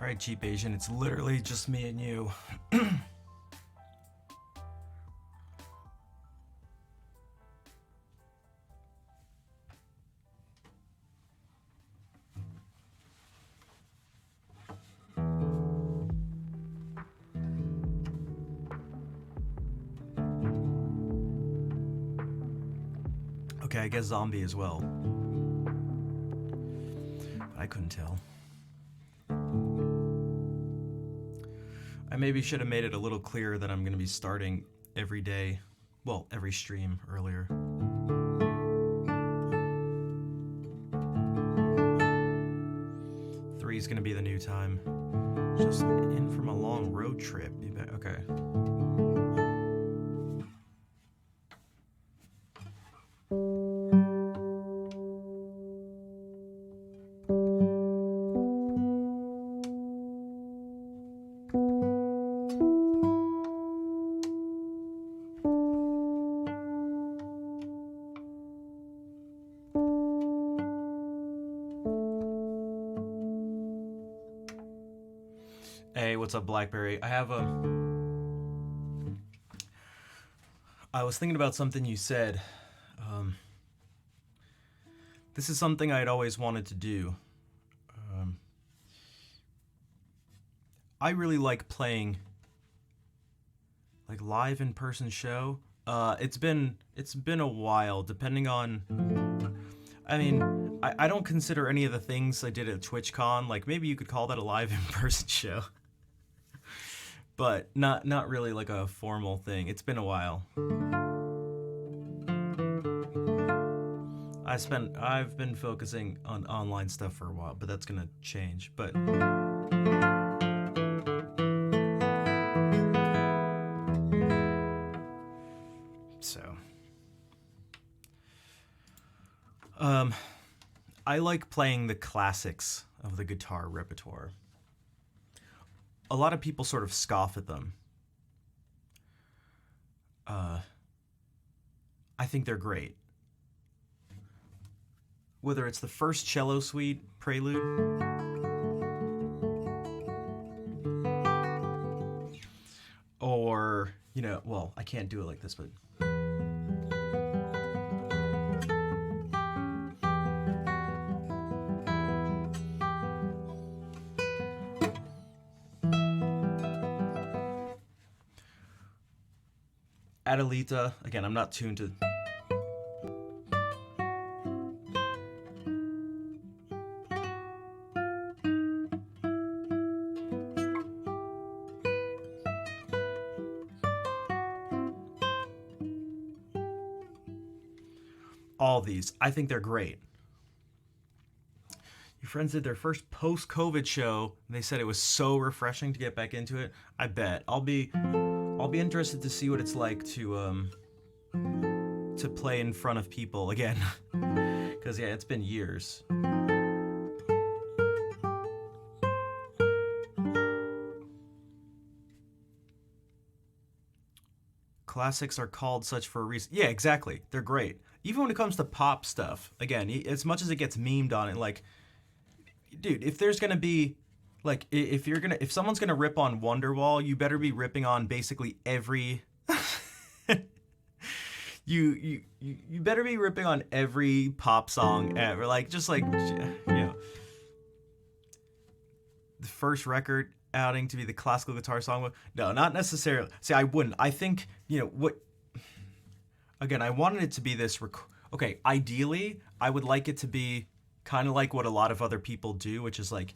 Alright, Cheap Asian, it's literally just me and you. Okay, I guess zombie as well. I couldn't tell. I maybe should have made it a little clearer that I'm going to be starting every day. Well, every stream earlier. Three's going to be the new time. Just in from a long road trip. Okay. Hey, what's up, Blackberry? I was thinking about something you said. This is something I'd always wanted to do. I really like playing like live in-person show. It's been a while, depending on. I mean, I don't consider any of the things I did at TwitchCon, like maybe you could call that a live in-person show. But not really like a formal thing. It's been a while. I've been focusing on online stuff for a while, but that's gonna change. But so I like playing the classics of the guitar repertoire. A lot of people sort of scoff at them. I think they're great. Whether it's the first cello suite prelude, or, well, I can't do it like this, but. Adelita, again, I'm not tuned to. All these, I think they're great. Your friends did their first post-COVID show, and they said it was so refreshing to get back into it. I bet. I'll be interested to see what it's like to play in front of people again. Because, yeah, it's been years. Classics are called such for a reason. Yeah, exactly. They're great. Even when it comes to pop stuff, again, as much as it gets memed on it, like, dude, if there's gonna be, like, if someone's gonna rip on Wonderwall, you better be ripping on basically every. you better be ripping on every pop song ever, like, just like, the first record outing to be the classical guitar song. No, not necessarily. See, I wouldn't. I think what. Again, I wanted it to be this. Okay, ideally, I would like it to be kind of like what a lot of other people do, which is like,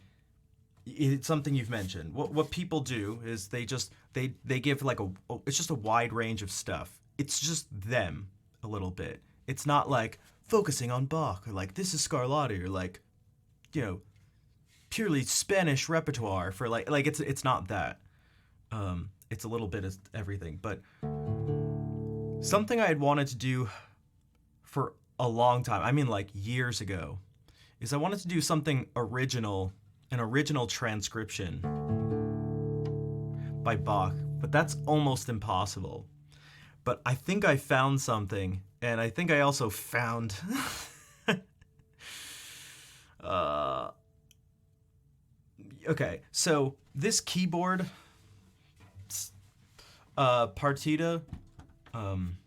it's something you've mentioned. What people do is they give like it's just a wide range of stuff. It's just them a little bit. It's not like focusing on Bach or like this is Scarlatti or like, purely Spanish repertoire for like it's not that. It's a little bit of everything, but. Something I had wanted to do for a long time, I mean like years ago, is I wanted to do something original, an original transcription by Bach, but that's almost impossible. But I think I found something, and I think I also found Okay, so this keyboard partita, um,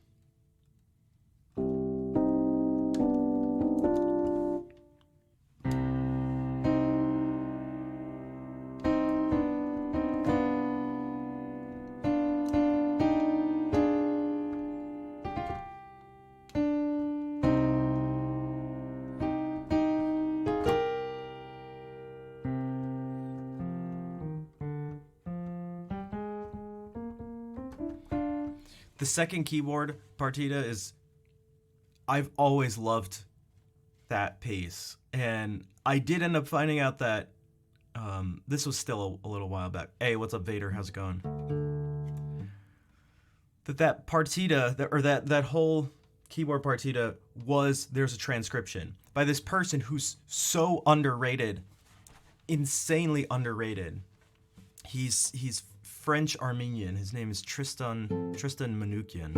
the second keyboard partita is, I've always loved that piece, and I did end up finding out that this was still a little while back. Hey, what's up, Vader? How's it going? That partita, that whole keyboard partita there's a transcription by this person who's so underrated, insanely underrated. He's French Armenian. His name is Tristan Manoukian,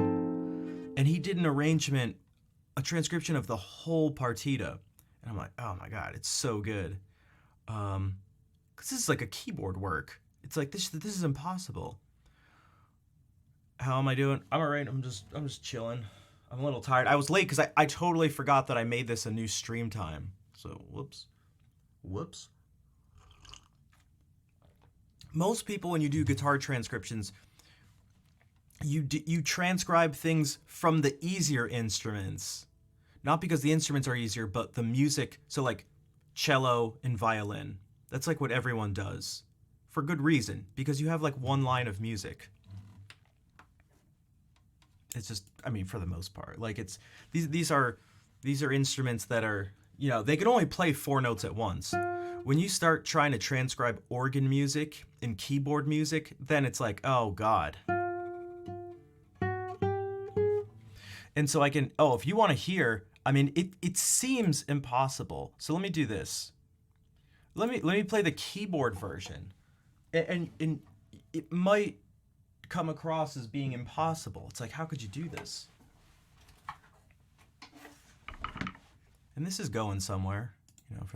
and he did a transcription of the whole partita, and I'm like, oh my god, it's so good. Because this is like a keyboard work. It's like this is impossible. How am I doing? I'm alright. I'm just chilling. I'm a little tired. I was late because I totally forgot that I made this a new stream time. So whoops. Most people, when you do guitar transcriptions, you transcribe things from the easier instruments, not because the instruments are easier, but the music. So like cello and violin. That's like what everyone does, for good reason, because you have like one line of music. It's just, I mean, for the most part, like it's these are instruments that are, they can only play 4 notes at once. When you start trying to transcribe organ music and keyboard music, then it's like, oh god. And so if you want to hear, I mean, it seems impossible. So let me do this. Let me play the keyboard version, and it might come across as being impossible. It's like, how could you do this? And this is going somewhere, let's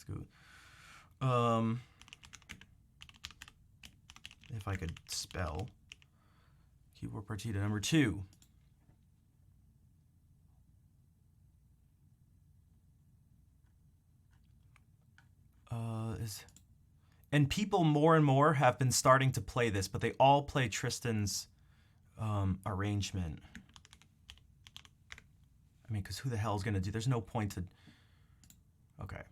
go. If I could spell keyboard partita number 2. And people more and more have been starting to play this, but they all play Tristan's arrangement. I mean, because who the hell is going to do... There's no point to... Okay.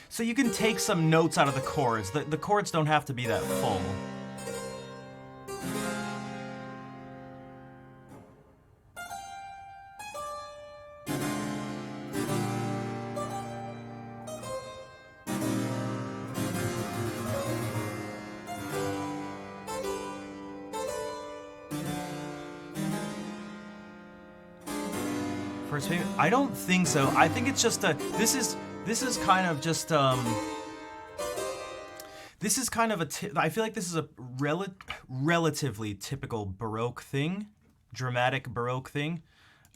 So you can take some notes out of the chords. The chords don't have to be that full. First payment? I don't think so. I think it's just this is kind of just this is kind of I feel like this is a relatively typical Baroque thing, dramatic Baroque thing.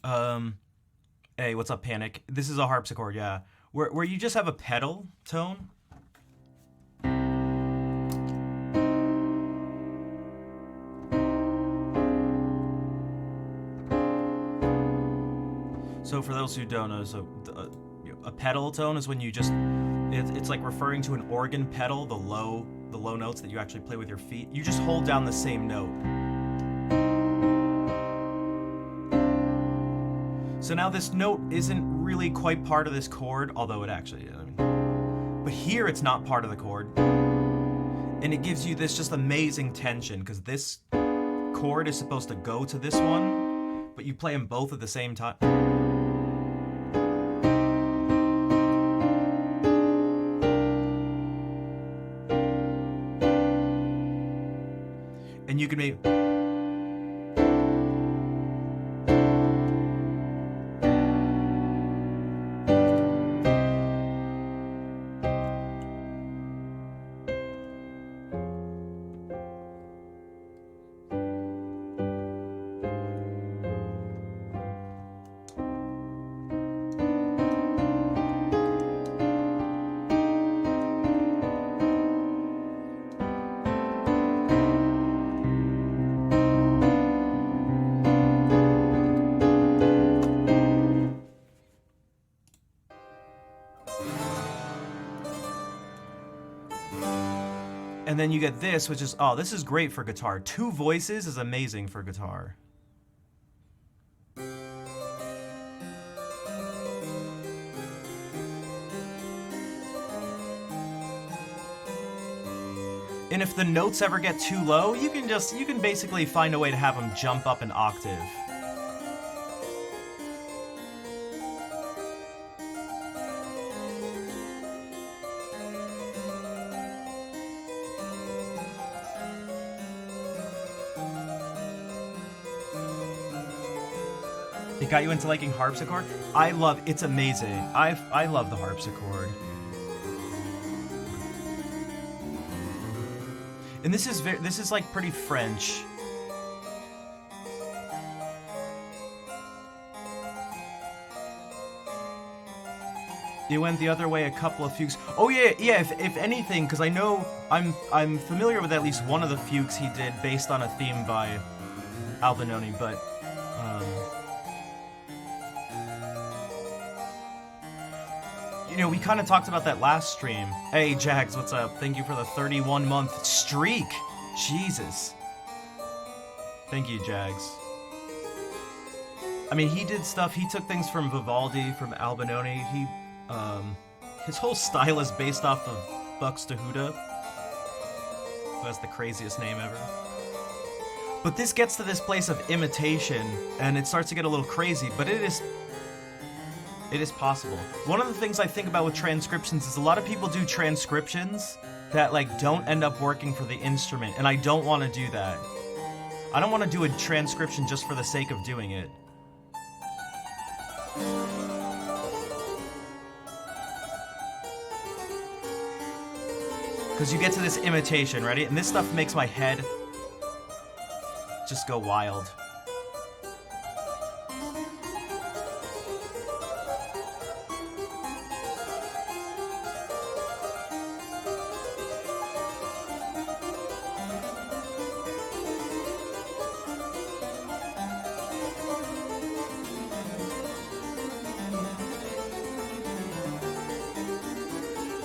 Hey, what's up, Panic? This is a harpsichord, yeah, where you just have a pedal tone. So for those who don't know, a pedal tone is when you just, it's like referring to an organ pedal, the low notes that you actually play with your feet. You just hold down the same note. So now this note isn't really quite part of this chord, although it actually is. But here it's not part of the chord. And it gives you this just amazing tension, because this chord is supposed to go to this one, but you play them both at the same time. And you can make... And then you get this, which is, oh, this is great for guitar. 2 voices is amazing for guitar. And if the notes ever get too low, you can basically find a way to have them jump up an octave. It got you into liking harpsichord? It's amazing. I love the harpsichord. And this is like pretty French. It went the other way a couple of fugues. Oh yeah. If anything, because I know I'm familiar with at least one of the fugues he did based on a theme by Albinoni, but you know, we kind of talked about that last stream. Hey, Jags, what's up? Thank you for the 31-month streak. Jesus. Thank you, Jags. I mean, he did stuff. He took things from Vivaldi, from Albinoni. His whole style is based off of Buxtehude, who has the craziest name ever. But this gets to this place of imitation, and it starts to get a little crazy, but it is possible. One of the things I think about with transcriptions is a lot of people do transcriptions that like don't end up working for the instrument, and I don't want to do that. I don't want to do a transcription just for the sake of doing it. Because you get to this imitation, ready? And this stuff makes my head just go wild.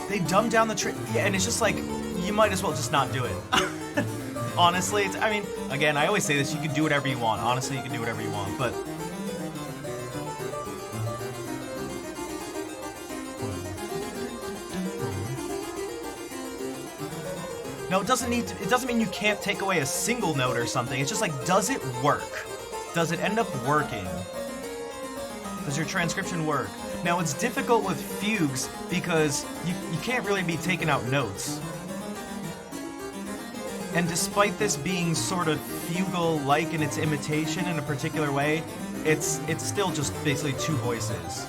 They dumb down the yeah, and it's just like, you might as well just not do it. Honestly, I mean, again, I always say this, you can do whatever you want. Honestly, you can do whatever you want, but... No, it doesn't mean you can't take away a single note or something. It's just like, does it work? Does it end up working? Does your transcription work? Now, it's difficult with fugues because you can't really be taking out notes. And despite this being sort of fugal-like in its imitation in a particular way, it's still just basically 2 voices.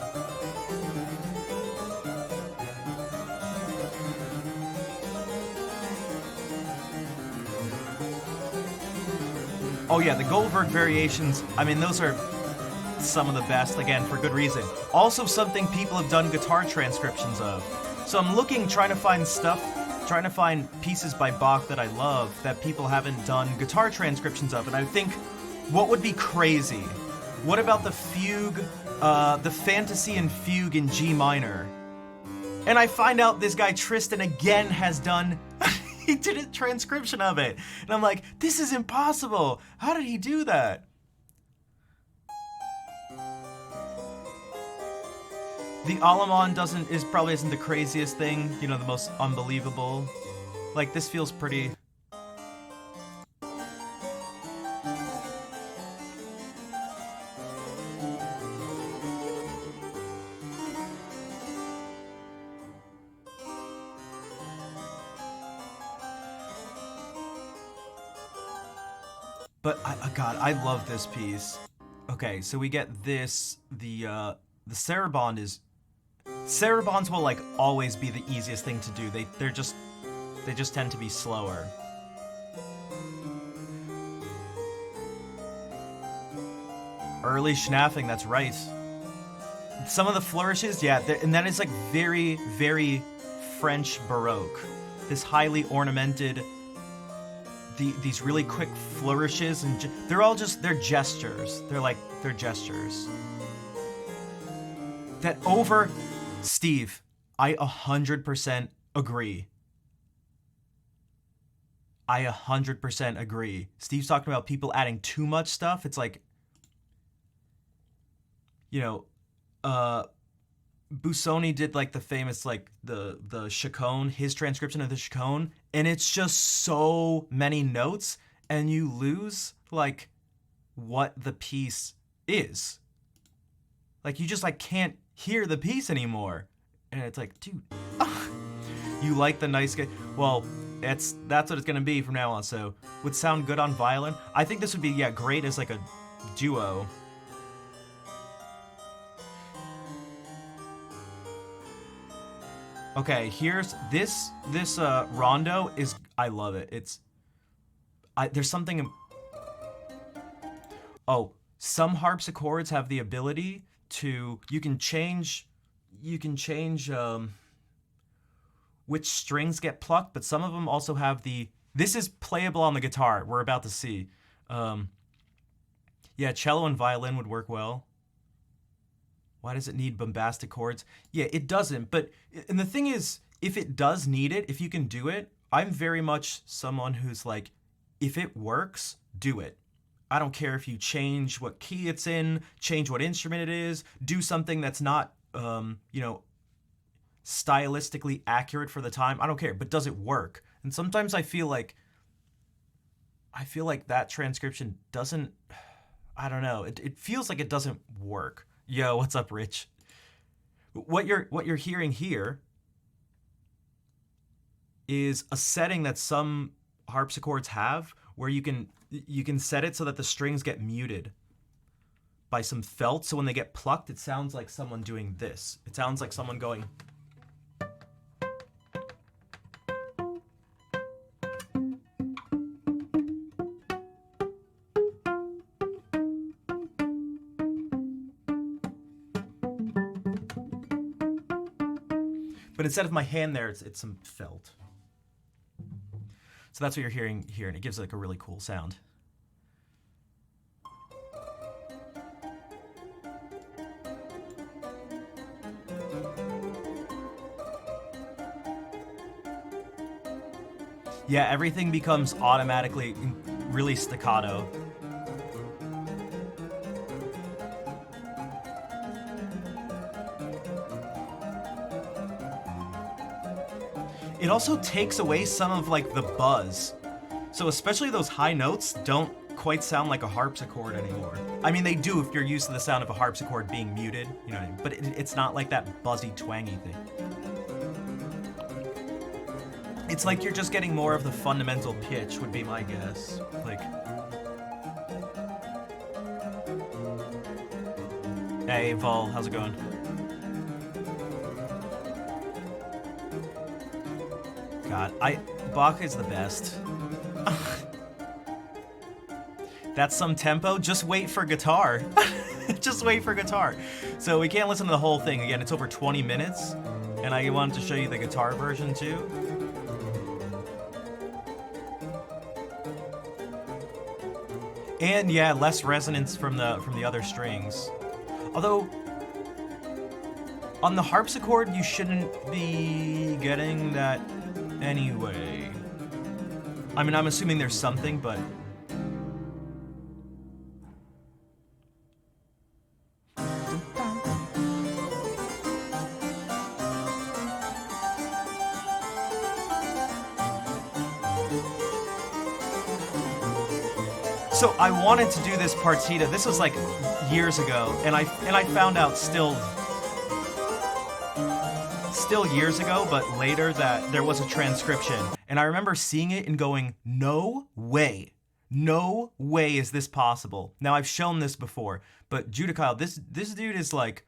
Oh yeah, the Goldberg variations, I mean, those are some of the best, again, for good reason. Also something people have done guitar transcriptions of. So I'm looking, trying to find pieces by Bach that I love that people haven't done guitar transcriptions of, and I think, what would be crazy? What about the fugue, the Fantasy and Fugue in G minor? And I find out this guy Tristan again has done, he did a transcription of it. And I'm like, this is impossible. How did he do that? The Alamon probably isn't the craziest thing, you know, the most unbelievable. Like, this feels pretty... But God, I love this piece. Okay, so we get this. The Saraband is Sarabonds will like always be the easiest thing to do. They just tend to be slower. Early schnaffing, that's right. Some of the flourishes, yeah, and that is like very, very French Baroque. This highly ornamented, these really quick flourishes, and they're gestures. They're gestures. That over, Steve, I 100% agree. I 100% agree. Steve's talking about people adding too much stuff. It's like, you know, Busoni did like the famous like the Chaconne, his transcription of the Chaconne, and it's just so many notes, and you lose like what the piece is. Like you just like can't hear the piece anymore, and it's like, dude, you like the nice guy. Well, that's what it's gonna be from now on. So would sound good on violin. I think this would be great as like a duo. Okay, here's this rondo is, I love it. There's something. Oh, some harpsichords have the ability to you can change which strings get plucked, but some of them also have this is playable on the guitar. We're about to see. Yeah, cello and violin would work well. Why does it need bombastic chords? Yeah, it doesn't. And the thing is, if it does need it, if you can do it, I'm very much someone who's like, if it works, do it. I don't care if you change what key it's in, change what instrument it is, do something that's not, stylistically accurate for the time. I don't care, but does it work? And sometimes I feel like that transcription doesn't, I don't know. It feels like it doesn't work. Yo, what's up, Rich? What you're hearing here is a setting that some harpsichords have where you can set it so that the strings get muted by some felt. So when they get plucked, it sounds like someone doing this. It sounds like someone going. But instead of my hand there, it's some felt. So that's what you're hearing here, and it gives like a really cool sound. Yeah, everything becomes automatically really staccato. It also takes away some of like the buzz. So especially those high notes don't quite sound like a harpsichord anymore. I mean, they do if you're used to the sound of a harpsichord being muted, you know what I mean? But it's not like that buzzy, twangy thing. It's like you're just getting more of the fundamental pitch, would be my guess. Like, hey, Vol, how's it going? God, Bach is the best. That's some tempo. Just wait for guitar. Just wait for guitar. So we can't listen to the whole thing. Again, it's over 20 minutes. And I wanted to show you the guitar version too. And yeah, less resonance from the other strings. Although on the harpsichord you shouldn't be getting that anyway. I mean, I'm assuming there's something, but so I wanted to do this partita. This was like years ago, and I found out still years ago, but later, that there was a transcription. And I remember seeing it and going, no way. No way is this possible. Now I've shown this before, but Judikyle, this dude is like,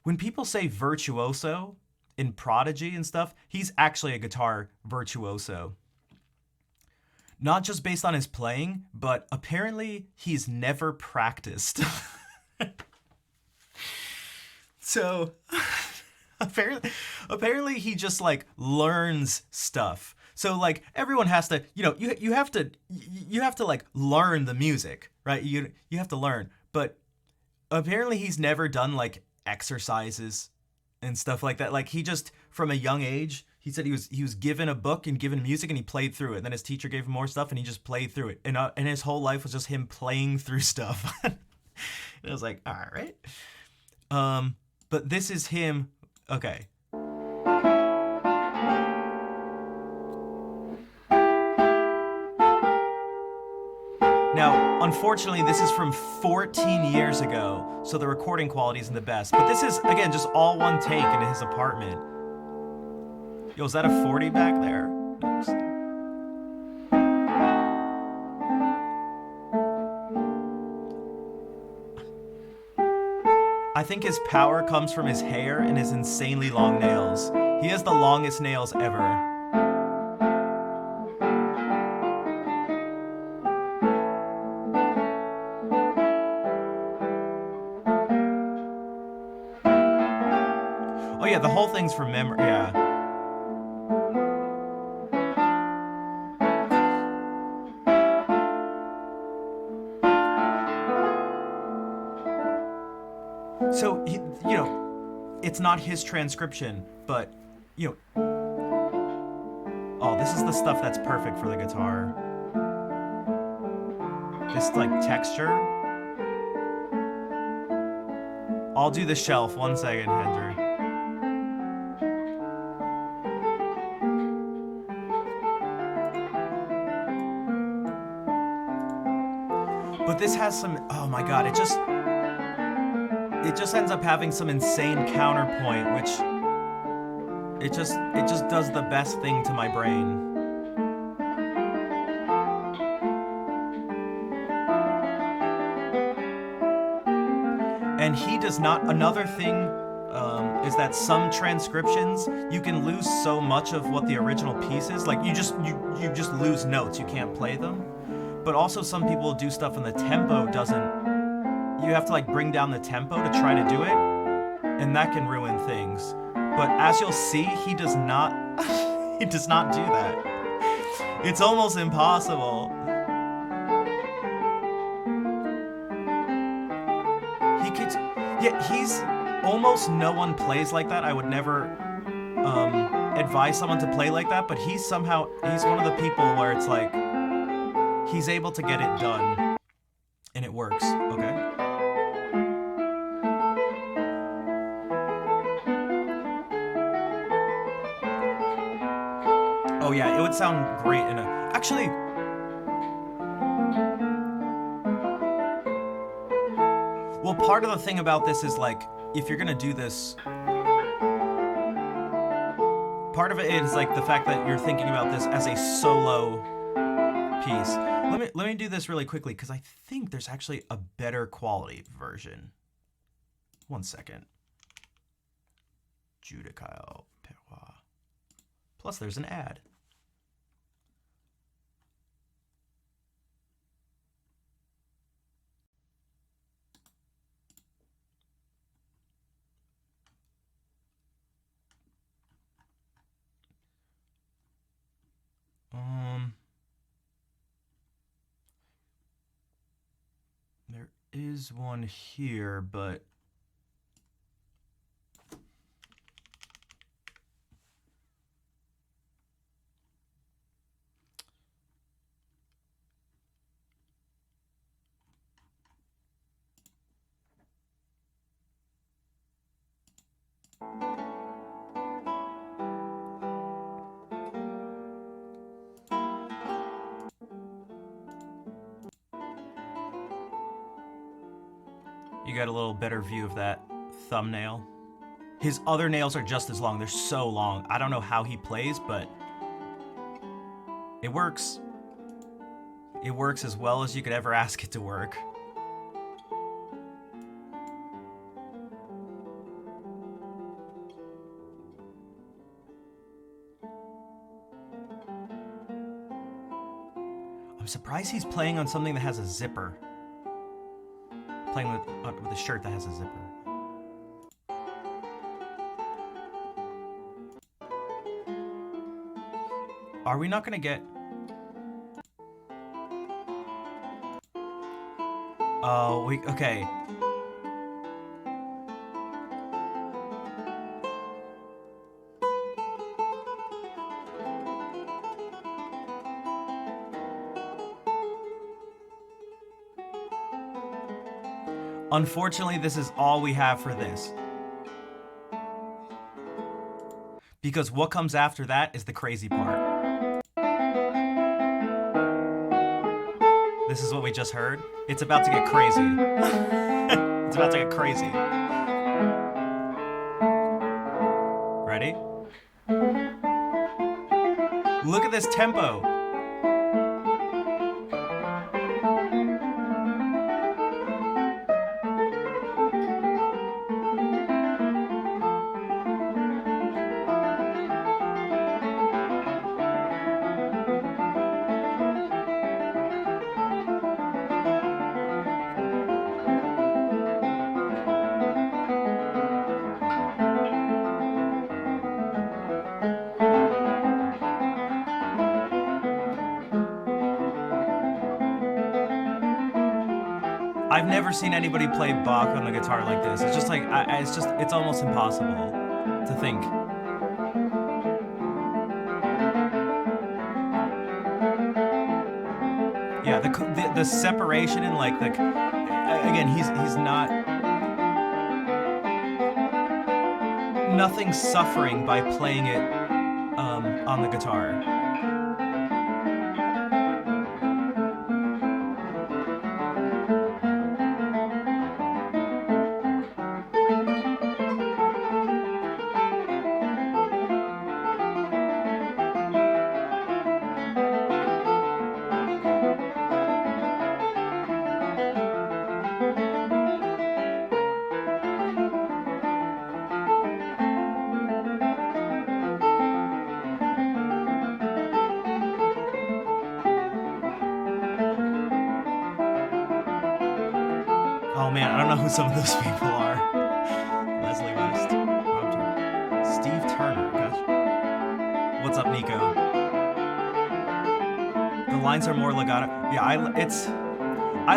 when people say virtuoso in Prodigy and stuff, he's actually a guitar virtuoso. Not just based on his playing, but apparently he's never practiced. So apparently he just like learns stuff. So like everyone has to, you have to like learn the music, right? You have to learn. But apparently he's never done like exercises and stuff like that. Like he just from a young age, he said he was given a book and given music and he played through it. And then his teacher gave him more stuff and he just played through it. And his whole life was just him playing through stuff. And I was like, all right. But this is him. Okay. Now, unfortunately, this is from 14 years ago, so the recording quality isn't the best. But this is, again, just all one take in his apartment. Yo, is that a 40 back there? Oops. I think his power comes from his hair and his insanely long nails. He has the longest nails ever. Oh yeah, the whole thing's from memory, yeah. So, it's not his transcription, but, oh, this is the stuff that's perfect for the guitar. This, like, texture. I'll do the shelf. 1 second, Hendry. But this has some, oh my god, it just ends up having some insane counterpoint, which it just does the best thing to my brain. And he does not. Another thing is that some transcriptions you can lose so much of what the original piece is. Like you just lose notes. You can't play them. But also some people do stuff and the tempo doesn't. You have to like bring down the tempo to try to do it, and that can ruin things. But as you'll see, he does not he does not do that. It's almost impossible. He's almost no one plays like that. I would never advise someone to play like that, but he's one of the people where it's like he's able to get it done and it works, okay? Oh yeah, it would sound great in a... Actually... Well, part of the thing about this is like, if you're gonna do this... Part of it is like the fact that you're thinking about this as a solo piece. Let me do this really quickly, because I think there's actually a better quality version. 1 second. Judikyle Perrois. Plus there's an ad. There is one here, but you got a little better view of that thumbnail. His other nails are just as long. They're so long. I don't know how he plays, but it works. It works as well as you could ever ask it to work. I'm surprised he's playing on something that has a zipper. Playing with a shirt that has a zipper. Are we not gonna get... Oh, okay. Unfortunately, this is all we have for this. Because what comes after that is the crazy part. This is what we just heard. It's about to get crazy. It's about to get crazy. Ready? Look at this tempo. I've never seen anybody play Bach on the guitar like this. It's just like, it's almost impossible to think. Yeah, the separation and like the, again, he's not, nothing's suffering by playing it on the guitar. Oh man, I don't know who some of those people are. Leslie West, Rob Turner, Steve Turner. Gosh. What's up, Nico? The lines are more legato. Yeah, I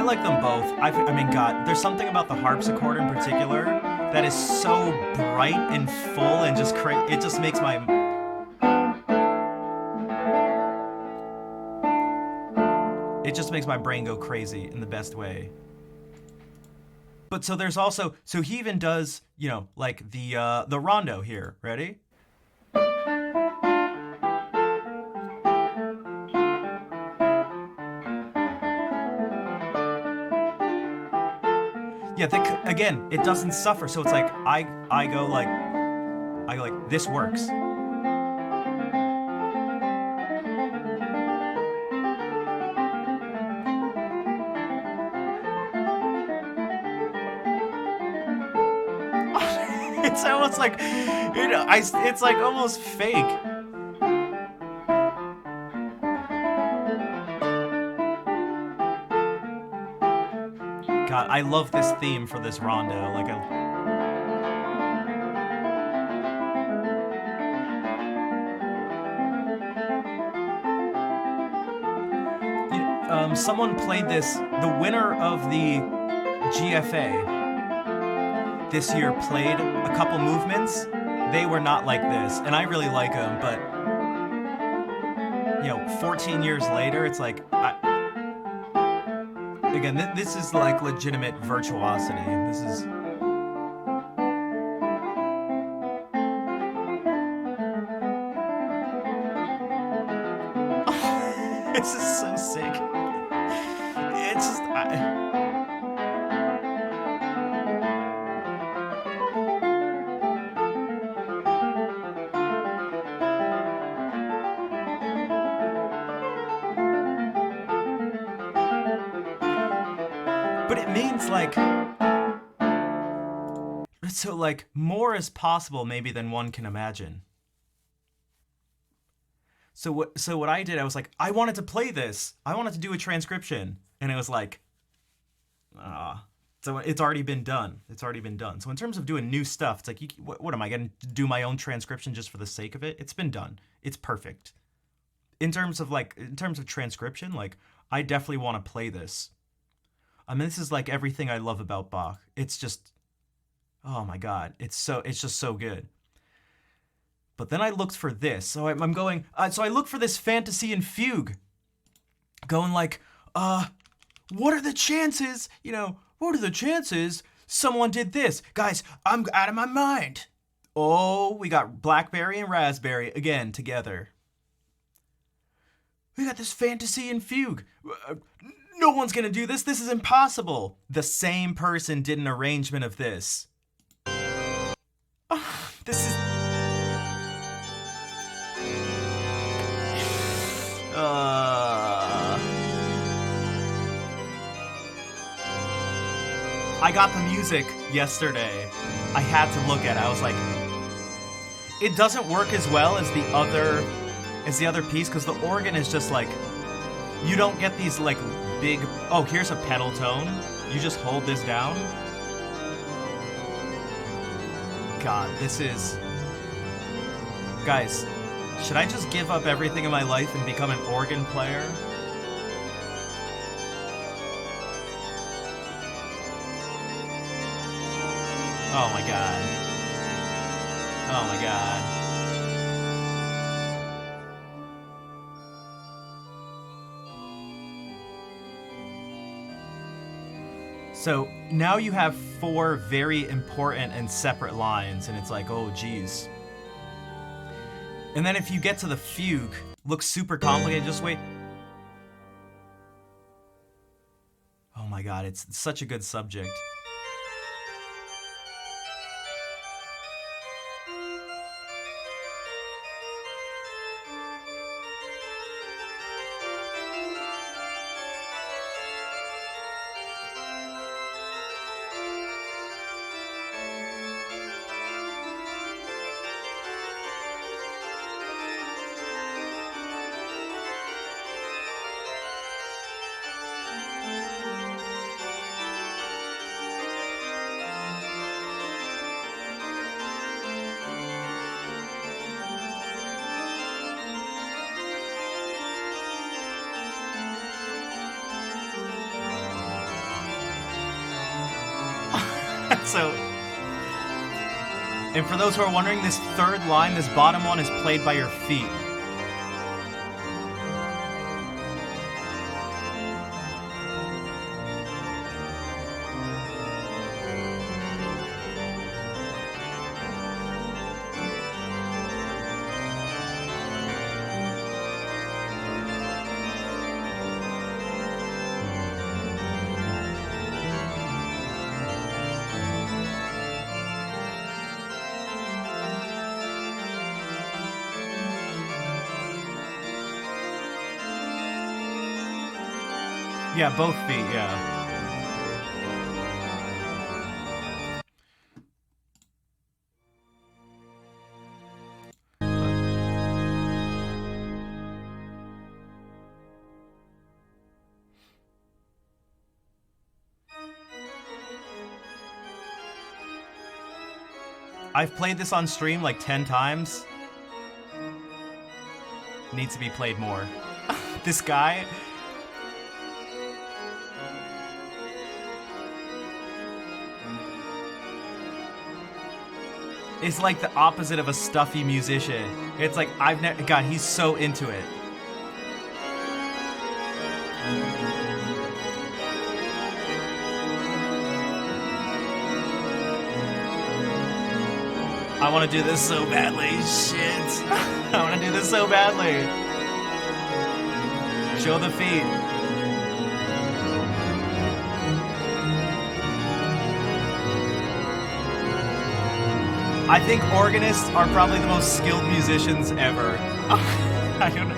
like them both. I mean, God, there's something about the harpsichord in particular that is so bright and full and just it just makes my... It just makes my brain go crazy in the best way. But so there's also, so he even does, you know, like the rondo here. Ready? Yeah, again, it doesn't suffer. So it's like I go like this works. It's almost like, it's like almost fake. God, I love this theme for this rondo. Like someone played this. The winner of the GFA this year played a couple movements. They were not like this, and I really like them, but you know, 14 years later, it's like, again, this is like legitimate virtuosity. This is... This is so sick. It's just... it means like, so like more is possible maybe than one can imagine. So what I did, I was like, I wanted to play this. I wanted to do a transcription. And it was like, so it's already been done. It's already been done. So in terms of doing new stuff, it's like, what am I going to do my own transcription just for the sake of it? It's been done. It's perfect. In terms of transcription, like I definitely want to play this. I mean, this is like everything I love about Bach. It's just, oh my God, it's just so good. But then I looked for this. So I'm going, so I looked for this fantasy and fugue. Going like, what are the chances, what are the chances someone did this? Guys, I'm out of my mind. Oh, we got Blackberry and Raspberry again together. We got this fantasy and fugue. No one's gonna do this. This is impossible. The same person did an arrangement of this. This is... I got the music yesterday. I had to look at it. I was like, it doesn't work as well as the other piece because the organ is just like, you don't get these like big, oh, here's a pedal tone. You just hold this down. God, this is... Guys, should I just give up everything in my life and become an organ player? Oh my God. Oh my God. So now you have 4 very important and separate lines, and it's like, oh geez. And then if you get to the fugue, looks super complicated, just wait. Oh my God, it's such a good subject. So, and for those who are wondering, this third line, this bottom one, is played by your feet. Yeah, both feet, yeah. I've played this on stream like 10 times. Needs to be played more. This guy... It's like the opposite of a stuffy musician. It's like, I've never... God, he's so into it. I want to do this so badly. Shit. I want to do this so badly. Show the feet. I think organists are probably the most skilled musicians ever. I don't know.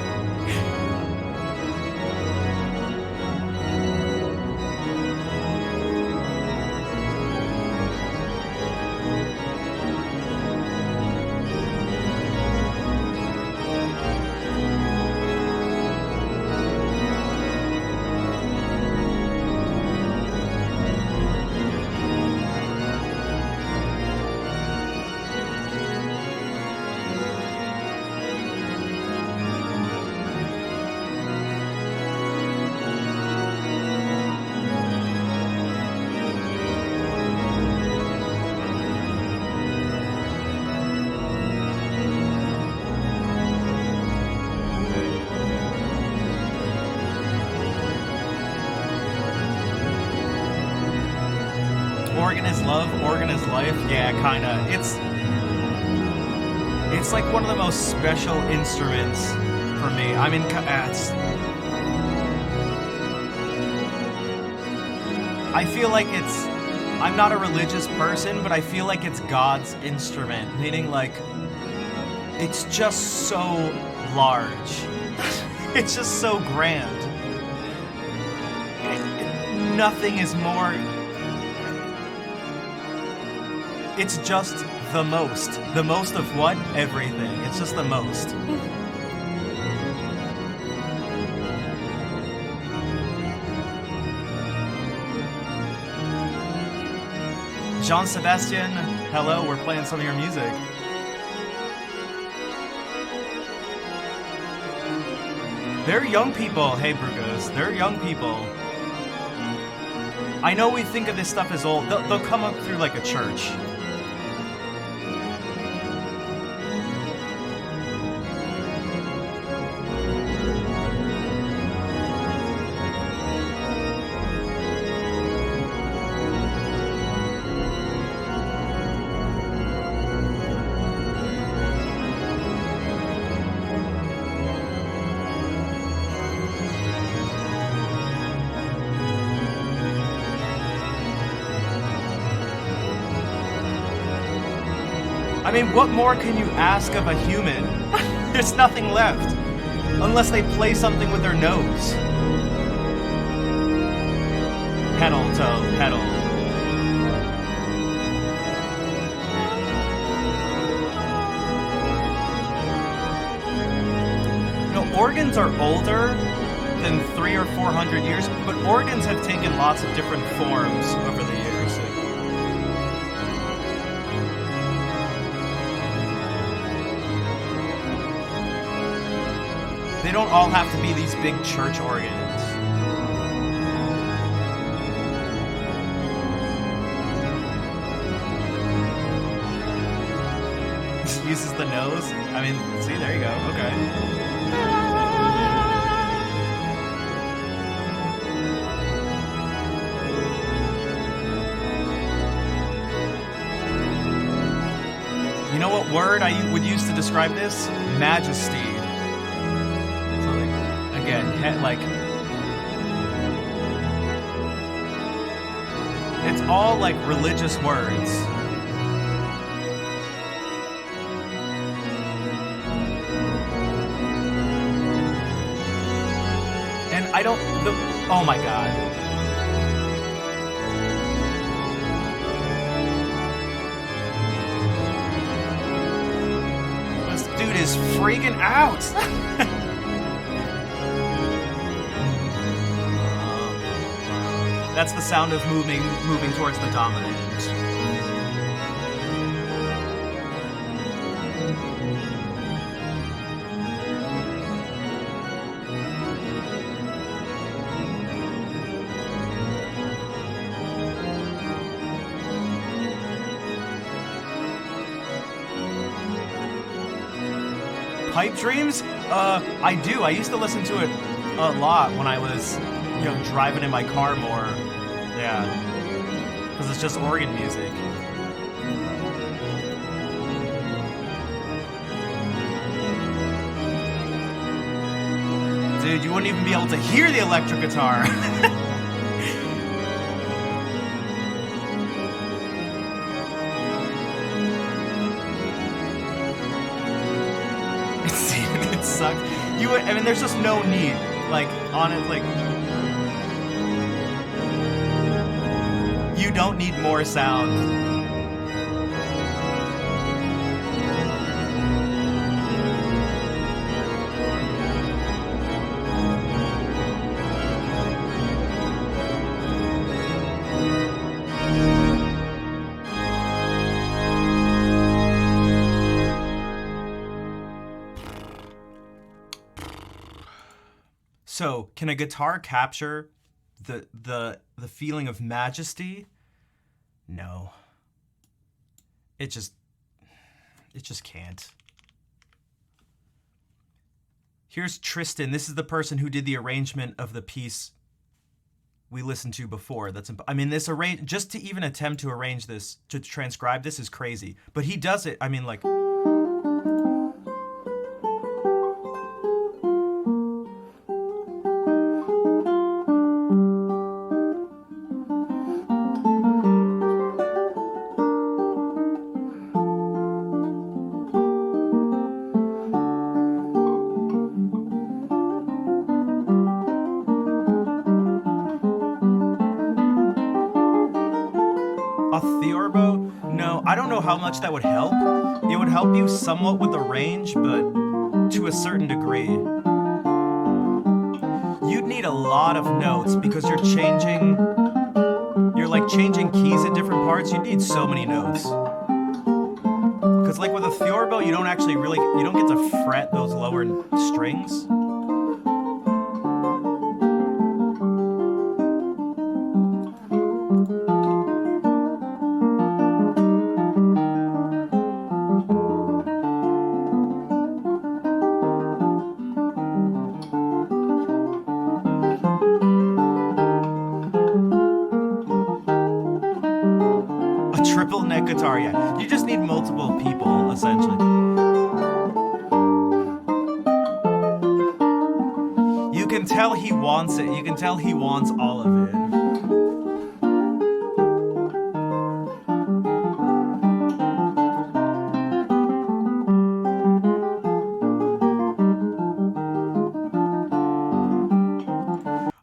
organ is love, organ is life. Yeah, kind of. It's like one of the most special instruments for me. I mean, I feel like I'm not a religious person, but I feel like it's God's instrument, meaning like it's just so large. It's just so grand. Nothing is more. It's just the most. The most of what? Everything. It's just the most. Jean Sebastian, hello, we're playing some of your music. They're young people. Hey, Brugos. They're young people. I know we think of this stuff as old. They'll come up through like a church. I mean, what more can you ask of a human? There's nothing left. Unless they play something with their nose. Pedal, toe, pedal. You know, organs are older than 300 or 400 years, but organs have taken lots of different forms over the years. They don't all have to be these big church organs. Uses the nose? I mean, see, there you go. Okay. You know what word I would use to describe this? Majesty. Again, like, it's all like religious words. And I don't, oh my god. This dude is freaking out. That's the sound of moving towards the dominant. Pipe Dreams? I do. I used to listen to it a lot when I was, driving in my car more. Yeah. Because it's just organ music. Dude, you wouldn't even be able to hear the electric guitar. It sucks. I mean, there's just no need. Like, on it, like... You don't need more sound. So, can a guitar capture the feeling of majesty? No. It just can't. Here's Tristan. This is the person who did the arrangement of the piece we listened to before. I mean, this arrange just to even attempt to arrange this to transcribe this is crazy. But he does it. I mean, like. A theorbo? No, I don't know how much that would help. It would help you somewhat with the range, but to a certain degree. You'd need a lot of notes because you're like changing keys at different parts. You'd need so many notes. Because like with a theorbo, you don't get to fret those lower strings. Triple neck guitar, yeah. You just need multiple people, essentially. You can tell he wants it. You can tell he wants all of it.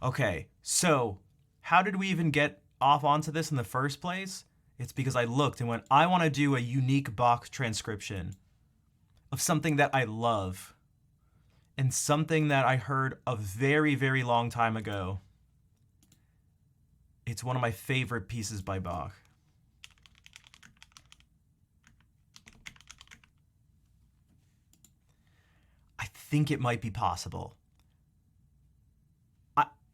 Okay, so how did we even get off onto this in the first place? It's because I looked and went, I want to do a unique Bach transcription of something that I love and something that I heard a very, very long time ago. It's one of my favorite pieces by Bach. I think it might be possible.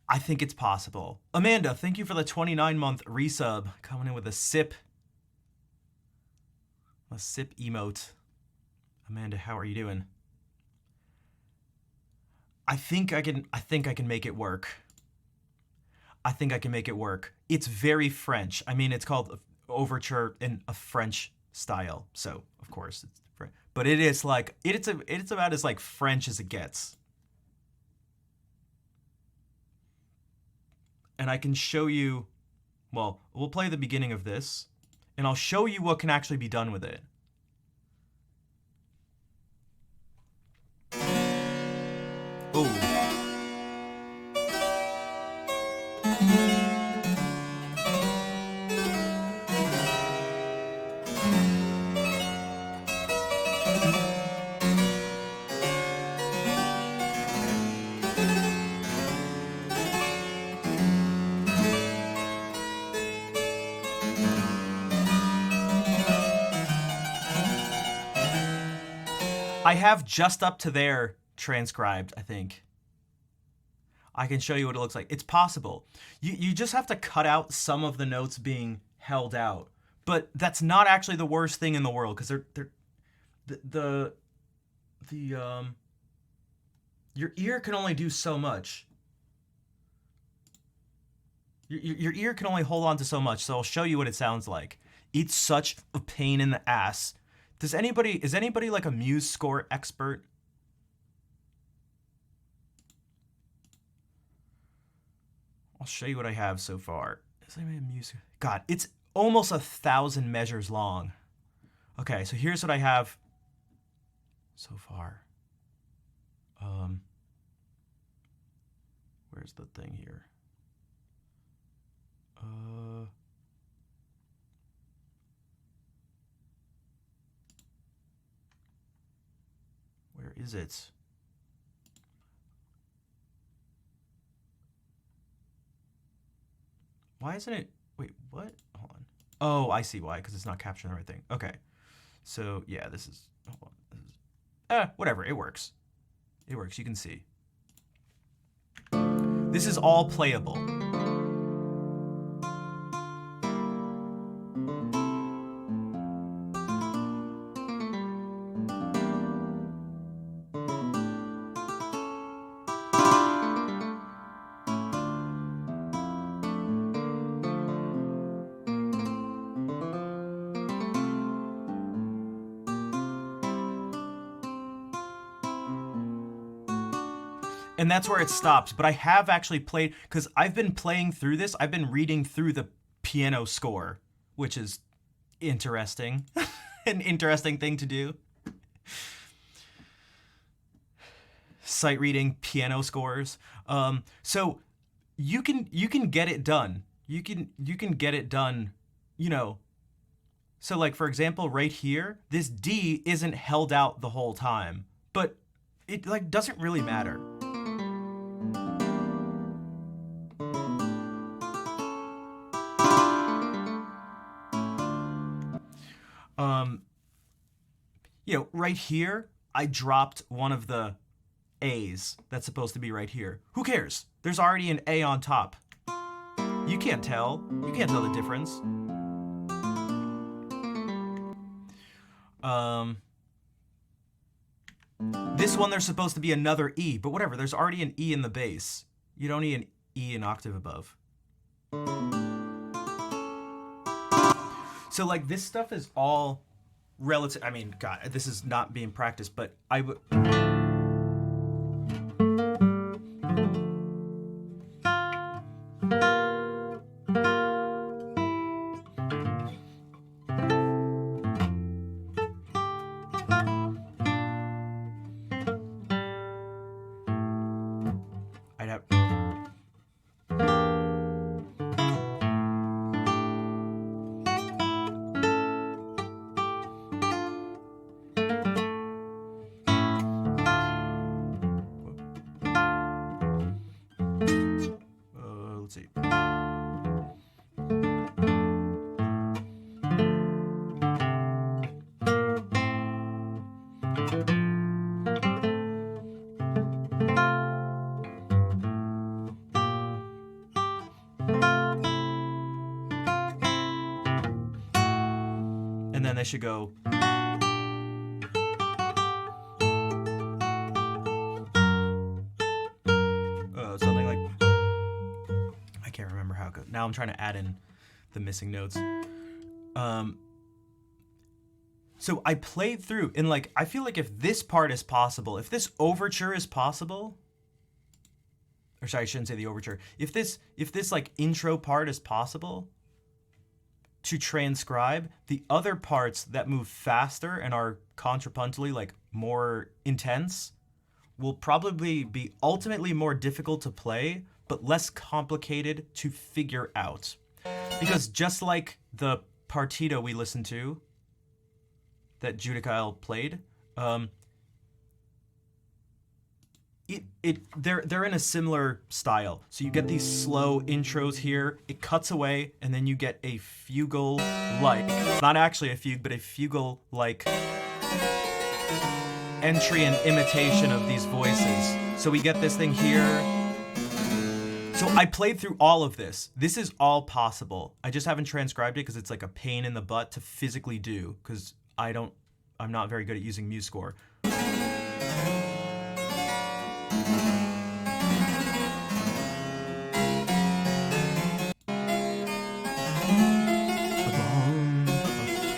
I think it's possible. Amanda, thank you for the 29-month resub. Coming in with a sip. A sip emote. Amanda, how are you doing? I think I can make it work. I think I can make it work. It's very French. I mean, it's called Overture in a French style. So, of course, it's French. But it is like it's about as like French as it gets. And I can show you, well, we'll play the beginning of this, and I'll show you what can actually be done with it. Ooh. I have just up to there transcribed, I think. I can show you what it looks like. It's possible. You just have to cut out some of the notes being held out. But that's not actually the worst thing in the world, because your ear can only do so much. Your ear can only hold on to so much, so I'll show you what it sounds like. It's such a pain in the ass. Is anybody like a Muse score expert? I'll show you what I have so far. Is anybody a Muse? God, it's almost 1,000 measures long. Okay, so here's what I have so far. Where's the thing here? Where is it? Why isn't it? Wait, what? Hold on. Oh, I see why, because it's not capturing the right thing. Okay. So, yeah, this is... Hold on. Whatever. It works. It works. You can see. This is all playable. And that's where it stops. But I have actually played, because I've been playing through this. I've been reading through the piano score, which is interesting. An interesting thing to do. Sight reading piano scores. So you can get it done. You can get it done, you know. So like, for example, right here, this D isn't held out the whole time, but it like doesn't really matter. You know, right here, I dropped one of the A's that's supposed to be right here. Who cares? There's already an A on top. You can't tell. You can't tell the difference. This one, there's supposed to be another E, but whatever. There's already an E in the bass. You don't need an E an octave above. So like, this stuff is all relative. I mean, God, this is not being practiced, but I would. I'd have. Let's see. And then they should go. Something like. I can't remember how it goes. Now I'm trying to add in the missing notes. So I played through, and like, I feel like if this part is possible, if this overture is possible, or sorry, I shouldn't say the overture. If this like intro part is possible to transcribe, the other parts that move faster and are contrapuntally like more intense will probably be ultimately more difficult to play, but less complicated to figure out. Because just like the partito we listened to that Judikyle played, they're in a similar style. So you get these slow intros here, it cuts away, and then you get a fugal-like, not actually a fugue, but a fugal-like entry and imitation of these voices. So we get this thing here. So I played through all of this. This is all possible. I just haven't transcribed it because it's like a pain in the butt to physically do, because I'm not very good at using MuseScore.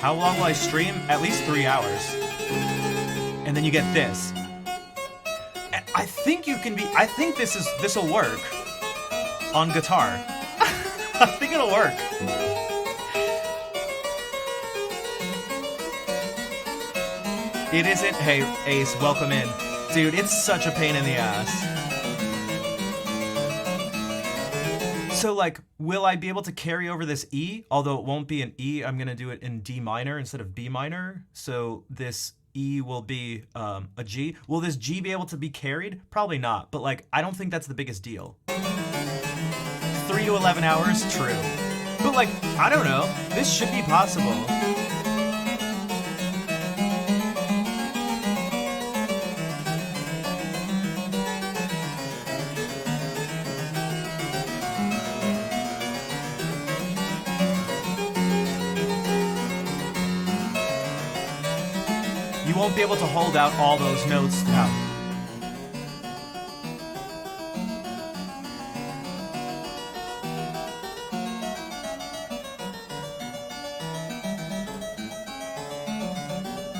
How long will I stream? At least 3 hours. And then you get this. And I think this will work on guitar. I think it'll work. It isn't. Hey, Ace, welcome in. Dude, it's such a pain in the ass. So, like, will I be able to carry over this E? Although it won't be an E, I'm going to do it in D minor instead of B minor. So this E will be a G. Will this G be able to be carried? Probably not. But, like, I don't think that's the biggest deal. 3 to 11 hours? True. But, like, I don't know. This should be possible. You won't be able to hold out all those notes now.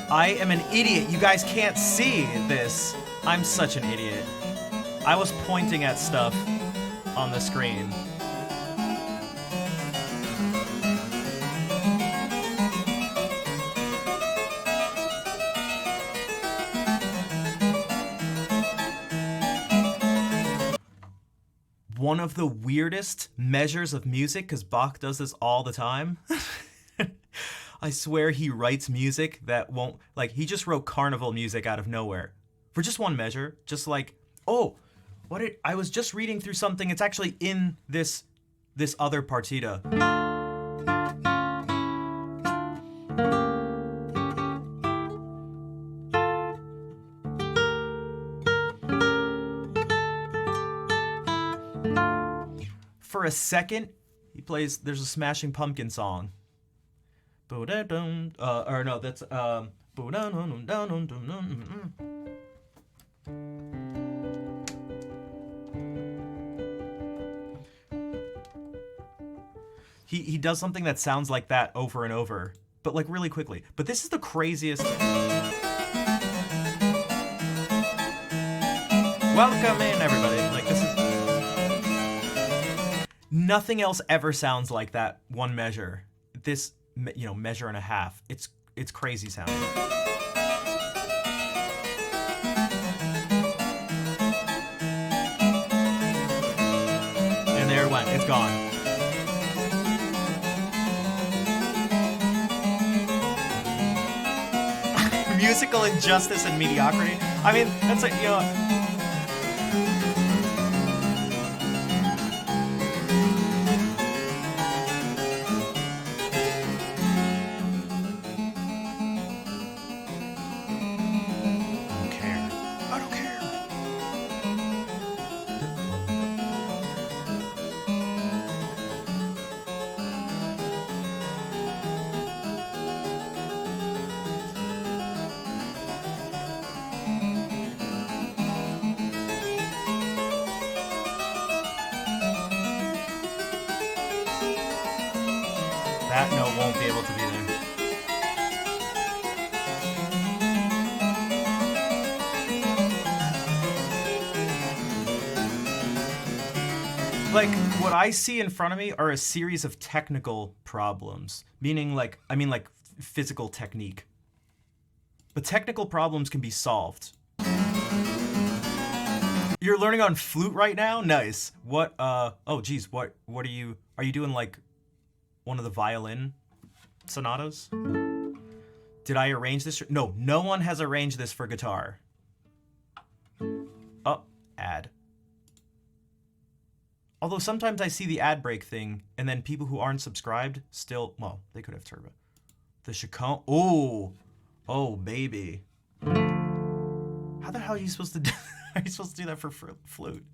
I am an idiot. You guys can't see this. I'm such an idiot. I was pointing at stuff on the screen. One of the weirdest measures of music, because Bach does this all the time. I swear he writes music that won't, like, he just wrote carnival music out of nowhere. For just one measure, just like, oh, I was just reading through something, it's actually in this other partita. For a second, he plays, there's a Smashing Pumpkin song. Or no, that's he does something that sounds like that over and over, but like really quickly. But this is the craziest. Welcome in, everybody. Like, this is. Nothing else ever sounds like that one measure. This, measure and a half. It's crazy sounding. And there it went. It's gone. Musical injustice and mediocrity. I mean, that's like, that note won't be able to be there. Like, what I see in front of me are a series of technical problems, meaning like physical technique. But technical problems can be solved. You're learning on flute right now? Nice. What oh geez, what are you doing, like one of the violin sonatas? Did I arrange this? No one has arranged this for guitar. Oh, ad. Although sometimes I see the ad break thing, and then people who aren't subscribed still, well, they could have turbo. The Chacon, oh baby. How the hell are you supposed to do, are you supposed to do that for flute?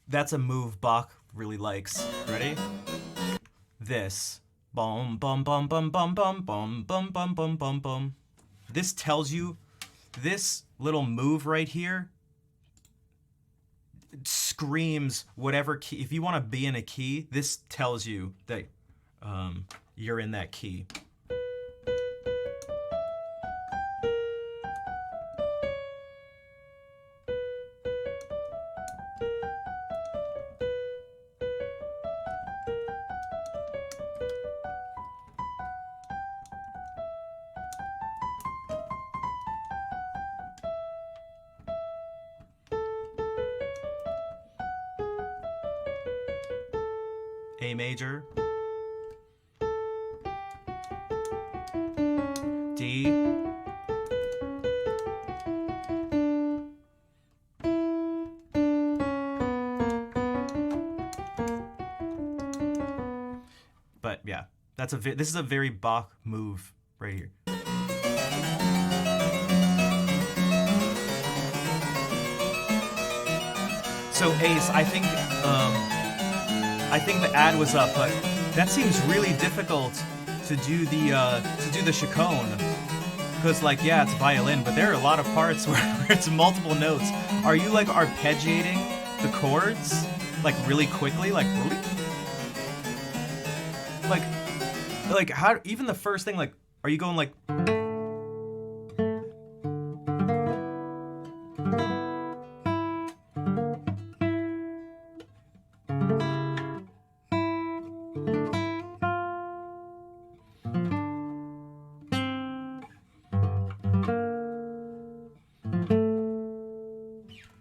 That's a move Bach really likes. Ready? This. Bum bum bum bum bum bum bum bum bum bum bum bum. This tells you, this little move right here screams whatever key. If you want to be in a key, this tells you that you're in that key. A major, D, yeah. This is a very Bach move right here. So Ace, I think the ad was up, but that seems really difficult to do the chaconne. Because like, yeah, it's violin, but there are a lot of parts where it's multiple notes. Are you like arpeggiating the chords like really quickly, like how, even the first thing, like, are you going like?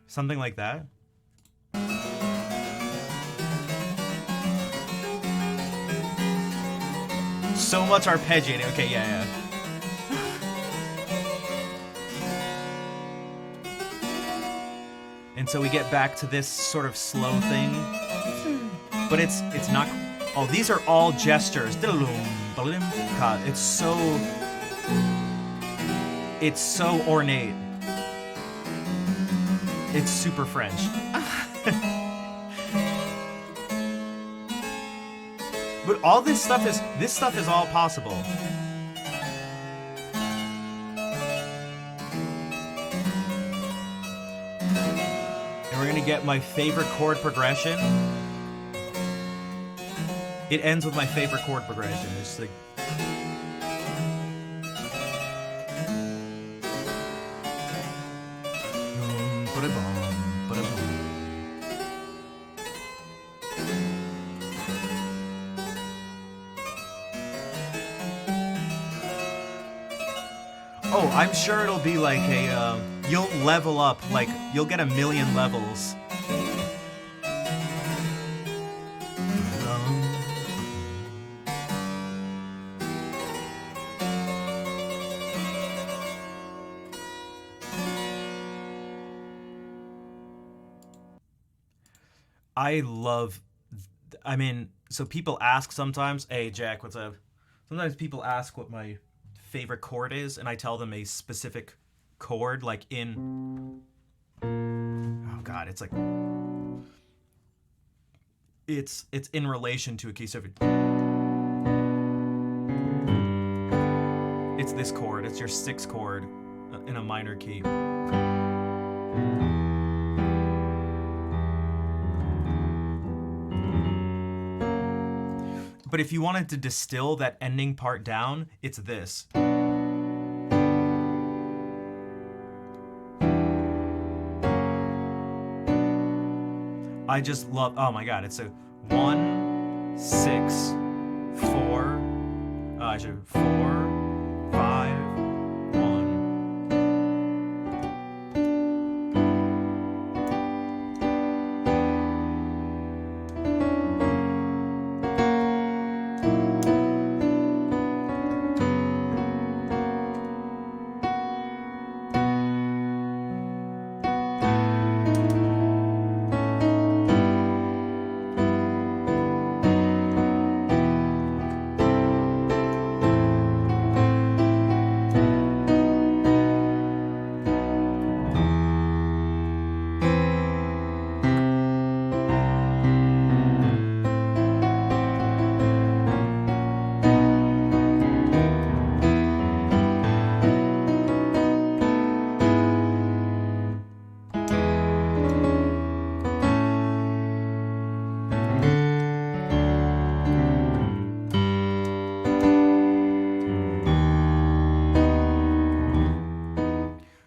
Something like that? So much arpeggiating. Okay, yeah. And so we get back to this sort of slow thing. But it's not... Oh, these are all gestures. God, it's so ornate. It's super French. But all this stuff is all possible. And we're gonna get my favorite chord progression. It ends with my favorite chord progression. It's like... Oh, I'm sure it'll be like a, you'll level up, like, you'll get 1,000,000 levels. I mean, so people ask sometimes, hey, Jack, what's up? Sometimes people ask what my favorite chord is, and I tell them a specific chord, like in... Oh, God, it's like... It's in relation to a key, so if it's this chord, it's your 6th chord in a minor key. But if you wanted to distill that ending part down, it's this. I just love, oh my God, it's a 1, 6, 4, 4, 5, 1.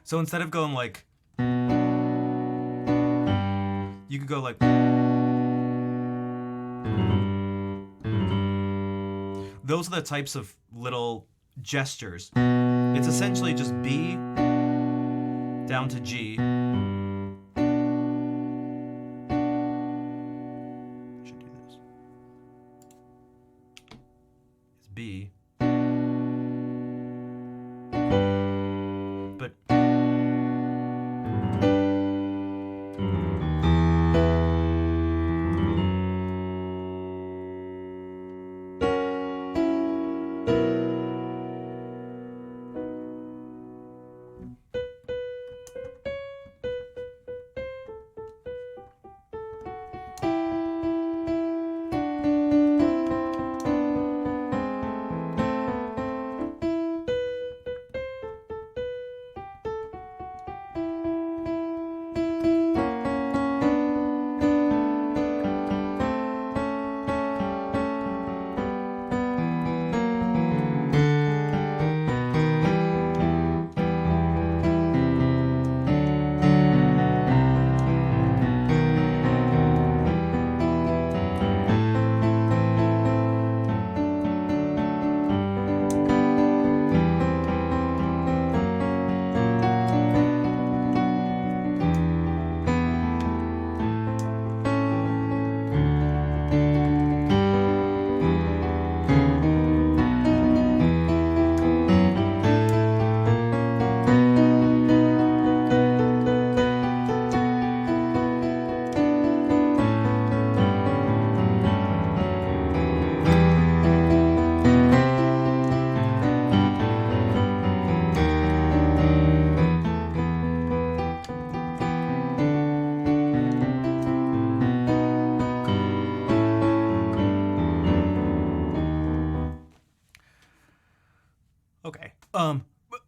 So instead of going like, you could go like, those are the types of little gestures. It's essentially just B down to G. Should do this. It's B. But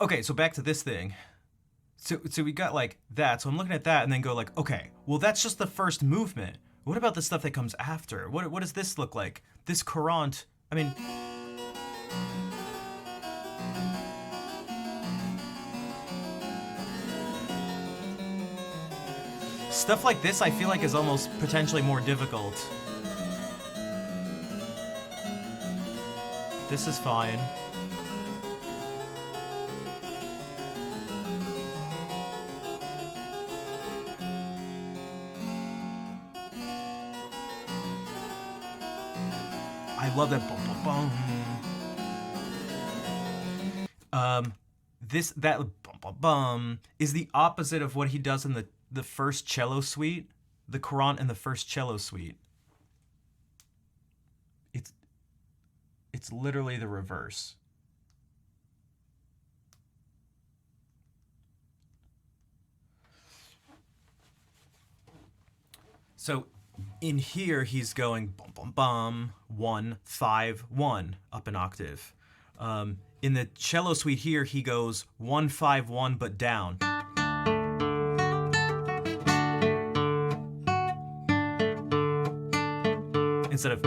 okay, so back to this thing. So we got like that. So I'm looking at that and then go like, okay, well that's just the first movement. What about the stuff that comes after? What does this look like? This courant. I mean, stuff like this I feel like is almost potentially more difficult. This is fine. I love that bum bum bum. That bum bum bum is the opposite of what he does in the first cello suite, the courant in the first cello suite. It's literally the reverse. So in here he's going bum bum bum 1 5 1 up an octave. In the cello suite here he goes 1 5 1 but down. Instead of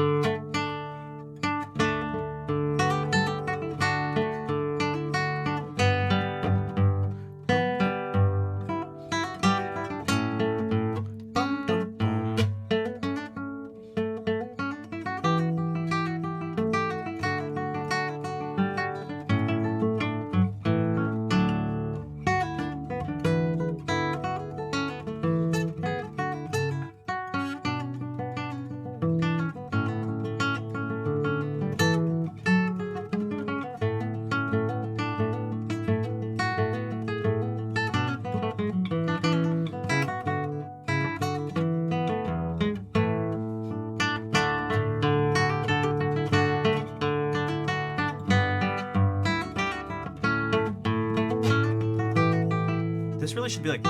this really should be like.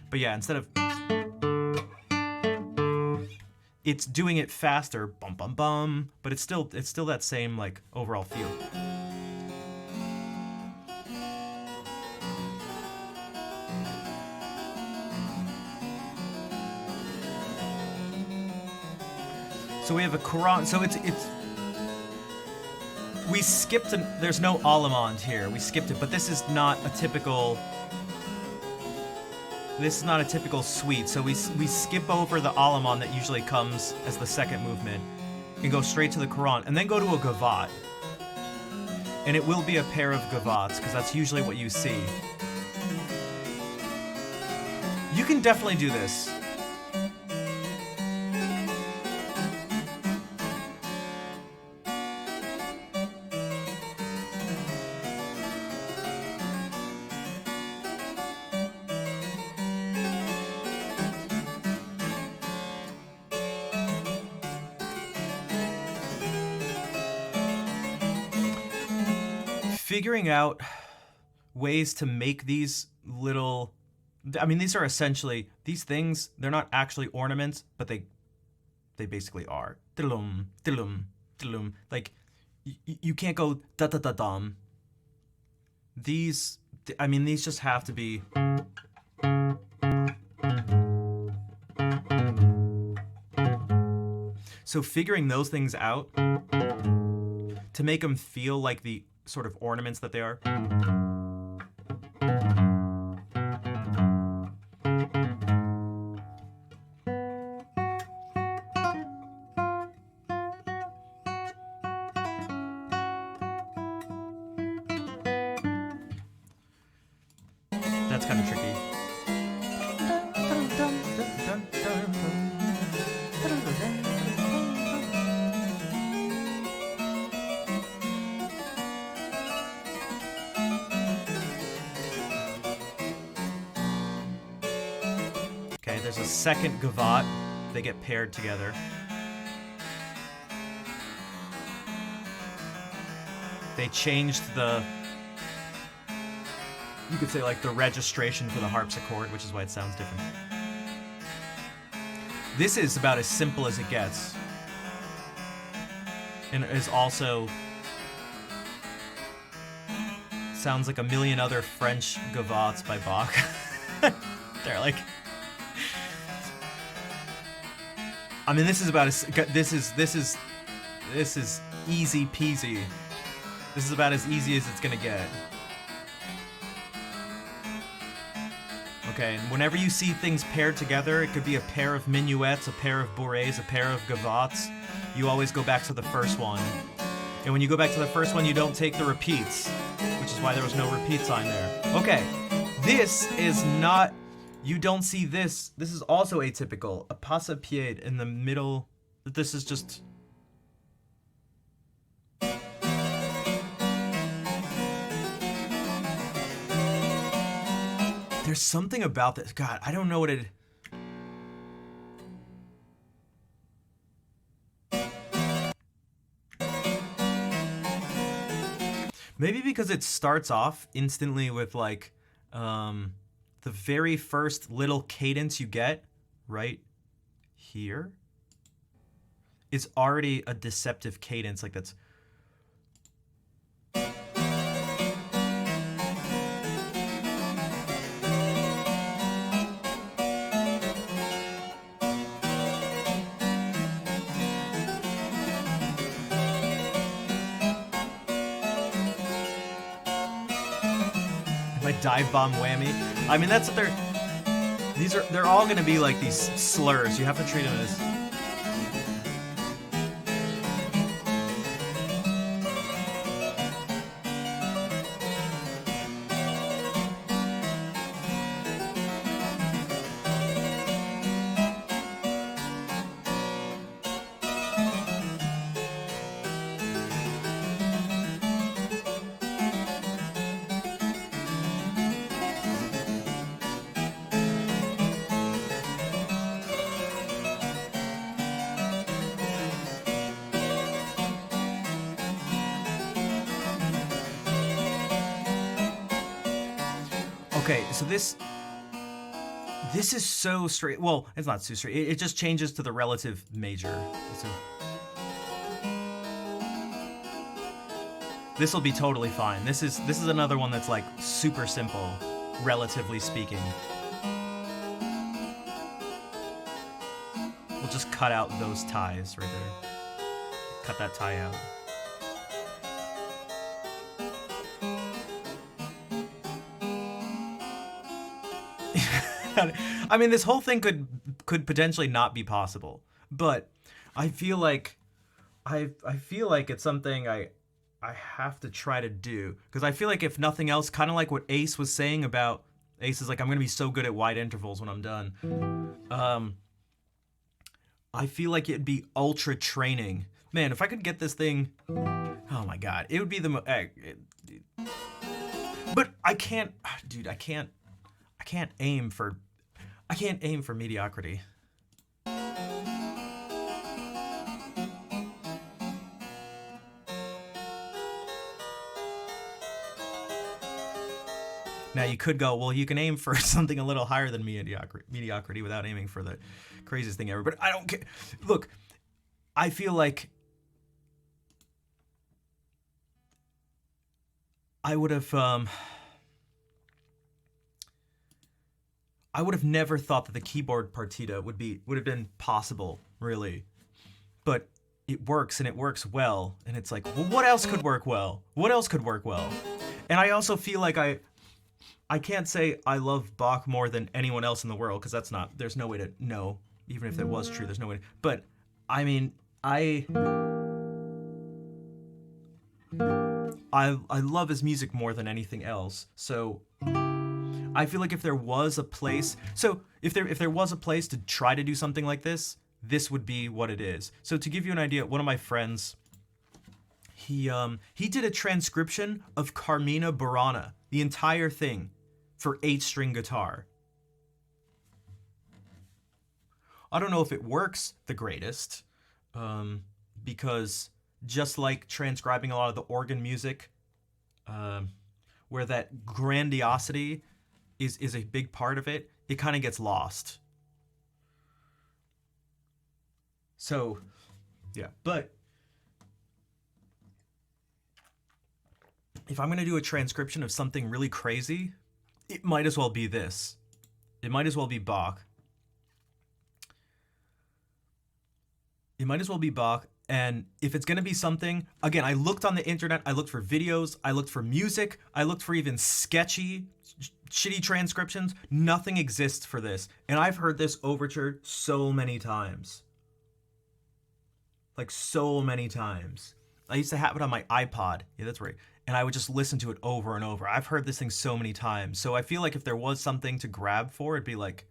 But yeah, instead of. It's doing it faster, bum bum bum, but it's still that same like overall feel. So we have a courant. So it's we skipped. There's no allemande here. We skipped it, but this is not a typical. This is not a typical suite, so we skip over the allemande that usually comes as the second movement and go straight to the courant, and then go to a gavotte. And it will be a pair of gavottes, because that's usually what you see. You can definitely do this. Figuring out ways to make these little, I mean, these are essentially, these things, they're not actually ornaments, but they basically are. Dilum, dilum, dilum. Like, you can't go da da da dum. These, I mean, these just have to be. So figuring those things out to make them feel like the sort of ornaments that they are. That's kind of tricky. Okay, there's a second gavotte they get paired together. They changed the, you could say like the registration for the harpsichord, which is why it sounds different. This is about as simple as it gets. And is also sounds like a million other French gavottes by Bach. They're like, I mean, this is about as this is easy peasy. This is about as easy as it's gonna get. Okay, and whenever you see things paired together, it could be a pair of minuets, a pair of bourrées, a pair of gavottes. You always go back to the first one. And when you go back to the first one, you don't take the repeats, which is why there was no repeat sign there. Okay, this is not, you don't see this. This is also atypical. A passapied in the middle. This is just... There's something about this. God, I don't know what it... Maybe because it starts off instantly with like the very first little cadence you get right here is already a deceptive cadence, like that's... Like dive bomb whammy. I mean, that's what they're all gonna be like these slurs. You have to treat them as... Okay, so this is so straight. Well, it's not so straight. It just changes to the relative major. So this will be totally fine. This is another one that's like super simple, relatively speaking. We'll just cut out those ties right there. Cut that tie out. I mean, this whole thing could potentially not be possible, but I feel like I feel like it's something I have to try to do, because I feel like if nothing else, kind of like what Ace was saying about, Ace is like, I'm gonna be so good at wide intervals when I'm done. I feel like it'd be ultra training, man. If I could get this thing, oh my god, it would be the but I can't, dude. I can't aim for mediocrity. Now you could go, well, you can aim for something a little higher than mediocrity without aiming for the craziest thing ever. But I don't care. Look, I feel like I would have never thought that the keyboard partita would have been possible, really. But it works, and it works well, and it's like, well, what else could work well? What else could work well? And I also feel like I can't say I love Bach more than anyone else in the world, because there's no way to know. Even if that was true, there's no way. But I mean, I love his music more than anything else. So I feel like if there was a place, if there was a place to try to do something like this, this would be what it is. So to give you an idea, one of my friends, he did a transcription of Carmina Burana, the entire thing, for 8-string guitar. I don't know if it works the greatest, because just like transcribing a lot of the organ music, um, where that grandiosity is a big part of it, it kind of gets lost. So, yeah. But if I'm going to do a transcription of something really crazy, it might as well be this. It might as well be Bach. It might as well be Bach. And if it's going to be something, again, I looked on the internet, I looked for videos, I looked for music, I looked for even sketchy, shitty transcriptions. Nothing exists for this. And I've heard this overture so many times. Like, so many times. I used to have it on my iPod. Yeah, that's right. And I would just listen to it over and over. I've heard this thing so many times. So I feel like if there was something to grab for, it'd be like,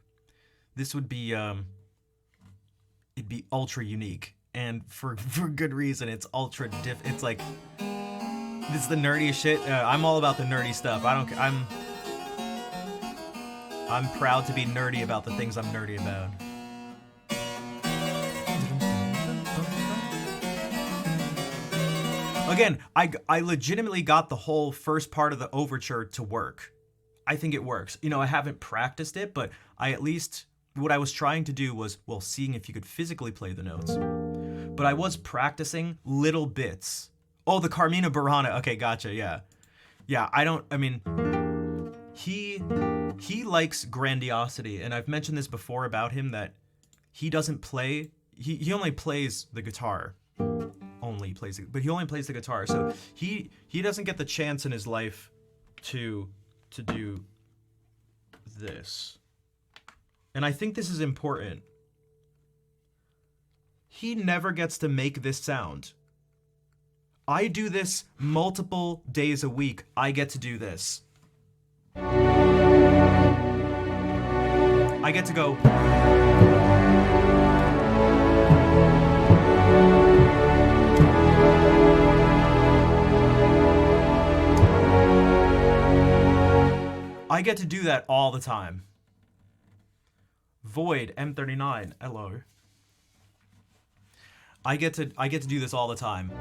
this would be, it'd be ultra unique. And for good reason. It's ultra it's like, this is the nerdiest shit. I'm all about the nerdy stuff. I'm proud to be nerdy about the things I'm nerdy about. Again, I legitimately got the whole first part of the overture to work. I think it works. You know, I haven't practiced it, but I at least, what I was trying to do was, well, seeing if you could physically play the notes. But I was practicing little bits. Oh, the Carmina Burana. Okay, gotcha, yeah. Yeah, he likes grandiosity, and I've mentioned this before about him, that he doesn't play, he only plays the guitar. But he only plays the guitar, so he doesn't get the chance in his life to do this. And I think this is important. He never gets to make this sound. I do this multiple days a week. I get to do this. I get to go. I get to do that all the time. Void M39, hello. I get to do this all the time.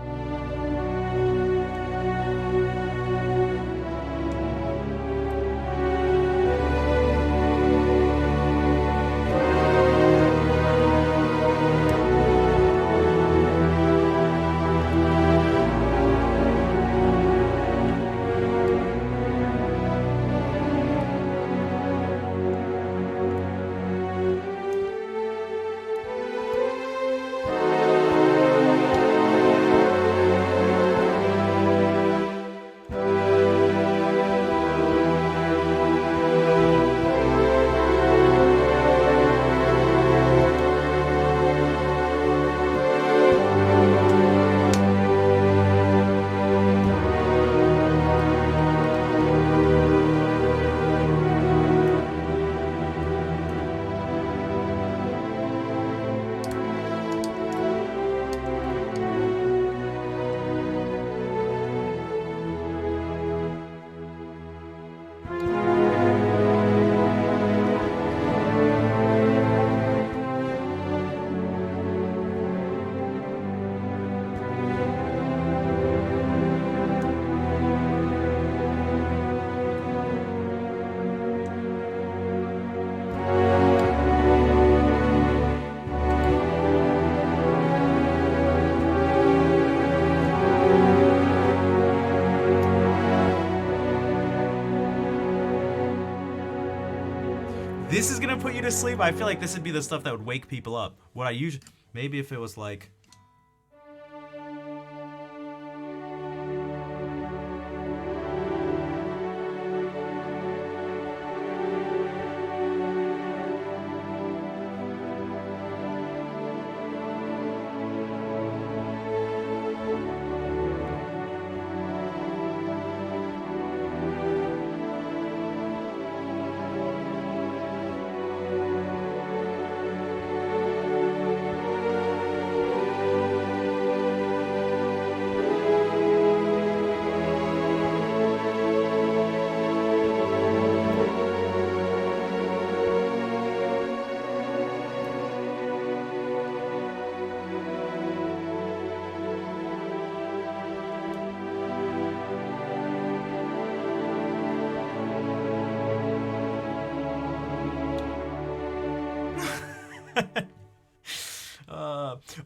This is gonna put you to sleep. I feel like this would be the stuff that would wake people up. What I usually, maybe if it was like,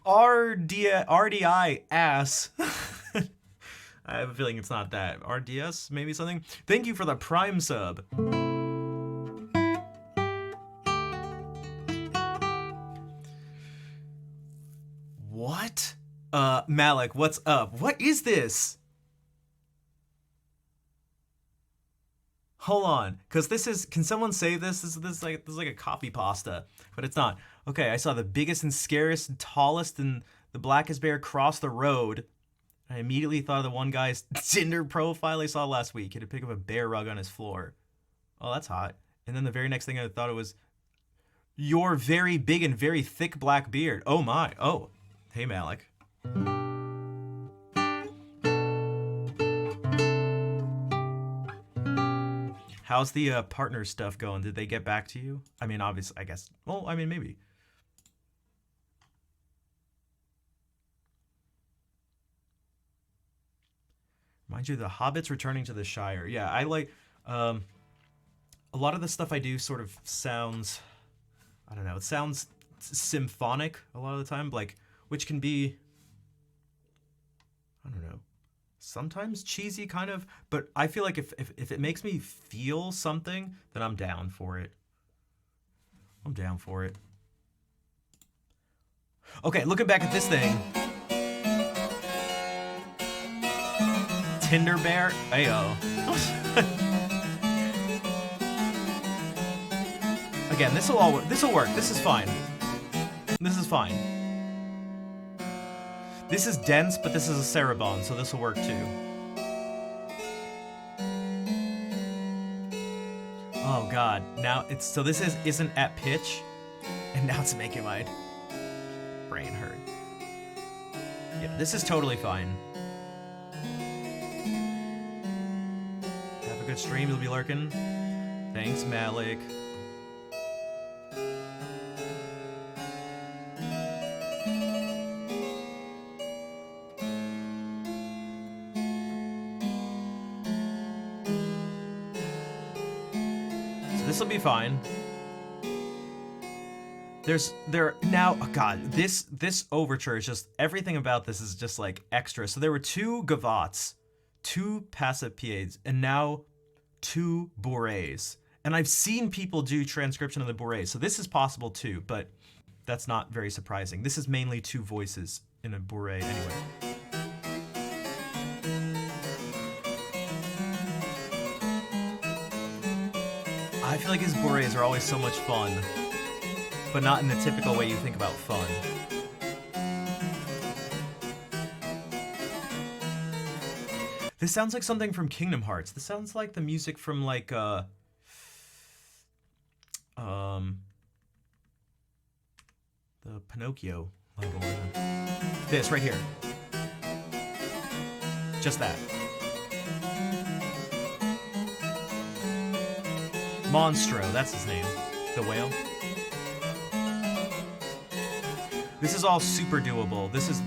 RDI ass. I have a feeling it's not that. RDS, maybe something? Thank you for the Prime sub. What? Malik, what's up? What is this? Hold on, because this is, can someone say this? This is like a copy pasta, but it's not. Okay, I saw the biggest and scariest and tallest and the blackest bear cross the road. I immediately thought of the one guy's Tinder profile I saw last week. He had to pick up a bear rug on his floor. Oh, that's hot. And then the very next thing I thought it was your very big and very thick black beard. Oh my. Oh, hey Malik. How's the partner stuff going? Did they get back to you? I mean, obviously, I guess. Well, I mean, maybe. Mind you, the Hobbit's returning to the Shire. Yeah, I like... a lot of the stuff I do sort of sounds... I don't know. It sounds symphonic a lot of the time, like, which can be... I don't know. Sometimes cheesy, kind of, but I feel like if it makes me feel something, then I'm down for it. I'm down for it. Okay, looking back at this thing. Tinder bear? Ayo. Again, this will work. This is fine. This is fine. This is dense, but this is a Sarabon, so this will work too. Oh god, now it's, so this isn't at pitch, and now it's making my brain hurt. Yeah, this is totally fine. Have a good stream, you'll be lurking. Thanks, Malik. This will be fine. Now, oh god, this overture is just, everything about this is just like extra. So there were 2 gavottes, 2 passapieds, and now 2 bourrées. And I've seen people do transcription of the bourrées, so this is possible too, but that's not very surprising. This is mainly 2 voices in a bourrée anyway. I feel like his bourrées are always so much fun, but not in the typical way you think about fun. This sounds like something from Kingdom Hearts. This sounds like the music from like the Pinocchio level. This right here. Just that. Monstro, that's his name. The whale. This is all super doable. This is...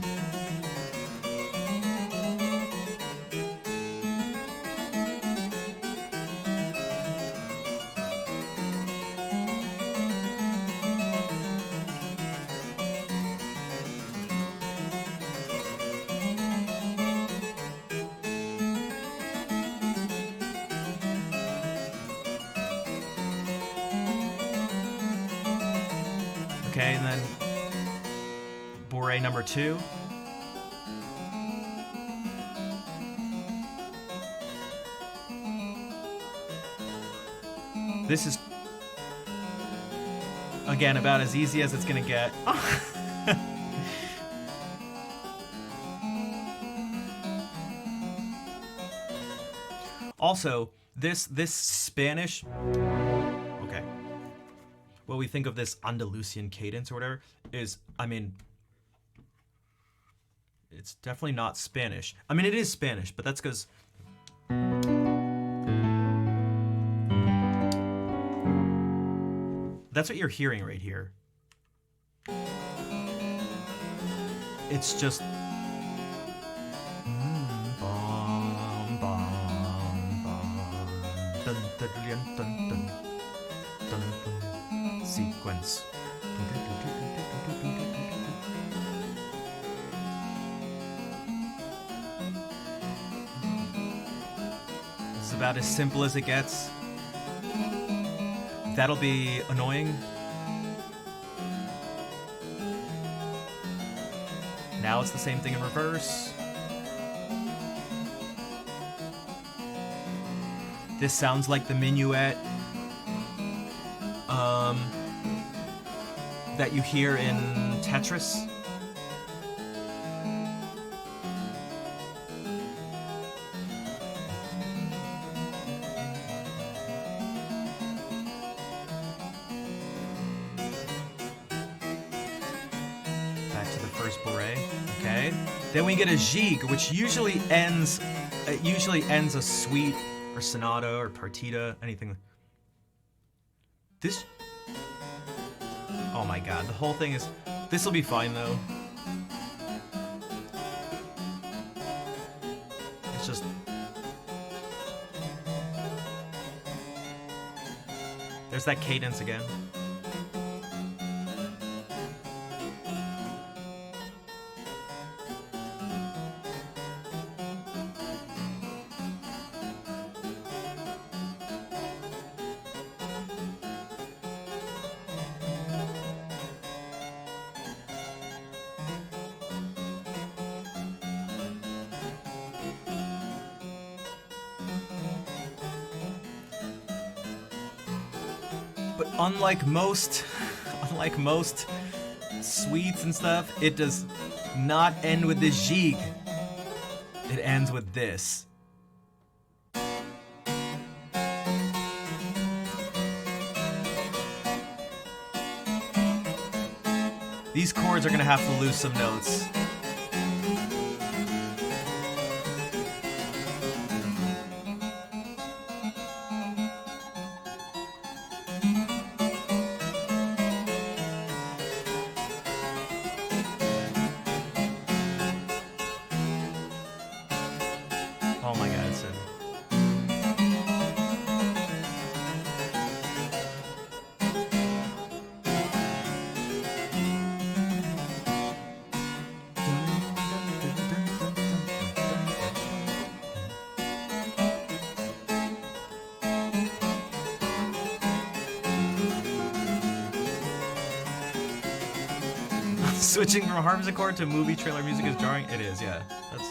Okay, and then bourrée number 2. This is, again, about as easy as it's gonna get. Also, this Spanish, okay, what we think of this Andalusian cadence or whatever is, I mean, it's definitely not Spanish. I mean, it is Spanish, but that's because that's what you're hearing right here. It's just sequence. It's about as simple as it gets. That'll be annoying. Now it's the same thing in reverse. This sounds like the minuet that you hear in Tetris. Then we get a jig, which usually ends a suite or sonata or partita, anything. This, oh my god, the whole thing is. This will be fine though. It's just. There's that cadence again. But unlike most suites and stuff, it does not end with this jig. It ends with this. These chords are gonna have to lose some notes. Oh my god, it's switching from harpsichord to movie trailer music is jarring. It is, yeah. That's.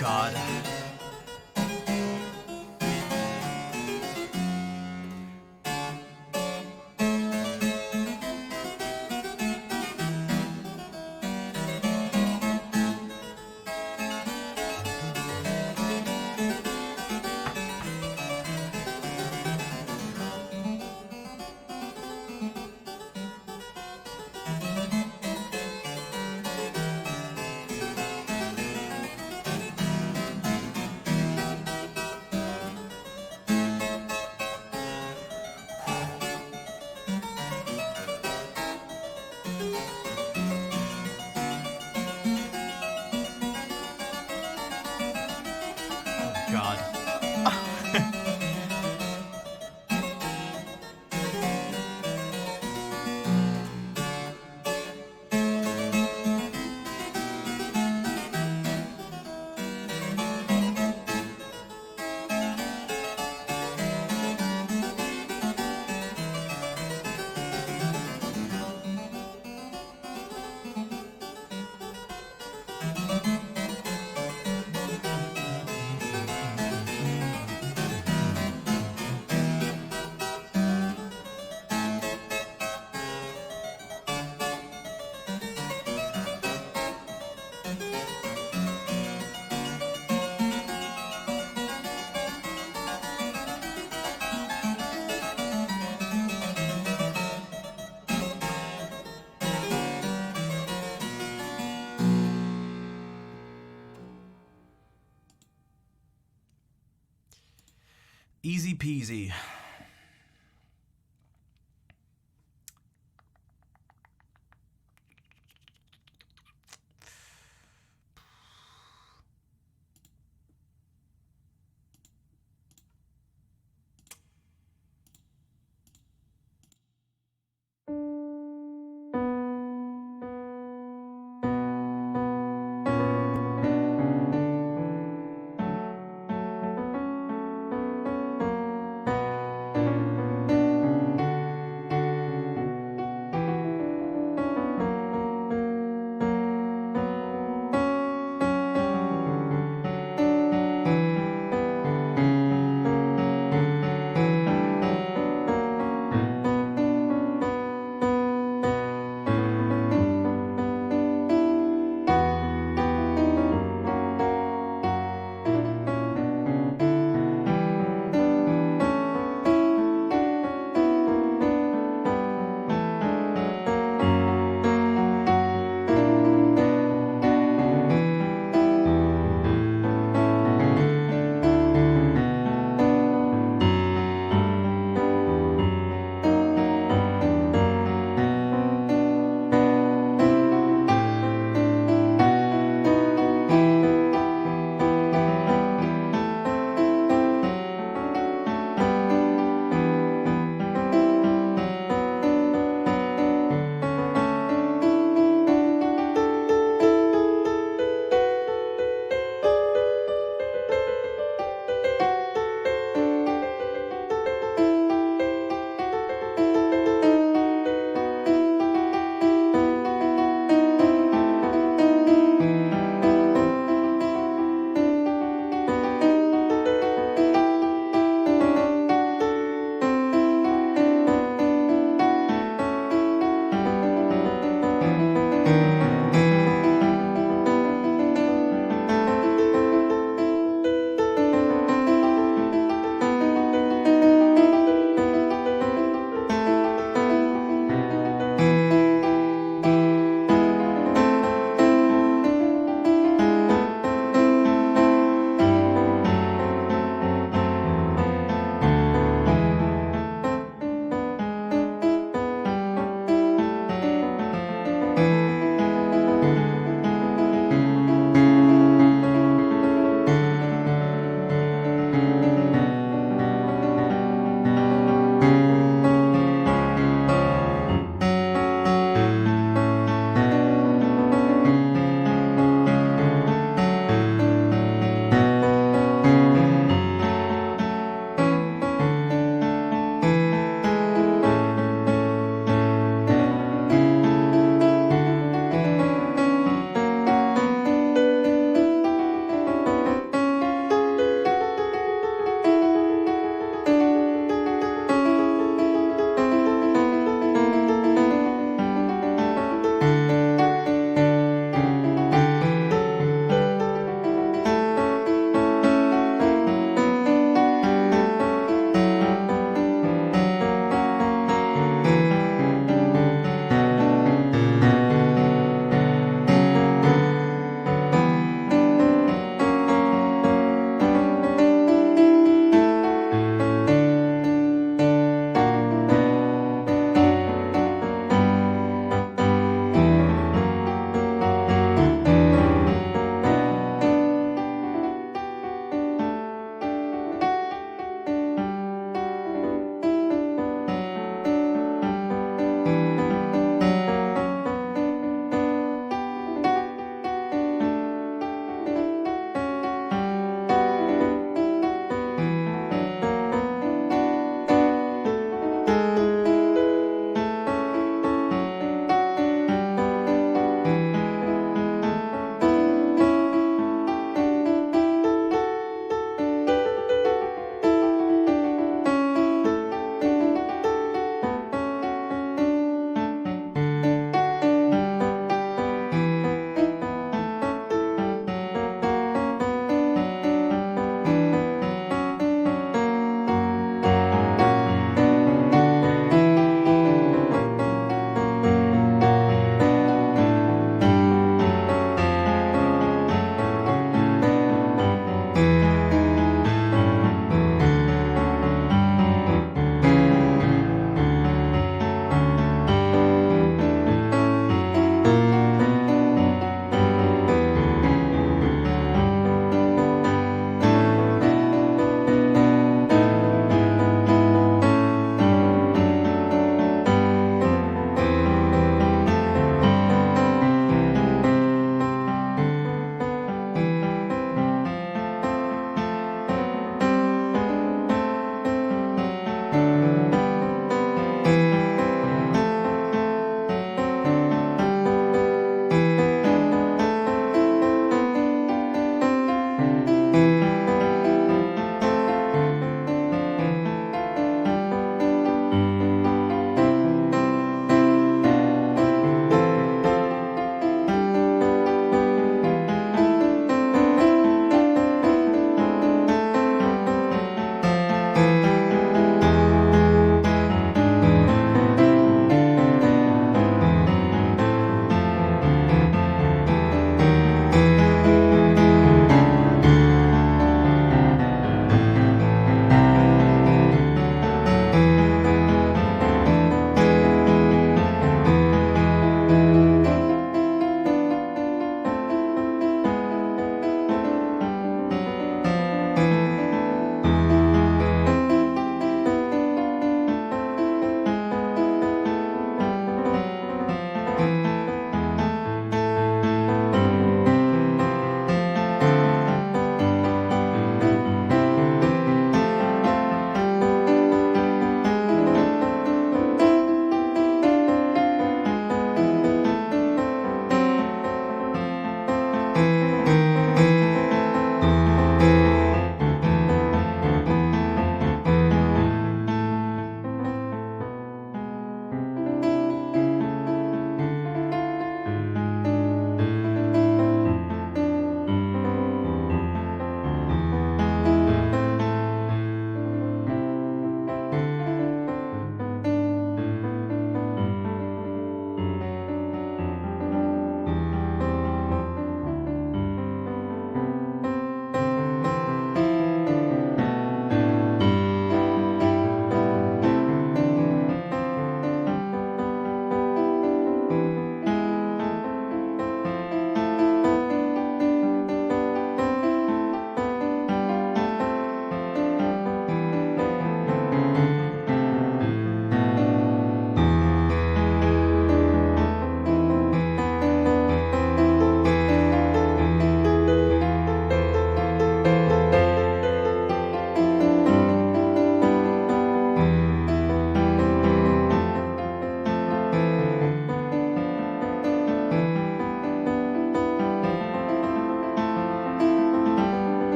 God. God. Easy peasy.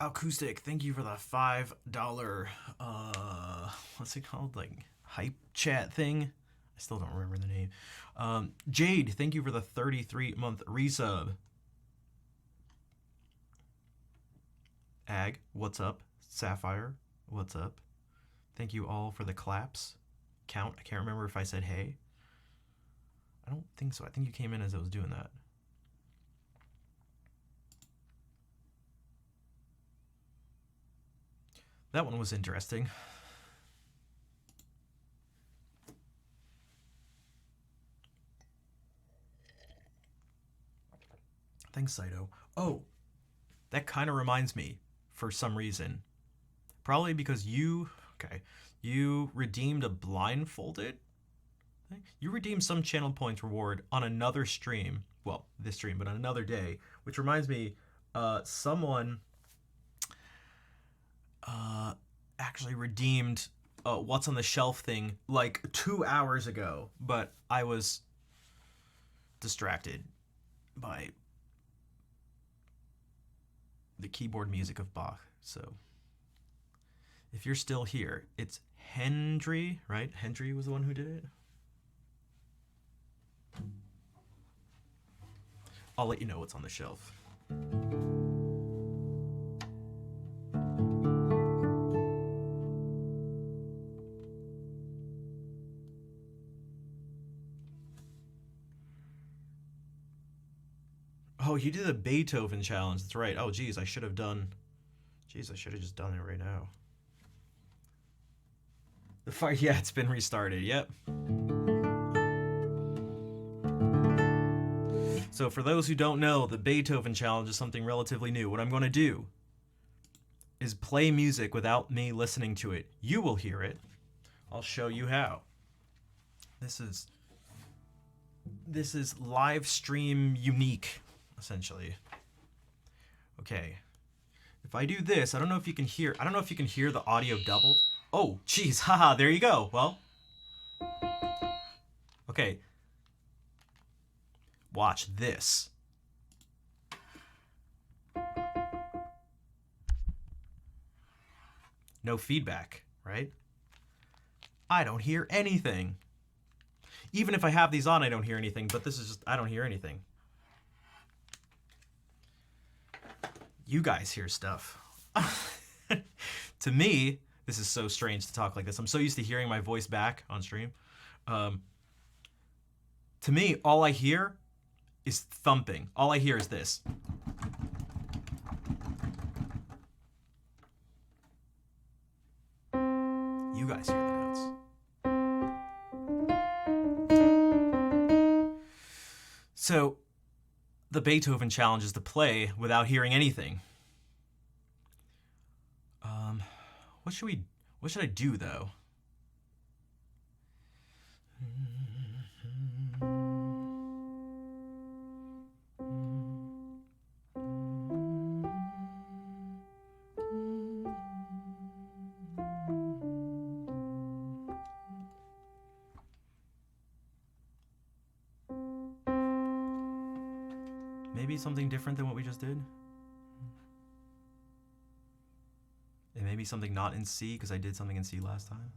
Acoustic, thank you for the $5 what's it called? Like hype chat thing. I still don't remember the name. Jade, thank you for the 33-month resub. Ag, what's up? Sapphire, what's up? Thank you all for the claps. Count, I can't remember if I said hey. I don't think so. I think you came in as I was doing that. That one was interesting. Thanks, Saito. Oh, that kind of reminds me for some reason. Probably because you redeemed a blindfolded. You redeemed some channel points reward on another stream. Well, this stream, but on another day. Which reminds me, someone actually redeemed what's on the shelf thing like 2 hours ago, but I was distracted by the keyboard music of Bach. So if you're still here, it's Hendry, right? Hendry was the one who did it. I'll let you know what's on the shelf. Oh, you did the Beethoven challenge. That's right. Oh, geez, I should have just done it right now. The fire, yeah, it's been restarted. Yep. So for those who don't know, the Beethoven challenge is something relatively new. What I'm going to do is play music without me listening to it. You will hear it. I'll show you how. This is live stream unique, essentially. Okay. If I do this, I don't know if you can hear the audio doubled. Oh, geez, haha, there you go. Well, okay. Watch this. No feedback, right? I don't hear anything. Even if I have these on, I don't hear anything, but this is just, I don't hear anything. You guys hear stuff. To me, this is so strange to talk like this. I'm so used to hearing my voice back on stream. To me, all I hear is thumping. All I hear is this. You guys hear the notes. So, the Beethoven challenge is to play without hearing anything. What should I do though? Maybe something different than what we just did? And maybe something not in C, because I did something in C last time?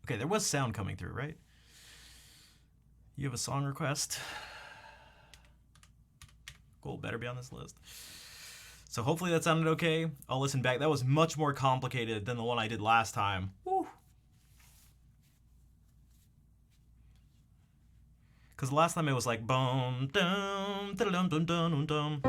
Okay, there was sound coming through, right? You have a song request. Cool, better be on this list. So hopefully that sounded okay. I'll listen back. That was much more complicated than the one I did last time. Woo. Because last time it was like boom, dum, dum, dum, dum, dum, dum.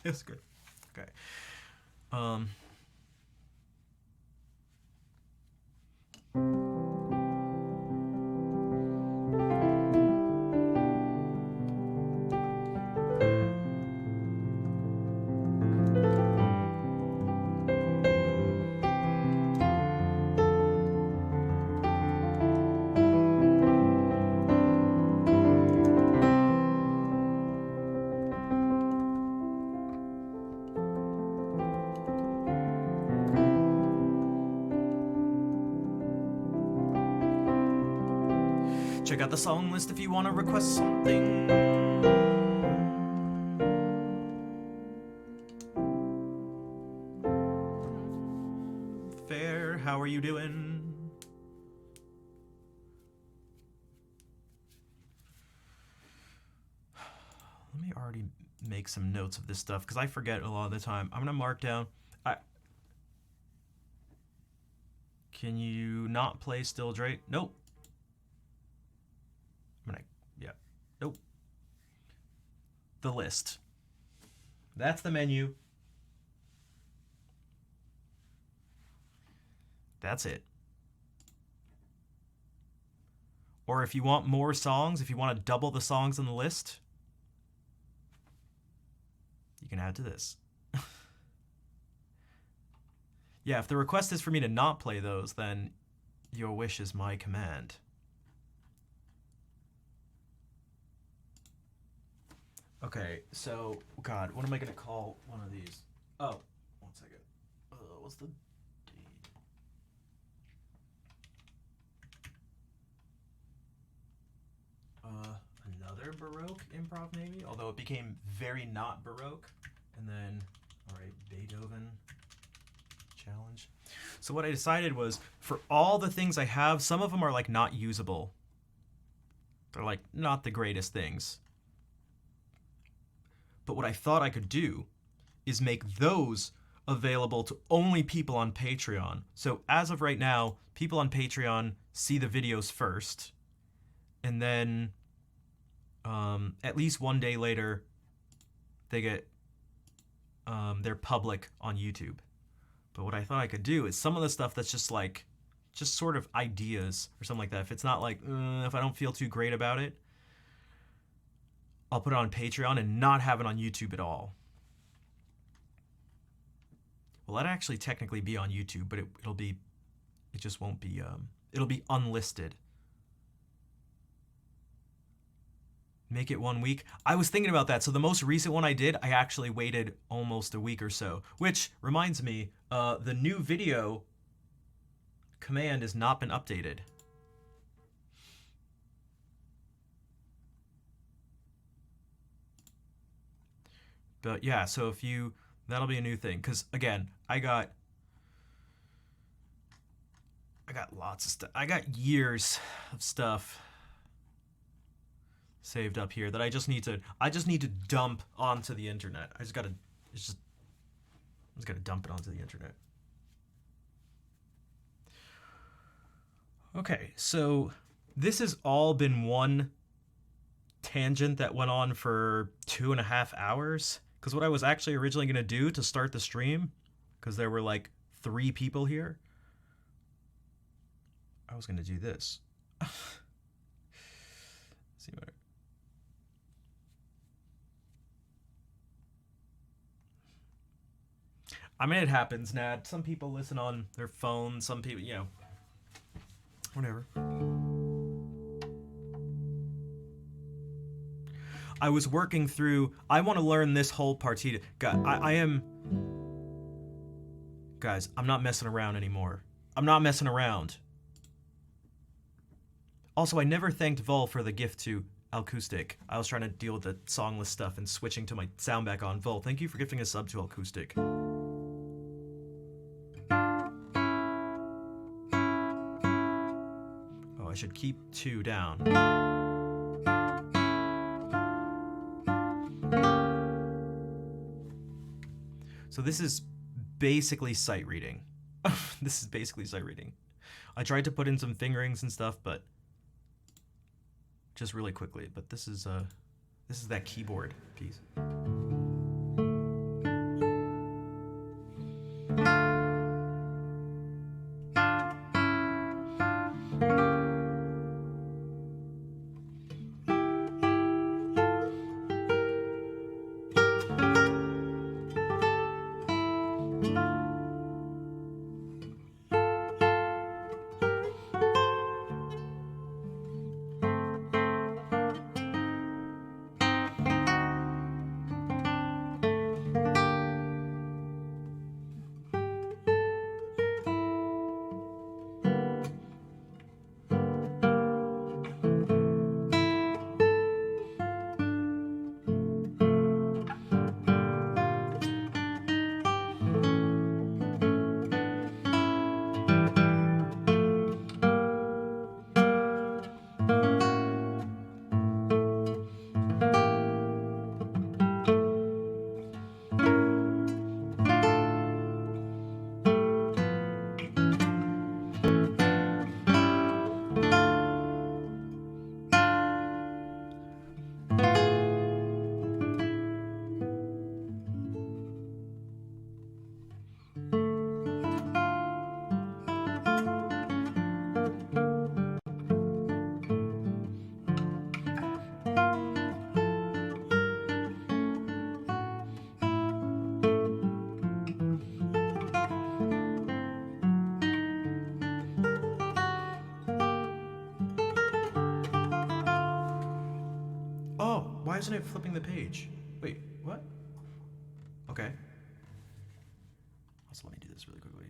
It was good. Okay. Check out the song list if you want to request something. Fair, how are you doing? Let me already make some notes of this stuff because I forget a lot of the time. I'm gonna mark down. Can you not play Still Drake? Nope. Nope. The list. That's the menu. That's it. Or if you want more songs, if you want to double the songs on the list, you can add to this. Yeah, if the request is for me to not play those, then your wish is my command. Okay, so, God, what am I going to call one of these? Oh, 1 second. What's the date? Another Baroque improv, maybe? Although it became very not Baroque. And then, all right, Beethoven challenge. So what I decided was, for all the things I have, some of them are, like, not usable. They're, like, not the greatest things. But what I thought I could do is make those available to only people on Patreon. So as of right now, people on Patreon see the videos first, and then at least one day later, they get they're public on YouTube. But what I thought I could do is some of the stuff that's just like, just sort of ideas or something like that. If it's not like, if I don't feel too great about it, I'll put it on Patreon and not have it on YouTube at all. Well, that'd actually technically be on YouTube, but it just won't be, it'll be unlisted. Make it 1 week. I was thinking about that. So the most recent one I did, I actually waited almost a week or so, which reminds me, the new video command has not been updated. But yeah, so if you, that'll be a new thing. Because again, I got lots of stuff. I got years of stuff saved up here that I just need to dump onto the internet. I just gotta dump it onto the internet. Okay, so this has all been one tangent that went on for 2.5 hours. Because what I was actually originally going to do to start the stream, because there were like 3 people here, I was going to do this. See what? I mean, it happens, Nad. Some people listen on their phone. Some people, you know, whatever. I was working through, I want to learn this whole partita. God, guys, I'm not messing around anymore. I'm not messing around. Also, I never thanked Vol for the gift to Acoustic. I was trying to deal with the songless stuff and switching to my sound back on full. Thank you for gifting a sub to Acoustic. Oh, I should keep 2 down. So this is basically sight reading. This is basically sight reading. I tried to put in some fingerings and stuff, but just really quickly. But this is that keyboard piece. Why isn't it flipping the page? Wait, what? Okay. Also, let me do this really quickly.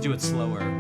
do it slower.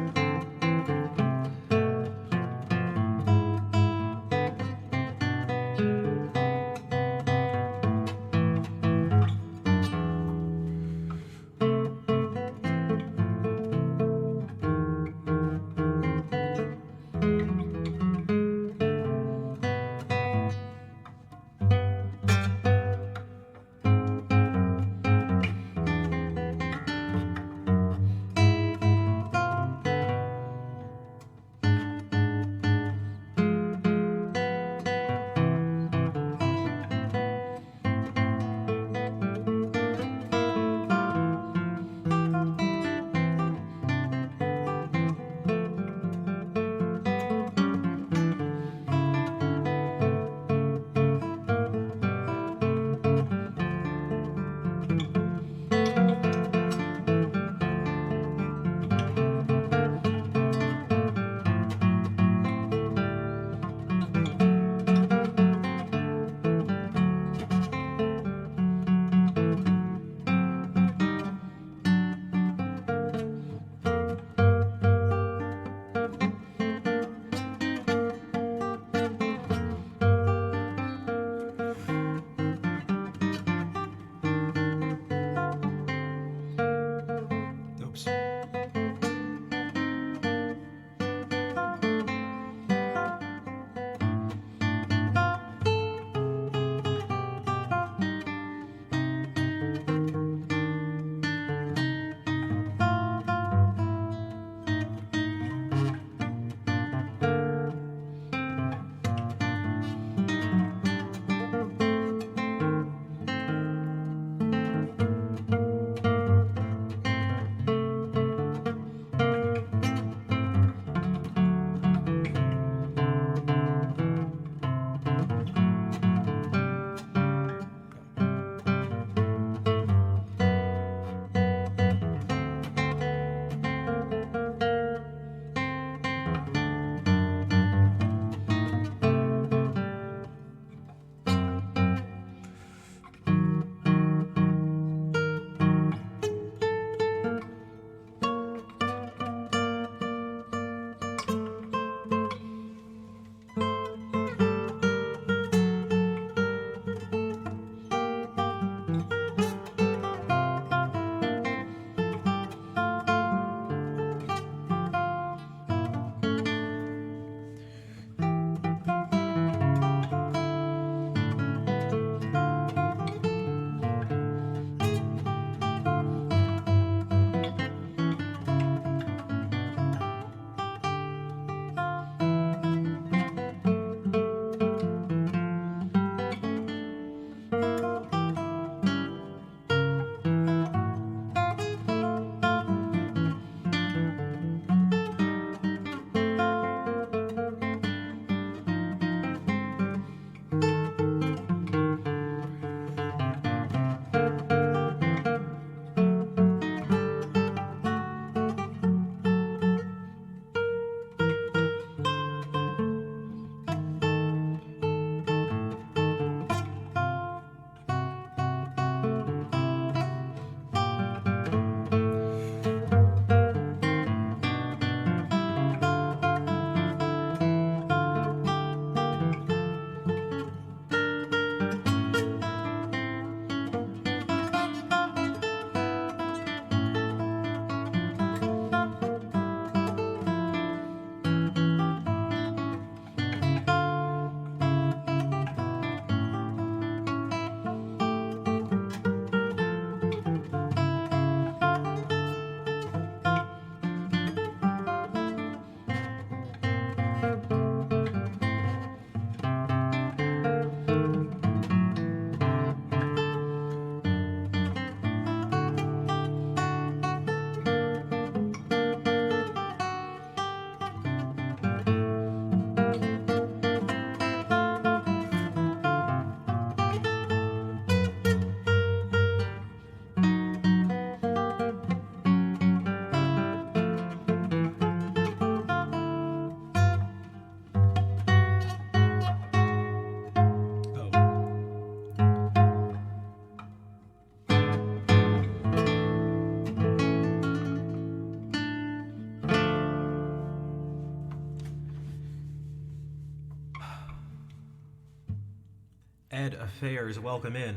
affairs, welcome in.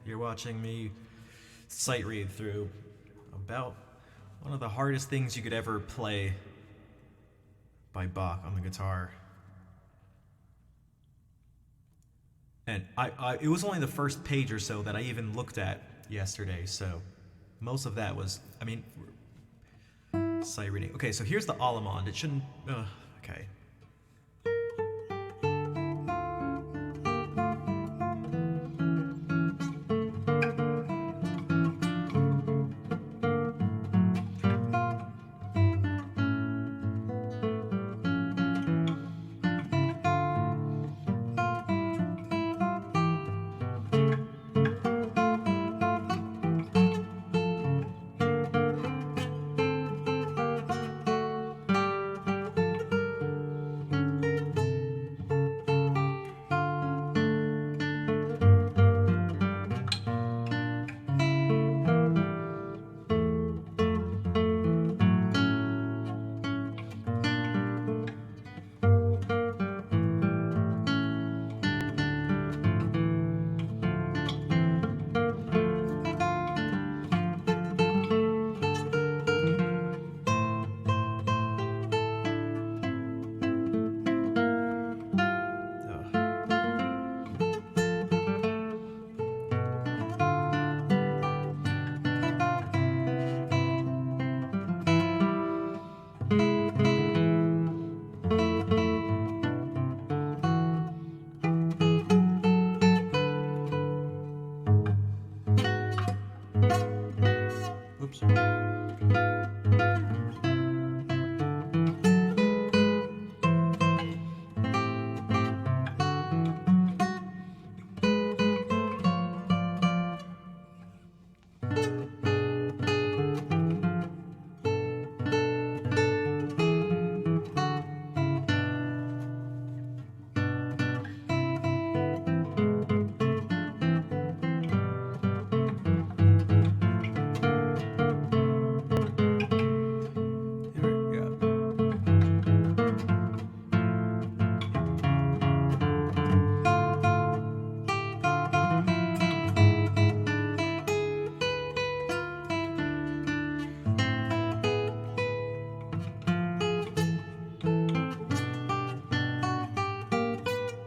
You're watching me sight read through about one of the hardest things you could ever play by Bach on the guitar. And it was only the first page or so that I even looked at yesterday, so most of that was, sight reading. Okay, so here's the Allemande. It shouldn't, okay. Oops.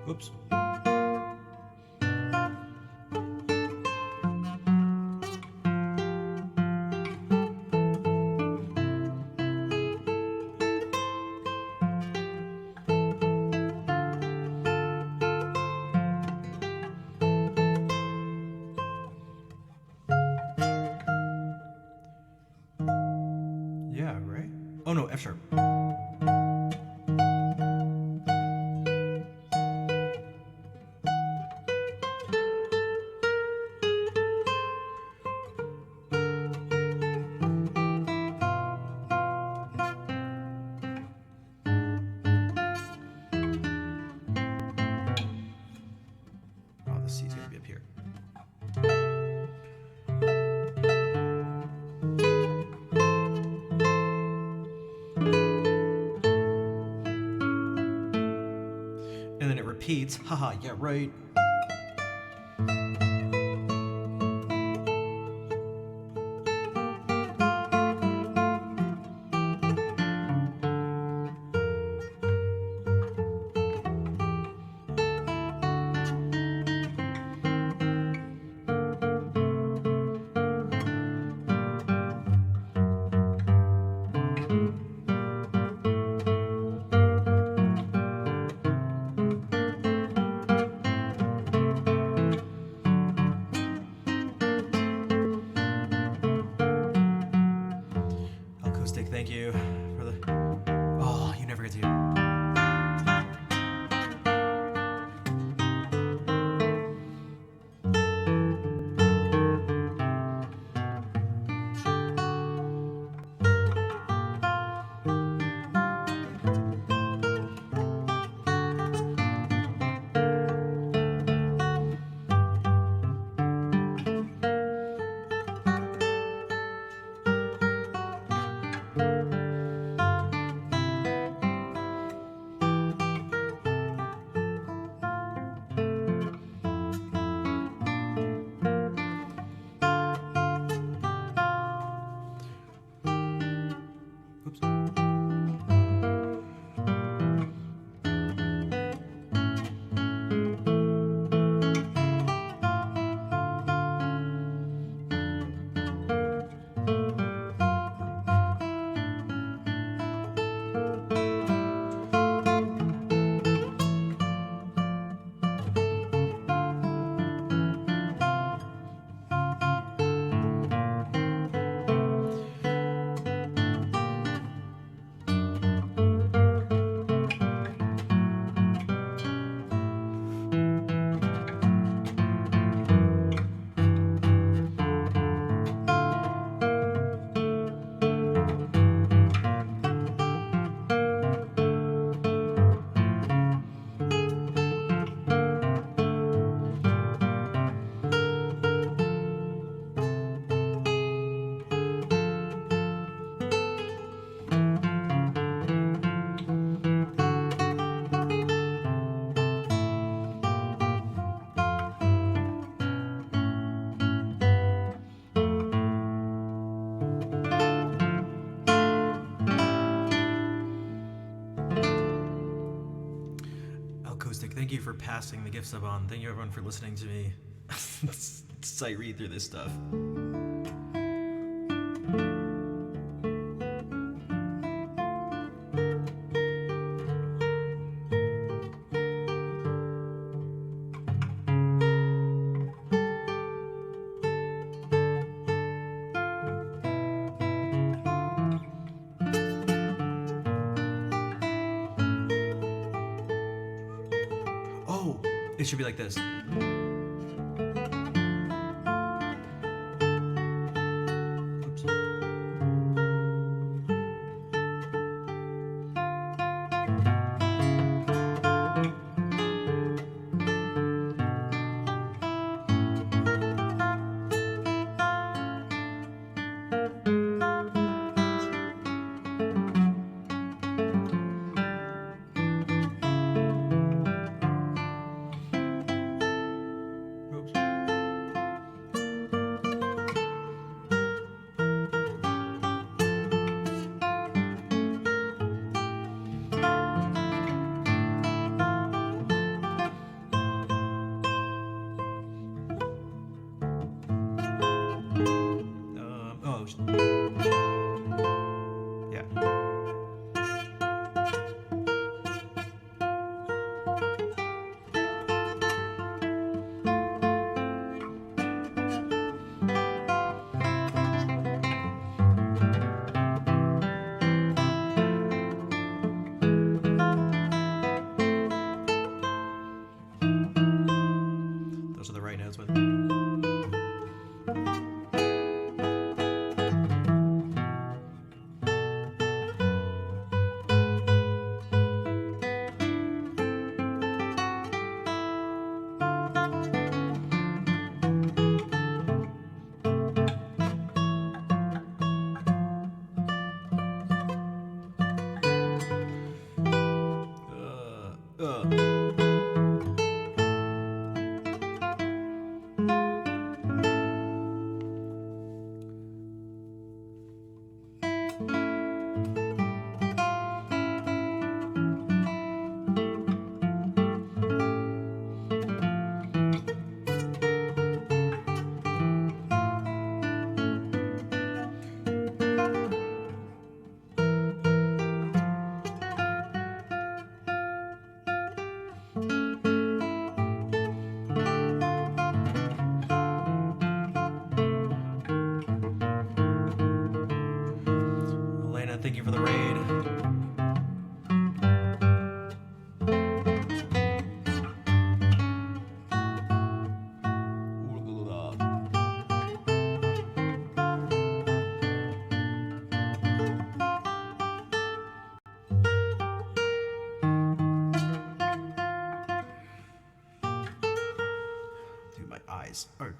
Oops. Yeah, right? Oh no, F sharp. Oh, the C's gonna be up here. And then it repeats. Haha, yeah, right. Acoustic, thank you for the. Oh, you never get to. you for passing the gift sub on. Thank you everyone for listening to me sight read through this stuff. Oh, it should be like this. Thank you for the raid. Dude, my eyes are...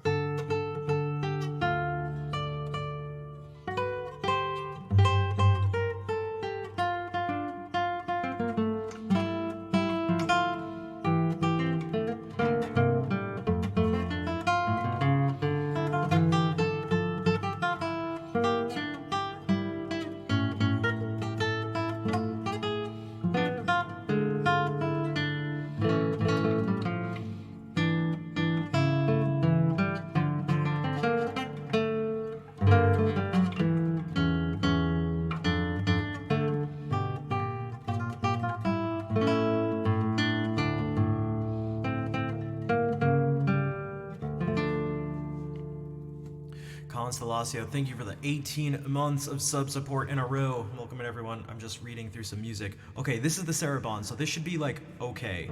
Stalacio, thank you for the 18 months of sub support in a row. Welcome in, everyone. I'm just reading through some music. Okay, this is the Sarabon, so this should be like okay.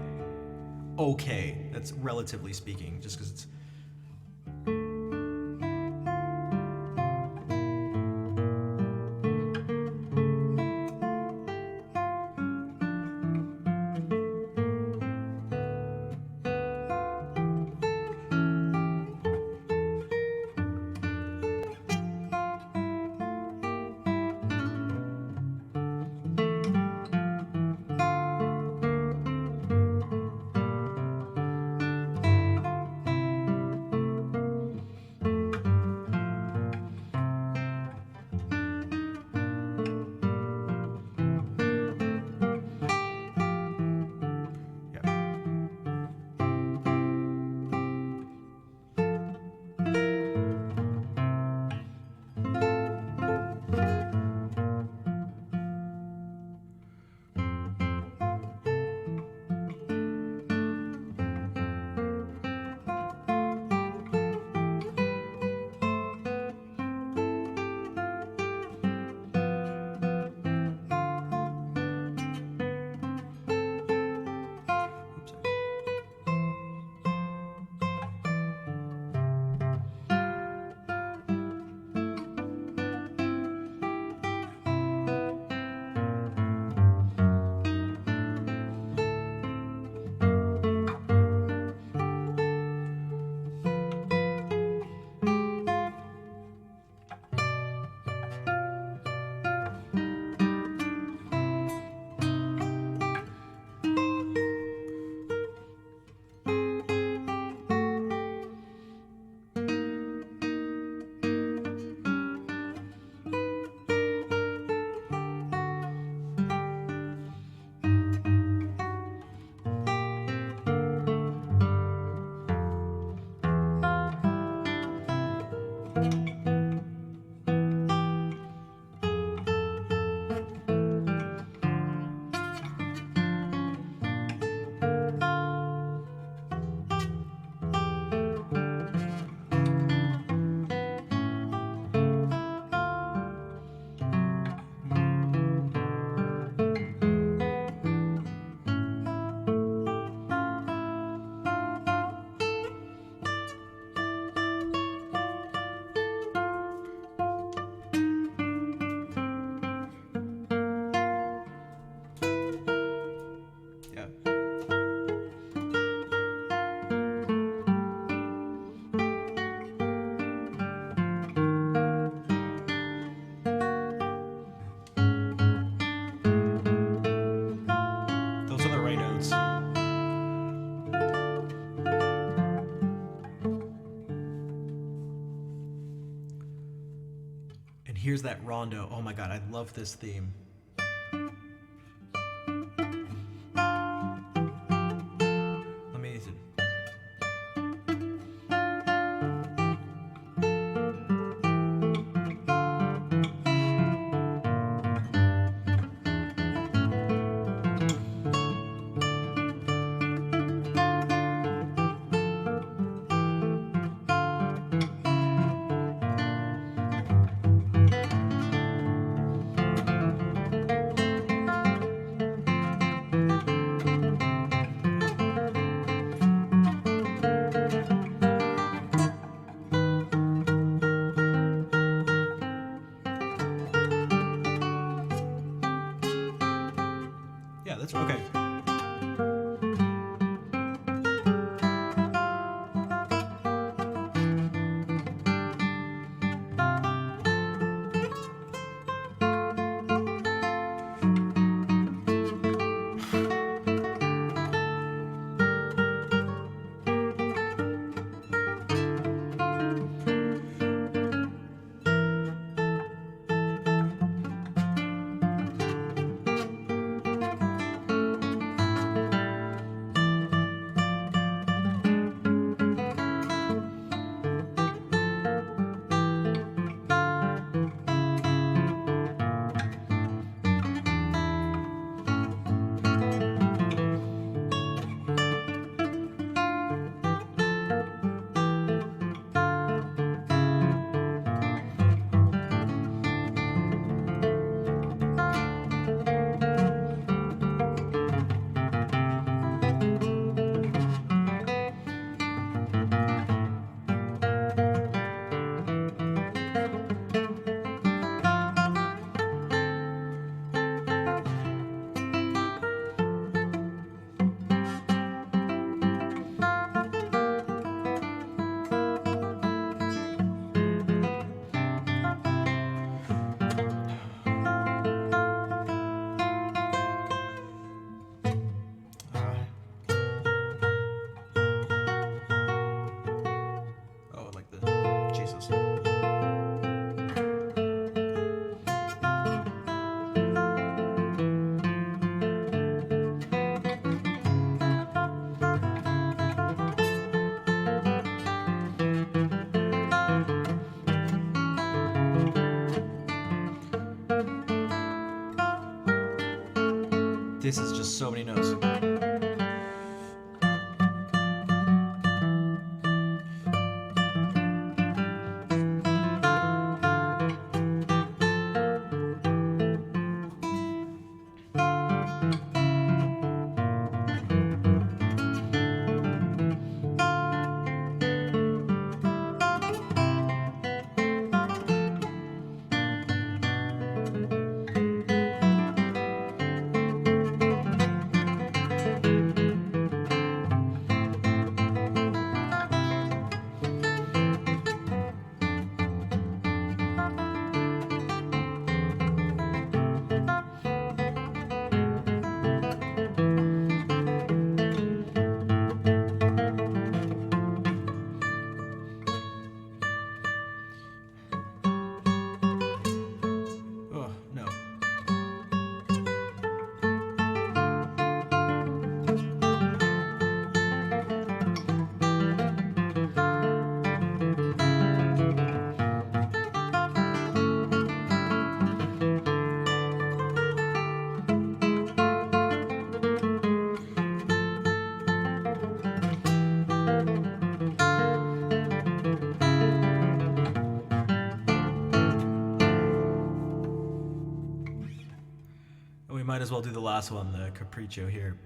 Okay, that's relatively speaking, just because it's... here's that rondo. Oh my god, I love this theme. Let me. Yeah, that's okay. Oh, like the Jesus. This is just so many notes. Oh, no. We might as well do the last one, the Capriccio here.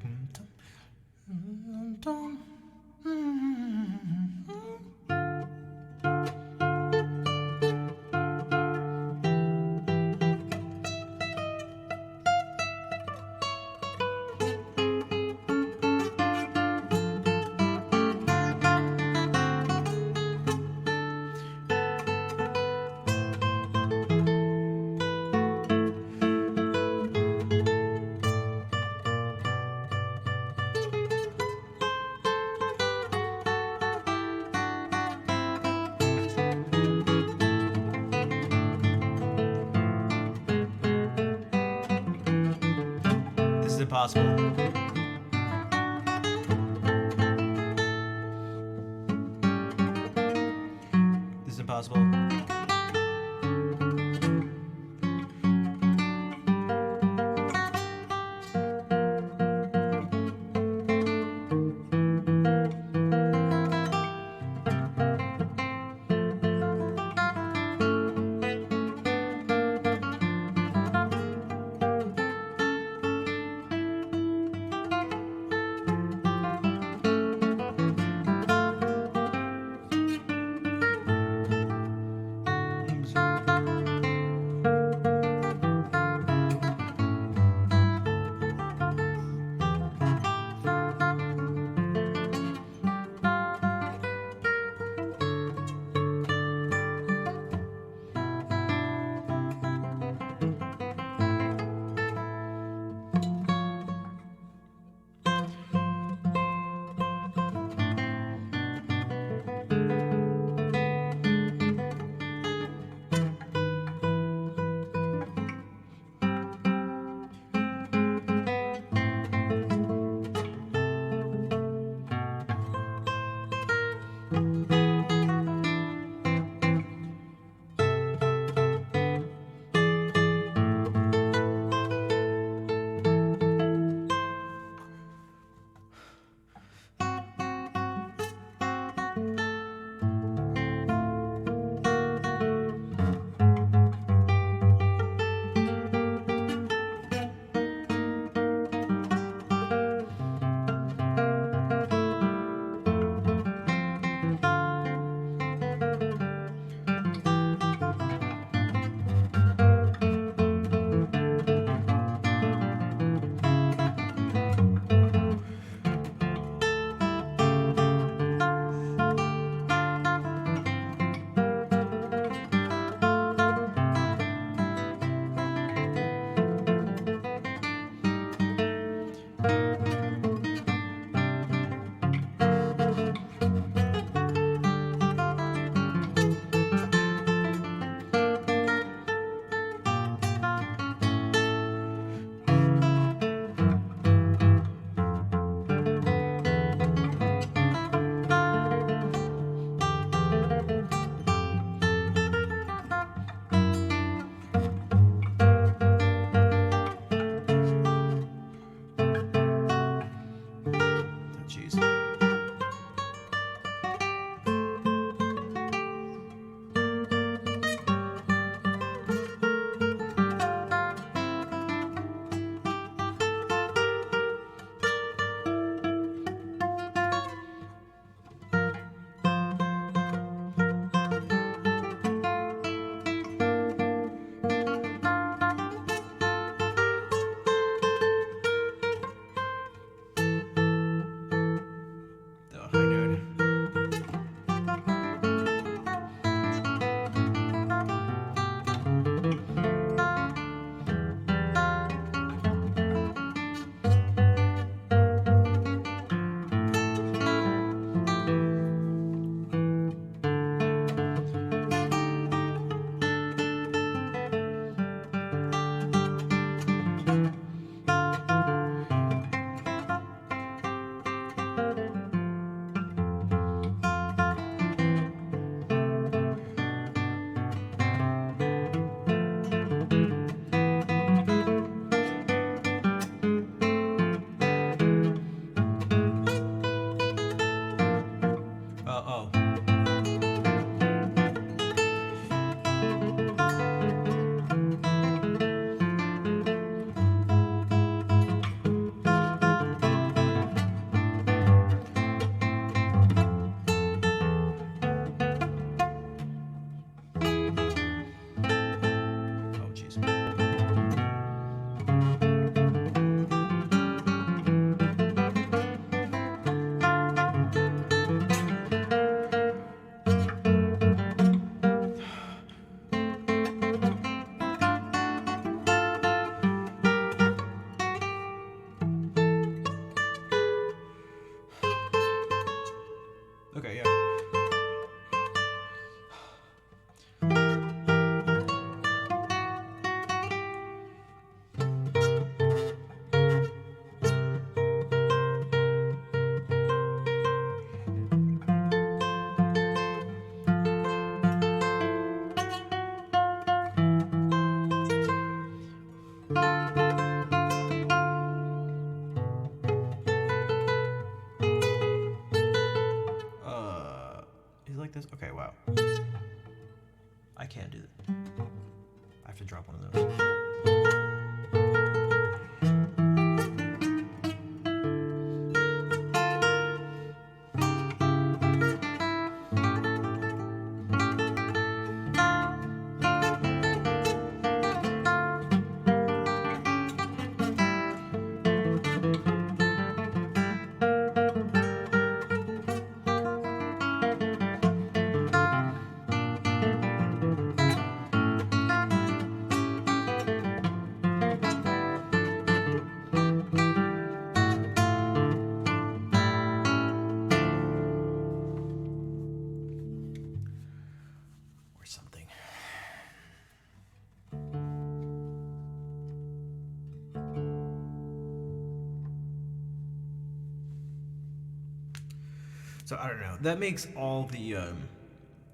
impossible. This is impossible. can't do that. I have to drop one of those. Or something. So I don't know. That makes all the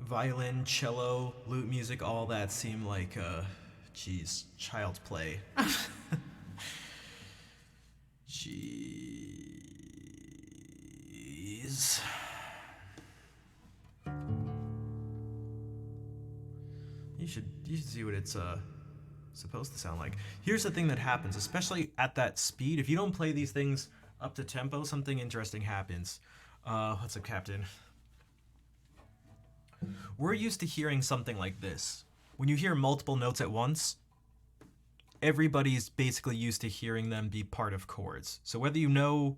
violin, cello, lute music, all that seem like, geez, child's play. Jeez. You should see what it's supposed to sound like. Here's the thing that happens, especially at that speed. If you don't play these things up to tempo, something interesting happens. What's up, Captain? We're used to hearing something like this. When you hear multiple notes at once, everybody's basically used to hearing them be part of chords. So whether you know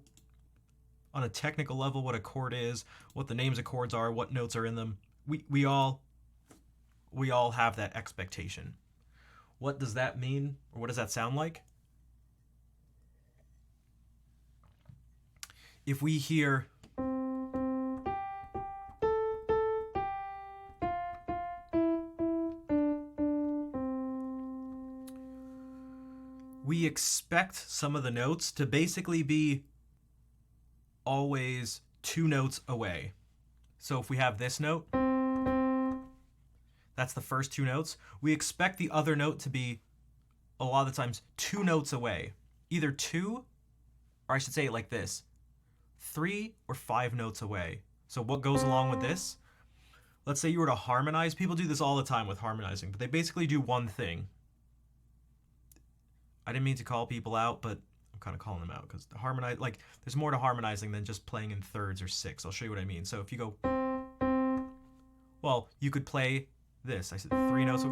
on a technical level what a chord is, what the names of chords are, what notes are in them, we all have that expectation. What does that mean, or what does that sound like? If we hear we expect some of the notes to basically be always 2 notes away. So if we have this note, that's the first 2 notes. We expect the other note to be, a lot of the times, 2 notes away. Either 2, or I should say it like this, 3 or 5 notes away. So what goes along with this? Let's say you were to harmonize. People do this all the time with harmonizing, but they basically do one thing. I didn't mean to call people out, but I'm kind of calling them out because harmonize, like, there's more to harmonizing than just playing in thirds or sixths. I'll show you what I mean. So if you go, well, you could play this. I said 3 notes.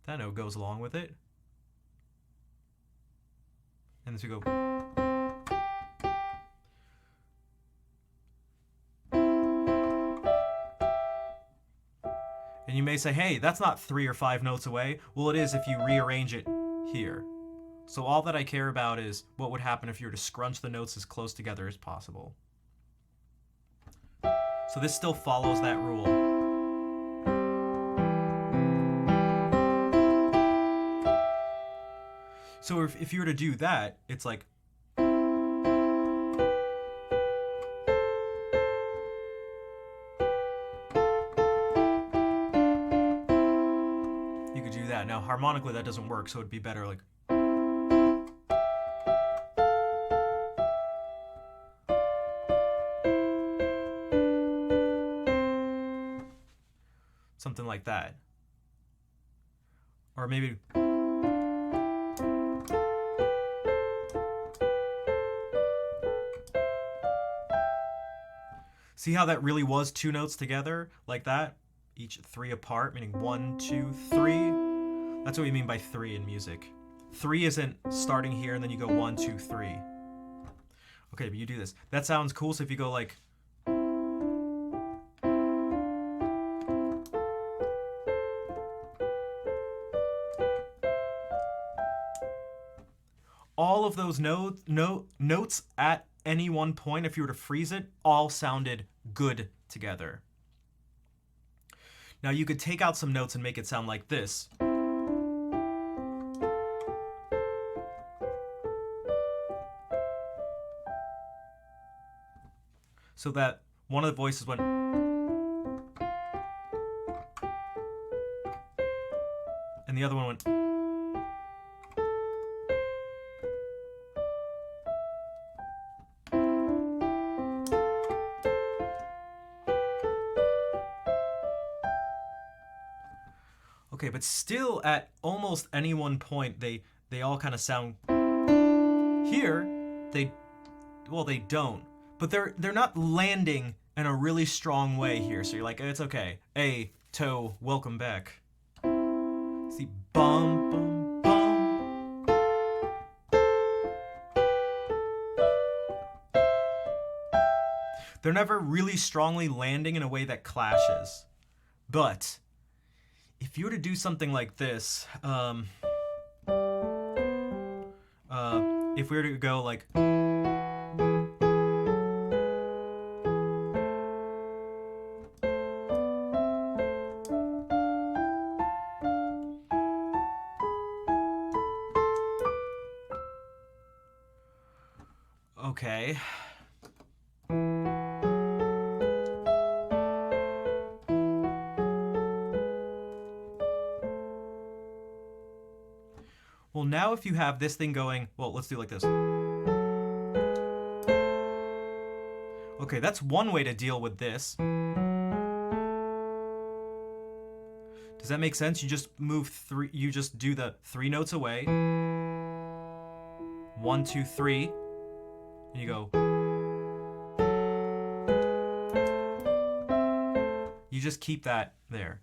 That note goes along with it. And then we go. And you may say, hey, that's not 3 or 5 notes away. Well, it is if you rearrange it here. So all that I care about is what would happen if you were to scrunch the notes as close together as possible. So this still follows that rule. So if you were to do that, it's like, you could do that. Now harmonically that doesn't work, so it'd be better like, something like that. Or maybe see how that really was 2 notes together like that? Each 3 apart, meaning 1, 2, 3. That's what we mean by 3 in music. 3 isn't starting here and then you go 1, 2, 3. Okay, but you do this. That sounds cool, so if you go like, all of those notes at any one point, if you were to freeze it, all sounded good together. Now you could take out some notes and make it sound like this. So that one of the voices went, and the other one went. Okay, but still at almost any one point they all kind of sound here. They don't. But they're not landing in a really strong way here. So you're like, it's okay. Hey, toe, welcome back. See, bum bum bum. They're never really strongly landing in a way that clashes. But if you were to do something like this, if we were to go like, okay. Well, now if you have this thing going, well, let's do it like this. Okay, that's one way to deal with this. Does that make sense? You just move three, you just do the 3 notes away. 1, 2, 3. And you go. You just keep that there.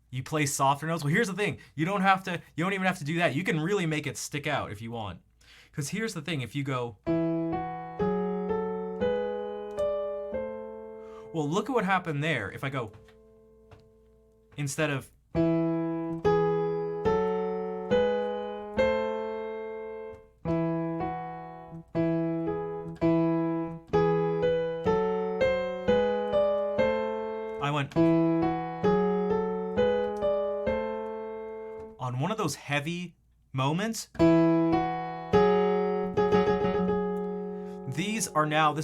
You play softer notes. Well, here's the thing. You don't even have to do that. You can really make it stick out if you want. Because here's the thing. If you go, well, look at what happened there. If I go, instead of, I went, on one of those heavy moments, this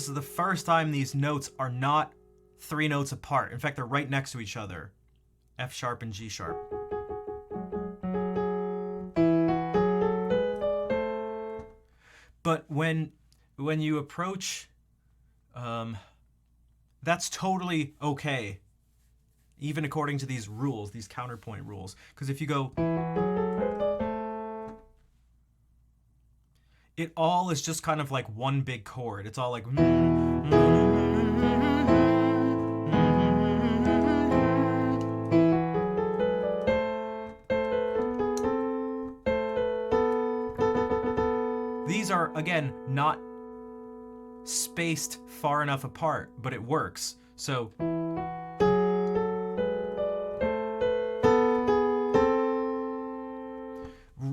is the first time these notes are not 3 notes apart. In fact, they're right next to each other. F sharp and G sharp. But when you approach, that's totally okay. Even according to these rules, these counterpoint rules. Because if you go, it all is just kind of like one big chord. It's all like, these are, again, not spaced far enough apart, but it works. So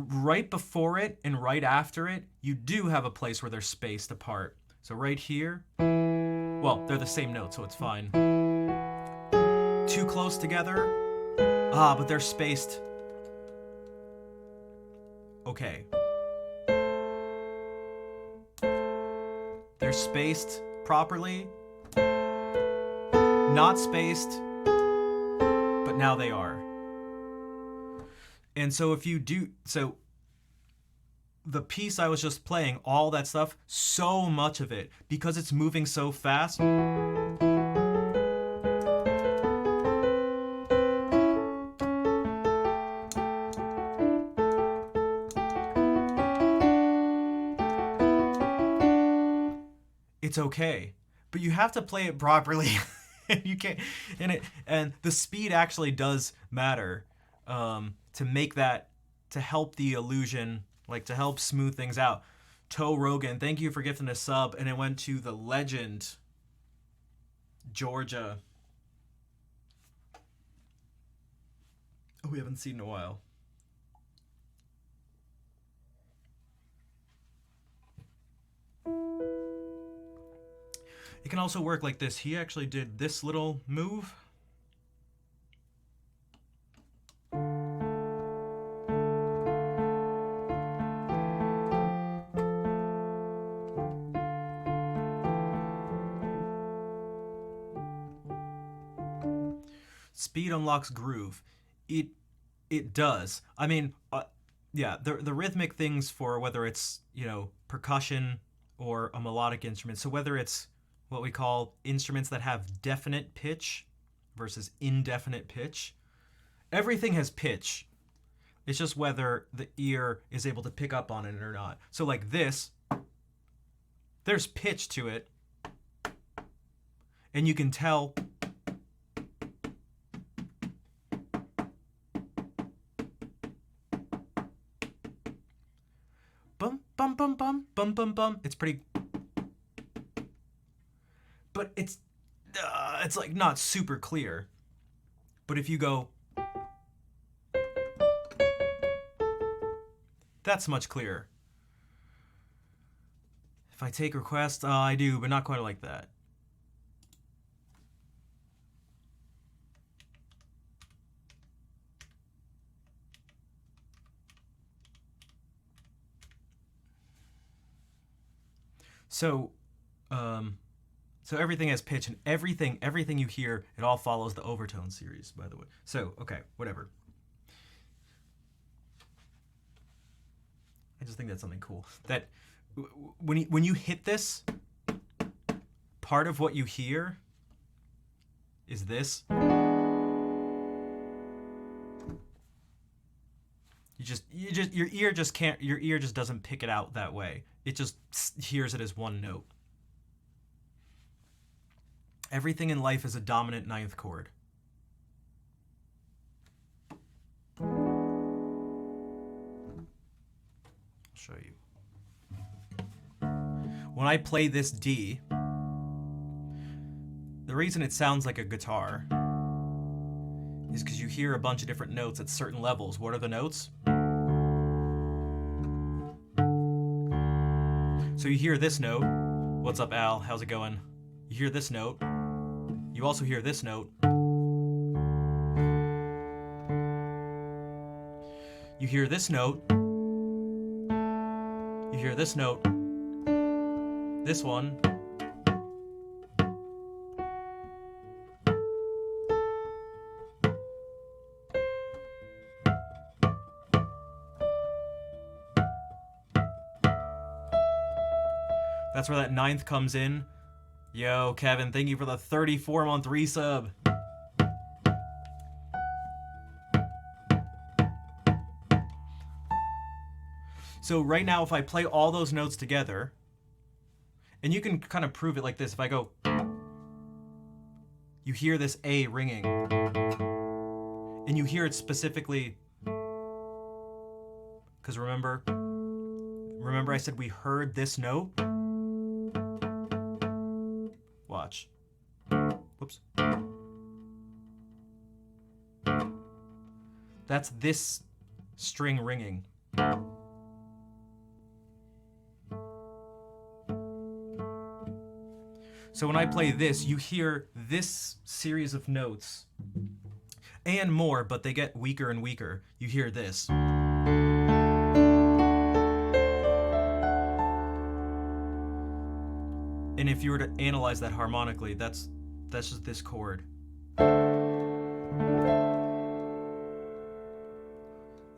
right before it and right after it, you do have a place where they're spaced apart. So right here, well, they're the same note, so it's fine. Too close together, but they're spaced. Okay. They're spaced properly. Not spaced, but now they are. And so if you do, so the piece I was just playing, all that stuff, so much of it, because it's moving so fast, it's okay. But you have to play it properly. You can't, and the speed actually does matter, to make that, to help the illusion, like to help smooth things out. Toe Rogan, thank you for gifting a sub, and it went to the legend, Georgia. Oh, we haven't seen in a while. It can also work like this. He actually did this little move. Speed unlocks groove. It does. I mean, yeah, the rhythmic things for whether it's, percussion or a melodic instrument. So whether it's what we call instruments that have definite pitch versus indefinite pitch. Everything has pitch. It's just whether the ear is able to pick up on it or not. So like this, there's pitch to it. And you can tell bum bum bum bum bum bum bum. It's pretty, but it's like not super clear. But if you go, that's much clearer. If I take request, I do, but not quite like that. So, so everything has pitch, and everything you hear, it all follows the overtone series, by the way. So, okay, whatever. I just think that's something cool. That when you hit this, part of what you hear is this. Your ear just doesn't pick it out that way. It just hears it as one note. Everything in life is a dominant ninth chord. I'll show you. When I play this D, the reason it sounds like a guitar is because you hear a bunch of different notes at certain levels. What are the notes? So you hear this note. What's up, Al? How's it going? You hear this note. You also hear this note. You hear this note. You hear this note. This one. That's where that ninth comes in. Yo, Kevin, thank you for the 34-month resub. So right now, if I play all those notes together, and you can kind of prove it like this. If I go, you hear this A ringing, and you hear it specifically, because remember I said we heard this note? Watch. Whoops. That's this string ringing. So when I play this, you hear this series of notes and more, but they get weaker and weaker. You hear this. And if you were to analyze that harmonically, that's just this chord.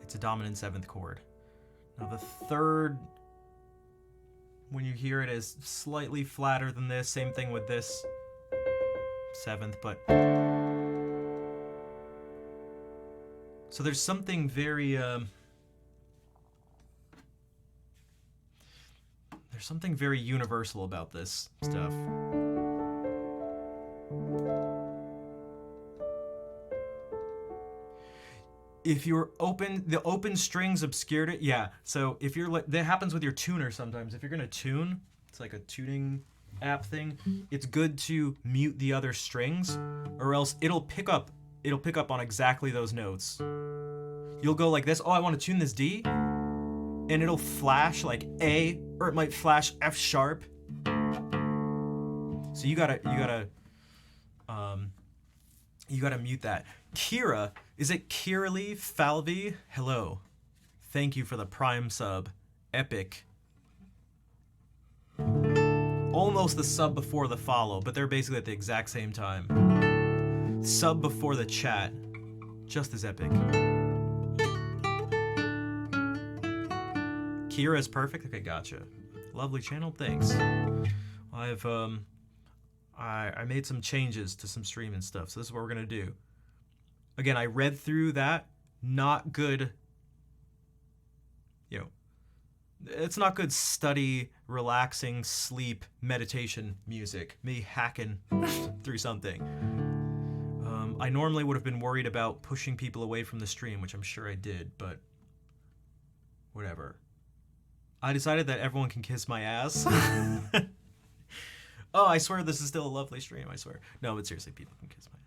It's a dominant seventh chord. Now the third, when you hear it, is slightly flatter than this. Same thing with this seventh, but so there's something very there's something very universal about this stuff. If you're open, the open strings obscured it. Yeah, so if you're like, that happens with your tuner sometimes. If you're gonna tune, it's like a tuning app thing. It's good to mute the other strings, or else it'll pick up on exactly those notes. You'll go like this. Oh, I want to tune this D, and it'll flash like A, or it might flash F sharp. So you gotta mute that. Kira, is it Kiralee Falvey? Hello. Thank you for the Prime sub. Epic. Almost the sub before the follow, but they're basically at the exact same time. Sub before the chat. Just as epic. Kira is perfect? Okay, gotcha. Lovely channel, thanks. I made some changes to some stream and stuff, so this is what we're gonna do. Again, I read through that. Not good, you know, it's not good study, relaxing, sleep, meditation music. Me hacking through something. I normally would have been worried about pushing people away from the stream, which I'm sure I did, but whatever. I decided that everyone can kiss my ass. Oh, I swear this is still a lovely stream, I swear. No, but seriously, people can kiss my ass.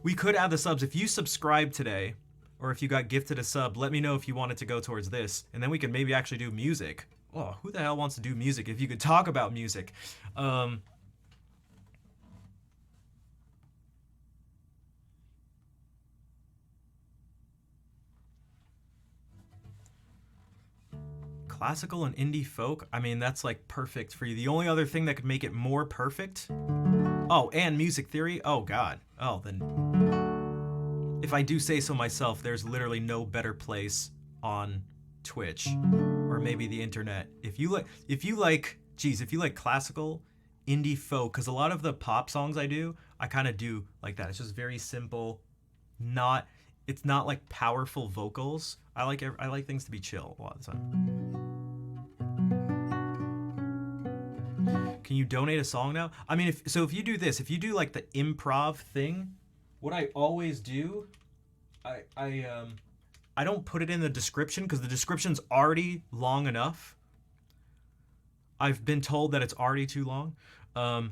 We could add the subs. If you subscribe today, or if you got gifted a sub, let me know if you want it to go towards this, and then we can maybe actually do music. Oh, who the hell wants to do music if you could talk about music? Classical and indie folk, I mean, that's like perfect for you. The only other thing that could make it more perfect, oh, and music theory, oh god. Oh, then if I do say so myself, there's literally no better place on Twitch or maybe the internet. If you like classical, indie folk, because a lot of the pop songs I do, I kind of do like that. It's just very simple, it's not like powerful vocals. I like things to be chill a lot of the time. Can you donate a song now? I mean, if you do this, if you do like the improv thing, what I always do, I don't put it in the description because the description's already long enough. I've been told that it's already too long. I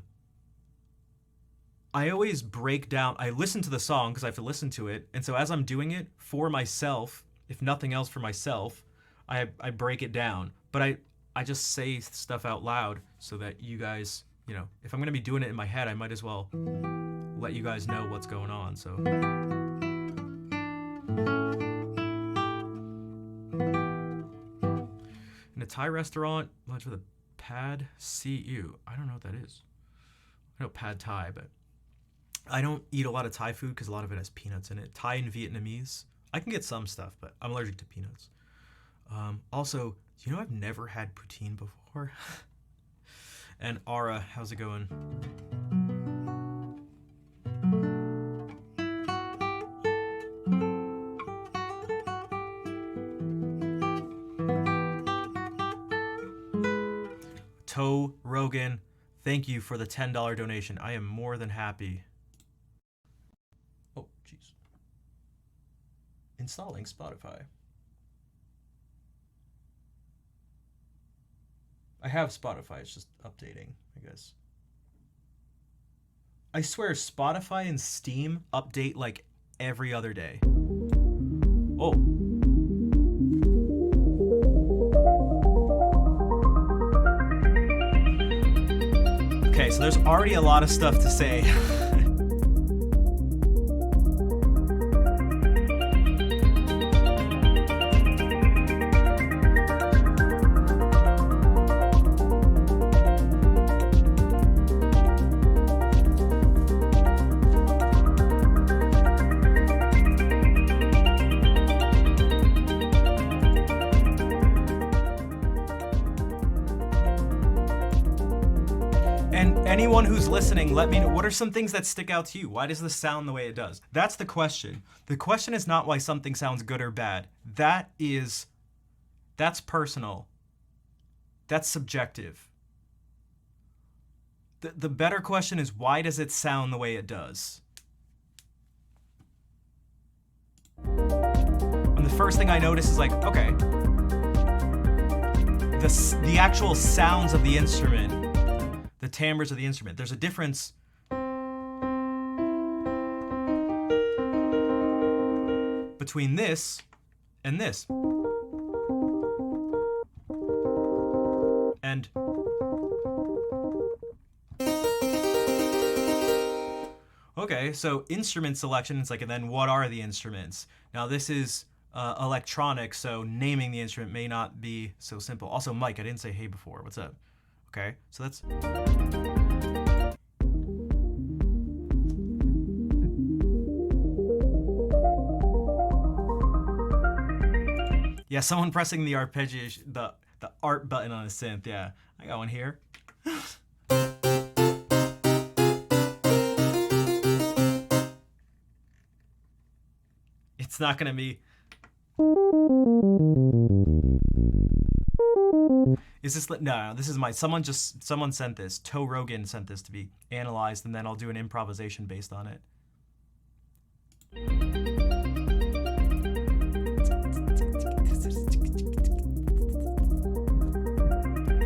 always break down. I listen to the song because I have to listen to it, and so as I'm doing it for myself, if nothing else for myself, I break it down. But I just say stuff out loud so that you guys, you know, if I'm gonna be doing it in my head, I might as well let you guys know what's going on. So. In a Thai restaurant, lunch with a pad see ew. I don't know what that is. I know pad Thai, but I don't eat a lot of Thai food because a lot of it has peanuts in it. Thai and Vietnamese, I can get some stuff, but I'm allergic to peanuts. Also, do you know I've never had poutine before? And Ara, how's it going? Toe Rogan, thank you for the $10 donation. I am more than happy. Oh, jeez. Installing Spotify. I have Spotify, it's just updating, I guess. I swear, Spotify and Steam update like every other day. Oh. Okay, so there's already a lot of stuff to say. Anyone who's listening, let me know. What are some things that stick out to you? Why does this sound the way it does? That's the question. The question is not why something sounds good or bad. That's personal. That's subjective. The better question is, why does it sound the way it does? And the first thing I notice is like, okay, the actual sounds of the instrument, the timbres of the instrument. There's a difference between this and this. And okay, so instrument selection, it's like, and then what are the instruments? Now this is electronic, so naming the instrument may not be so simple. Also, Mike, I didn't say hey before. What's up? Okay, so that's... Yeah, someone pressing the arpeggiation, the art button on a synth. Yeah, I got one here. It's not gonna be. Is this no? This is my someone sent this. Toe Rogan sent this to be analyzed, and then I'll do an improvisation based on it.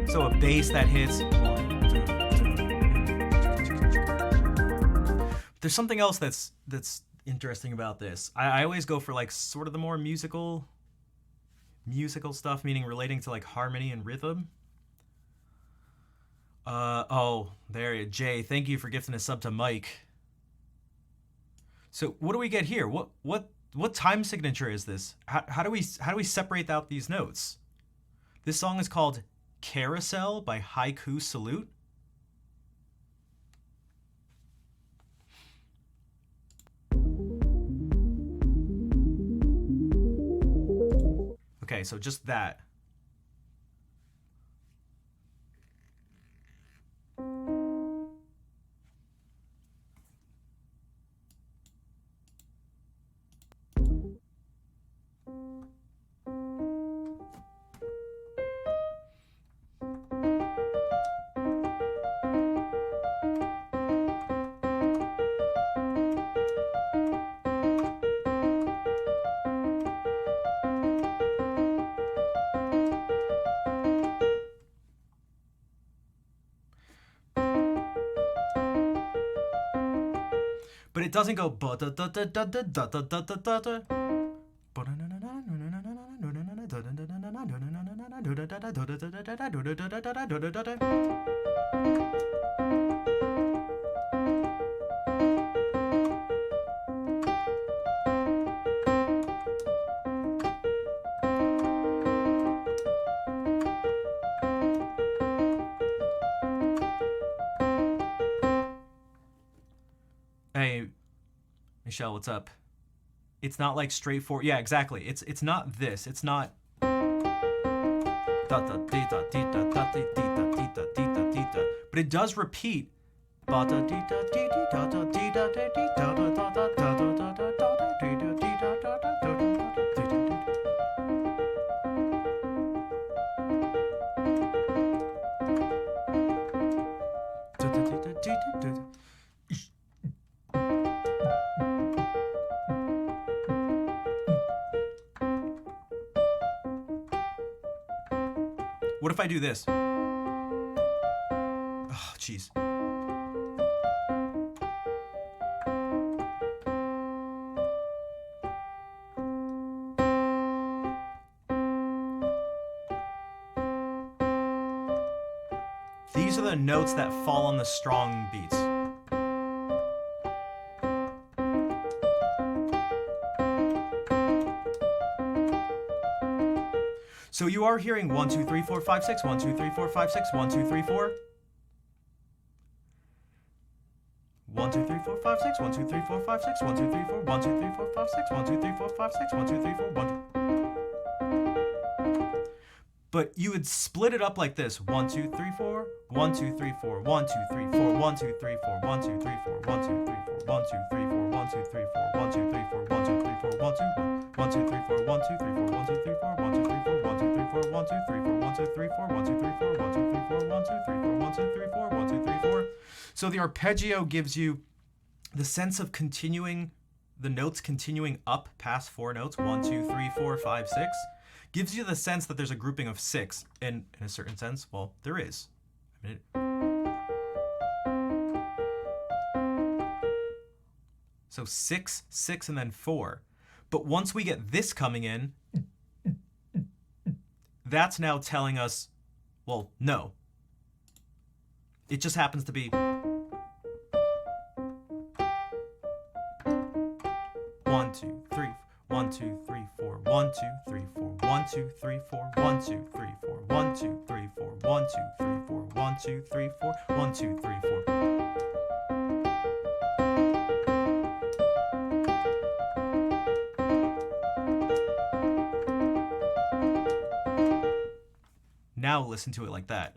So a bass that hits. There's something else that's interesting about this. I always go for like sort of the more musical stuff, meaning relating to like harmony and rhythm. Oh, there, Jay. Thank you for gifting a sub to Mike. So what do we get here? What time signature is this? How do we separate out these notes? This song is called Carousel by Haiku Salute. Okay, so just that. But it doesn't go Hey, Michelle, what's up? It's not like straightforward. Yeah, exactly. It's not this. It's not. But it does repeat. What if I do this? Oh, jeez. These are the notes that fall on the strong beats. So you are hearing 1, 2, 3, 4, 5, 6, 1, 2, 3, 4, 5, 6, 1, 2, 3, 4. 1, 2, 3, 4, 5, 6, 1, 2, 3, 4, 5, 6, 1, 2, 3, 4, 1, 2, 3, 4, 5, 6, 1, 2, 3, 4, 5, 6, 1, 2, 3, 4, 1, 2. But you would split it up like this. 1, 2, 3, 4, 1, 2, 3, 4, 1, 2, 3, 4, 1, 2, 3, 4, 1, 2, 3, 4, 1, 2, 3, 4, 1, 2, 3, 4, 1, 2, 3, 4, 1, 2, 3, 4, 1, 2, 3, 4, 1, 2, 1, 2, 3, 4, 1, 2, 3, 4, 1, 2, 3, 4, 1, 2, 3, 4, 1, 2, 3, 4, 1, 2, 3, 4, 1, 2, 3, 4, 1, 2, 3, 4, 1, 2, 3, 4, 1, 2, 3, 4, 1, 2, 3, 4, 1, 2, 3, 4. So the arpeggio gives you the sense of continuing, the notes continuing up past 4 notes, 1, 2, 3, 4, 5, 6, gives you the sense that there's a grouping of 6. And in a certain sense, well, there is. I mean, so 6, 6, and then 4. But once we get this coming in, that's now telling us, well, no. It just happens to be 1, 2, 3, 1, 2, 3, 4, 1, 2, 3, 4, 1, 2, 3, 4, 1, 2, 3, 4, 1, 2, 3, 4, 1, 2, 3, 4, 1, 2, 3, 4, 1, 2, 3, 4. now listen to it like that.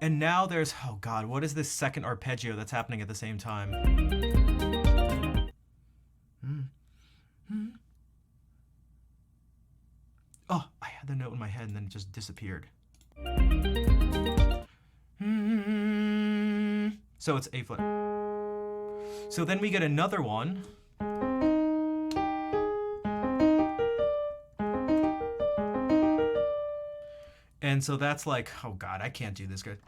And now there's, oh God, what is this second arpeggio that's happening at the same time? Oh, I had the note in my head and then it just disappeared. So it's A flat. So then we get another one. And so that's like, oh God, I can't do this good.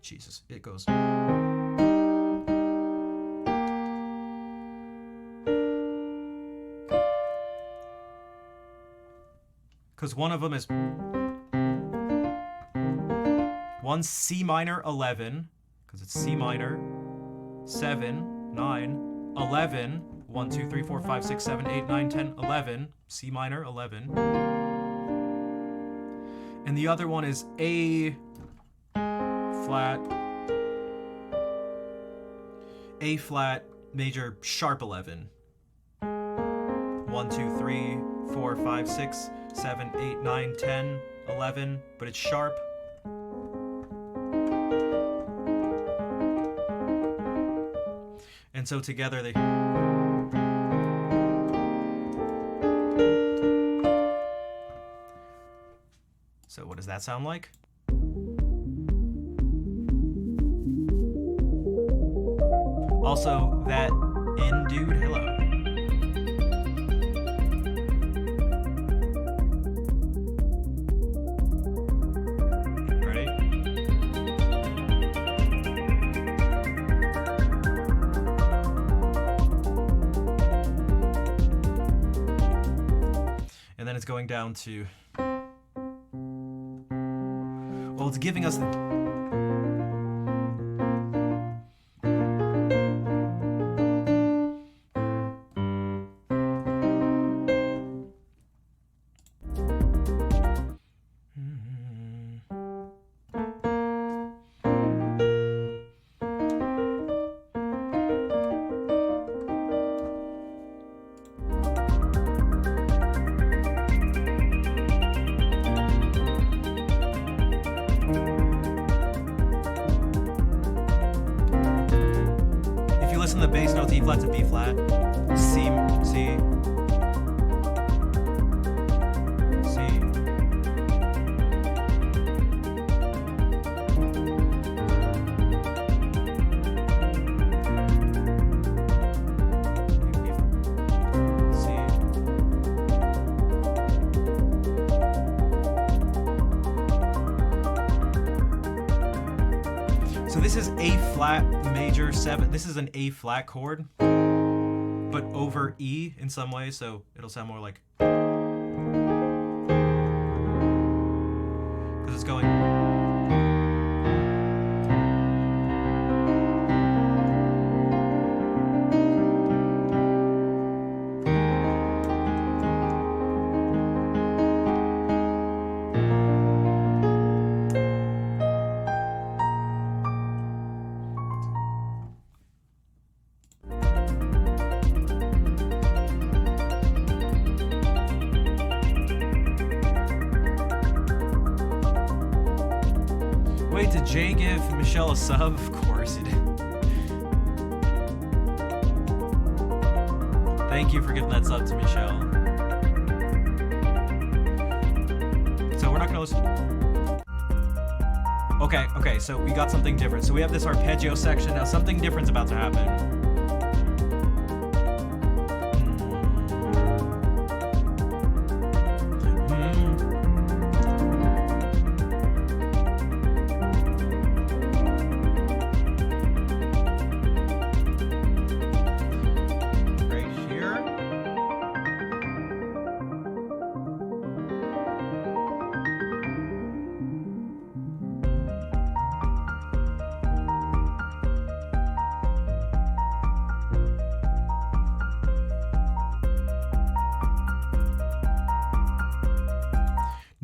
Jesus, it goes. Because one of them is one C minor 11, because it's C minor 7, 9, 11. 1, 2, 3, 4, 5, 6, 7, 8, 9, 10, 11. C minor 11. And the other one is A flat. A flat major sharp 11. 1, 2, 3, 4, 5, 6, 7, 8, 9, 10, 11. But it's sharp. And so together they... So what does that sound like? Also, that N dude, hello. Ready? And then it's going down to... Well, it's giving us the... Listen to the bass notes, E flat to B flat, C, C, C. So this is A flat major 7. This is an A flat chord, but over E in some way, so it'll sound more like... Because it's going... Wait, did Jay give Michelle a sub? Of course he did. Thank you for giving that sub to Michelle. So we're not gonna listen. Okay, so we got something different. So we have this arpeggio section. Now something different's about to happen.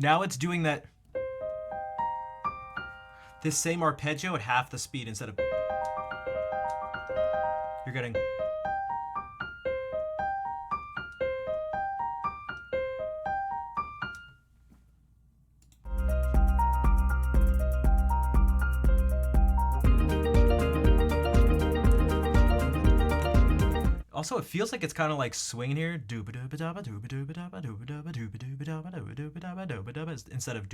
Now it's doing that. This same arpeggio at half the speed instead of. You're getting. Also, it feels like it's kind of like swinging here, instead of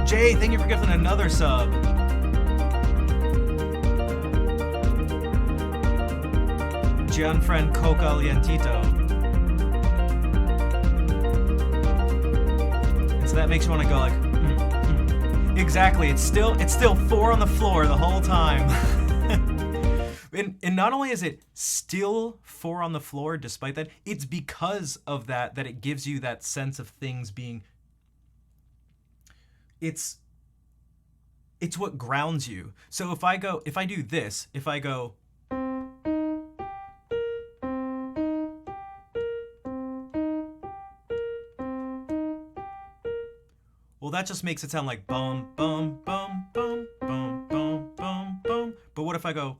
Jay, thank you for gifting another sub. Gianfranco Calientito. So that makes you want to go like, Exactly. It's still 4 on the floor the whole time. and not only is it still 4 on the floor despite that, it's because of that it gives you that sense of things being. It's what grounds you. So if I do this, if I go. Well, that just makes it sound like bum, bum, bum, bum, bum, bum, bum, bum. But what if I go?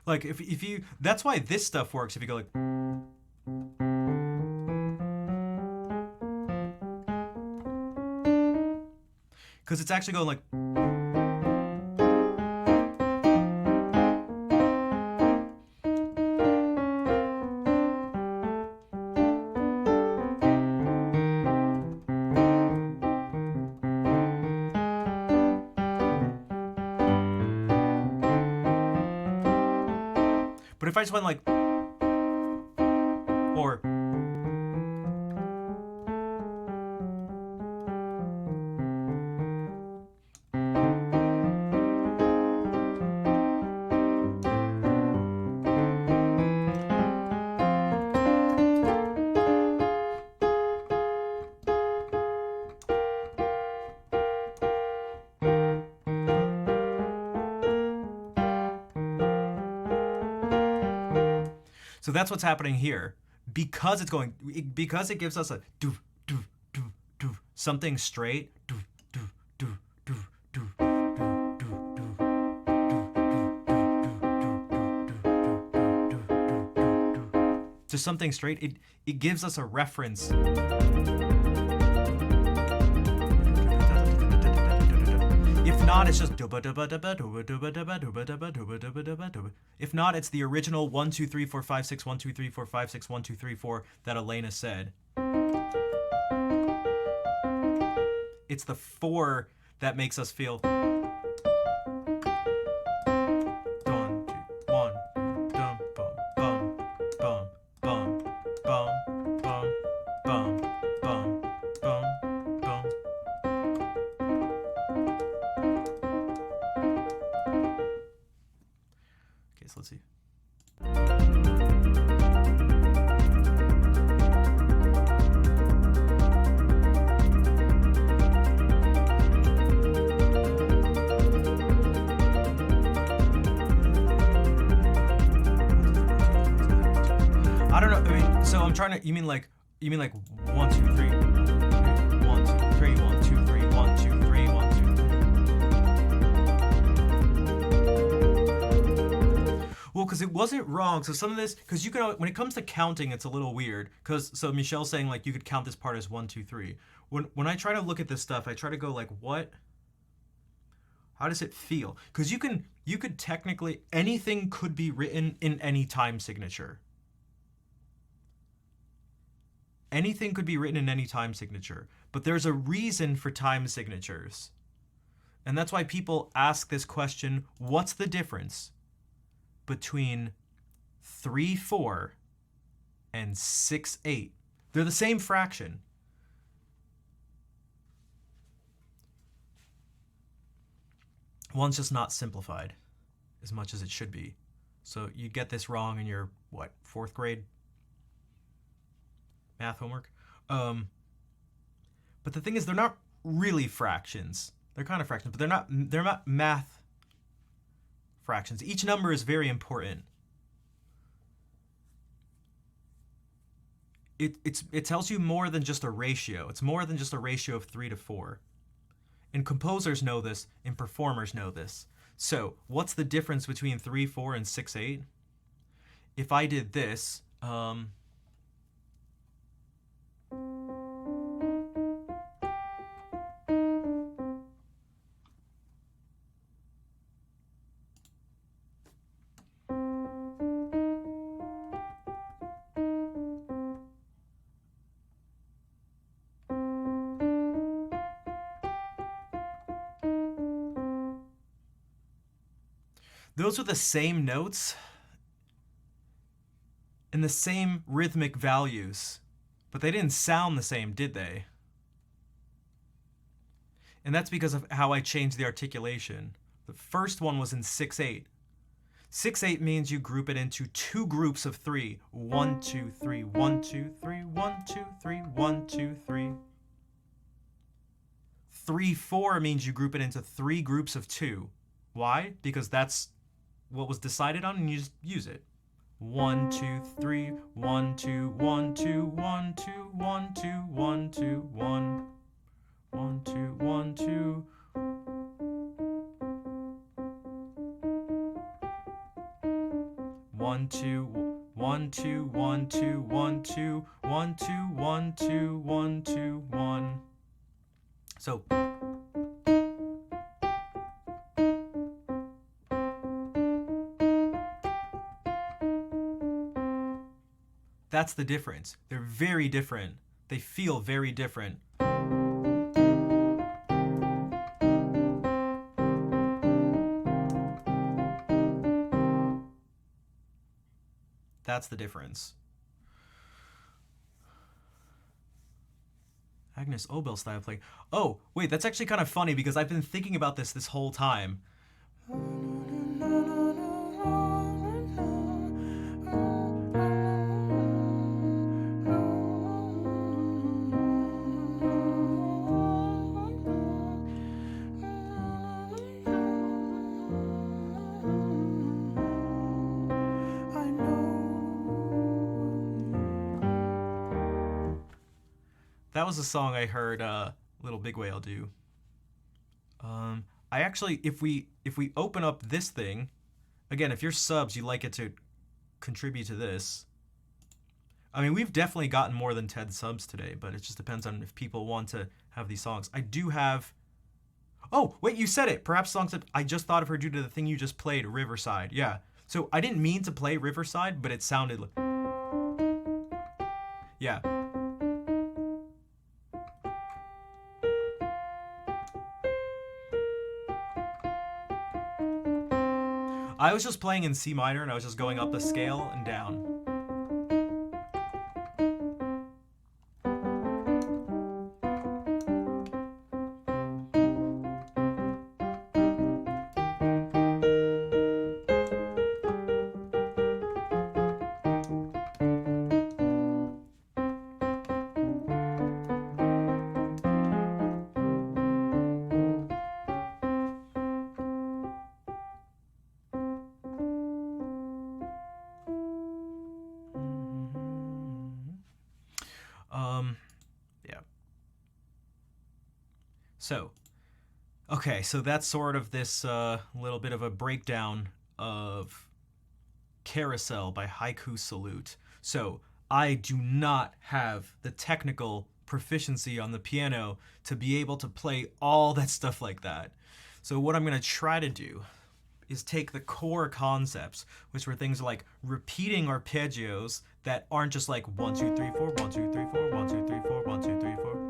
Like if you, that's why this stuff works. If you go like, because it's actually going like. But if I just went like, or, so that's what's happening here, because it's going, because it gives us a do do do do something straight do do do do do to something straight. It gives us a reference. If not, it's just. If not, it's the original 1 2 3 4 5 6 1 2 3 4 5 6 1 2 3 4 that Elena said. It's the 4 that makes us feel. Let's see. I don't know. I mean, so I'm trying to. You mean like 1 2 3, 1 2 3, 1 2 3, 1 2 3, 1 2 3. because it wasn't wrong. So some of this, because you can, when it comes to counting, it's a little weird. Because so Michelle's saying like you could count this part as 1, 2, 3. When I try to look at this stuff, I try to go like, what? How does it feel? Because you could technically, anything could be written in any time signature. Anything could be written in any time signature, but there's a reason for time signatures. And that's why people ask this question, what's the difference between 3/4 and 6/8? They're the same fraction. One's just not simplified as much as it should be. So you get this wrong in your, what, 4th grade math homework? But the thing is, they're not really fractions. They're kind of fractions, but they're not math fractions. Each number is very important. It tells you more than just a ratio. It's more than just a ratio of 3 to 4. And composers know this, and performers know this. So, what's the difference between 3/4 and 6/8? If I did this, those are the same notes and the same rhythmic values, but they didn't sound the same, did they? And that's because of how I changed the articulation. The first one was in 6/8. 6/8 means you group it into 2 groups of 3. 1, 2, 3, 1, 2, 3, 1, 2, 3, 1, 2, 3. 3/4 means you group it into 3 groups of 2. Why? Because that's what was decided on, and you just use it. 1, 2, 3, 1, 2, 1, 2, 1, 2, 1, 2, 1, 2, 1, 1, 2, 1, 2. 1, 2, 1, 2, 1, 2, 1, 2, 1, 2, 1, 2, 1, 2, 1. So that's the difference. They're very different. They feel very different. That's the difference. Agnes Obel style playing. Oh, wait, that's actually kind of funny because I've been thinking about this whole time. That was a song I heard Little Big Whale do. I actually, if we open up this thing, again, if you're subs, you like it to contribute to this. I mean, we've definitely gotten more than 10 subs today, but it just depends on if people want to have these songs. I do have... Oh, wait, you said it. Perhaps songs that I just thought of her due to the thing you just played, Riverside. Yeah. So I didn't mean to play Riverside, but it sounded like... Yeah. I was just playing in C minor and I was just going up the scale and down. Yeah. So, okay, so that's sort of this little bit of a breakdown of Carousel by Haiku Salute. So I do not have the technical proficiency on the piano to be able to play all that stuff like that. So what I'm going to try to do is take the core concepts, which were things like repeating arpeggios that aren't just like 1 2 3 4 1 2 3 4 1 2 3 4 1 2 3 4.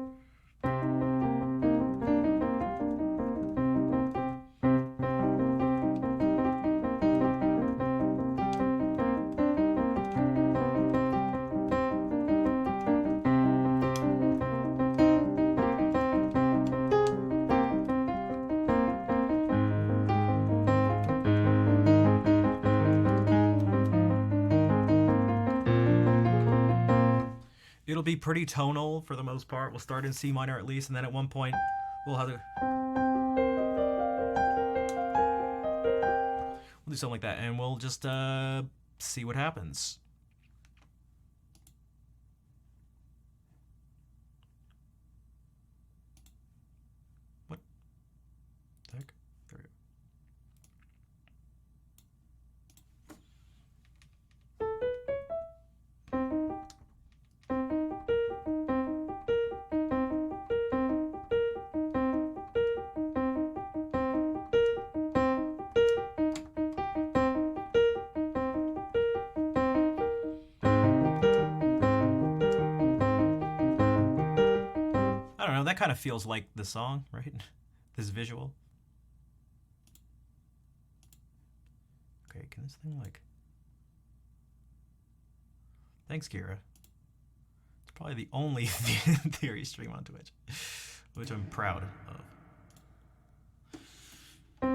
It'll be pretty tonal for the most part. We'll start in C minor at least, and then at one point we'll have to do something like that, and we'll just see what happens. What the heck? There we go. I don't know, that kind of feels like the song, right? This visual. Okay, can this thing like... Thanks, Kira. It's probably the only theory stream on Twitch, which I'm proud of.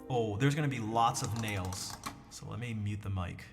Oh, there's gonna be lots of nails, so let me mute the mic.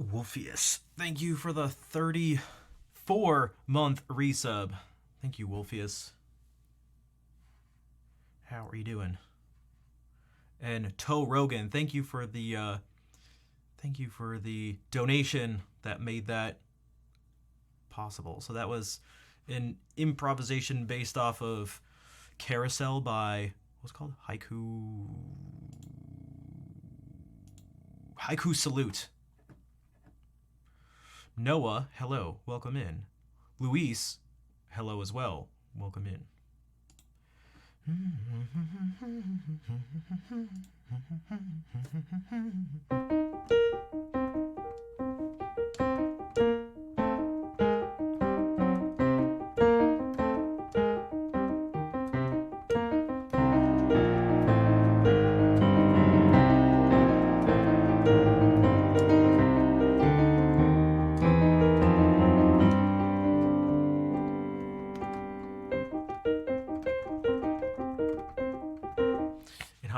Wolfius, thank you for the 34-month resub. Thank you, Wolfius. How are you doing? And Toe Rogan, thank you for the donation that made that possible. So that was an improvisation based off of Carousel by what's it called? Haiku Salute. Noah, hello, welcome in. Luis, hello as well, welcome in.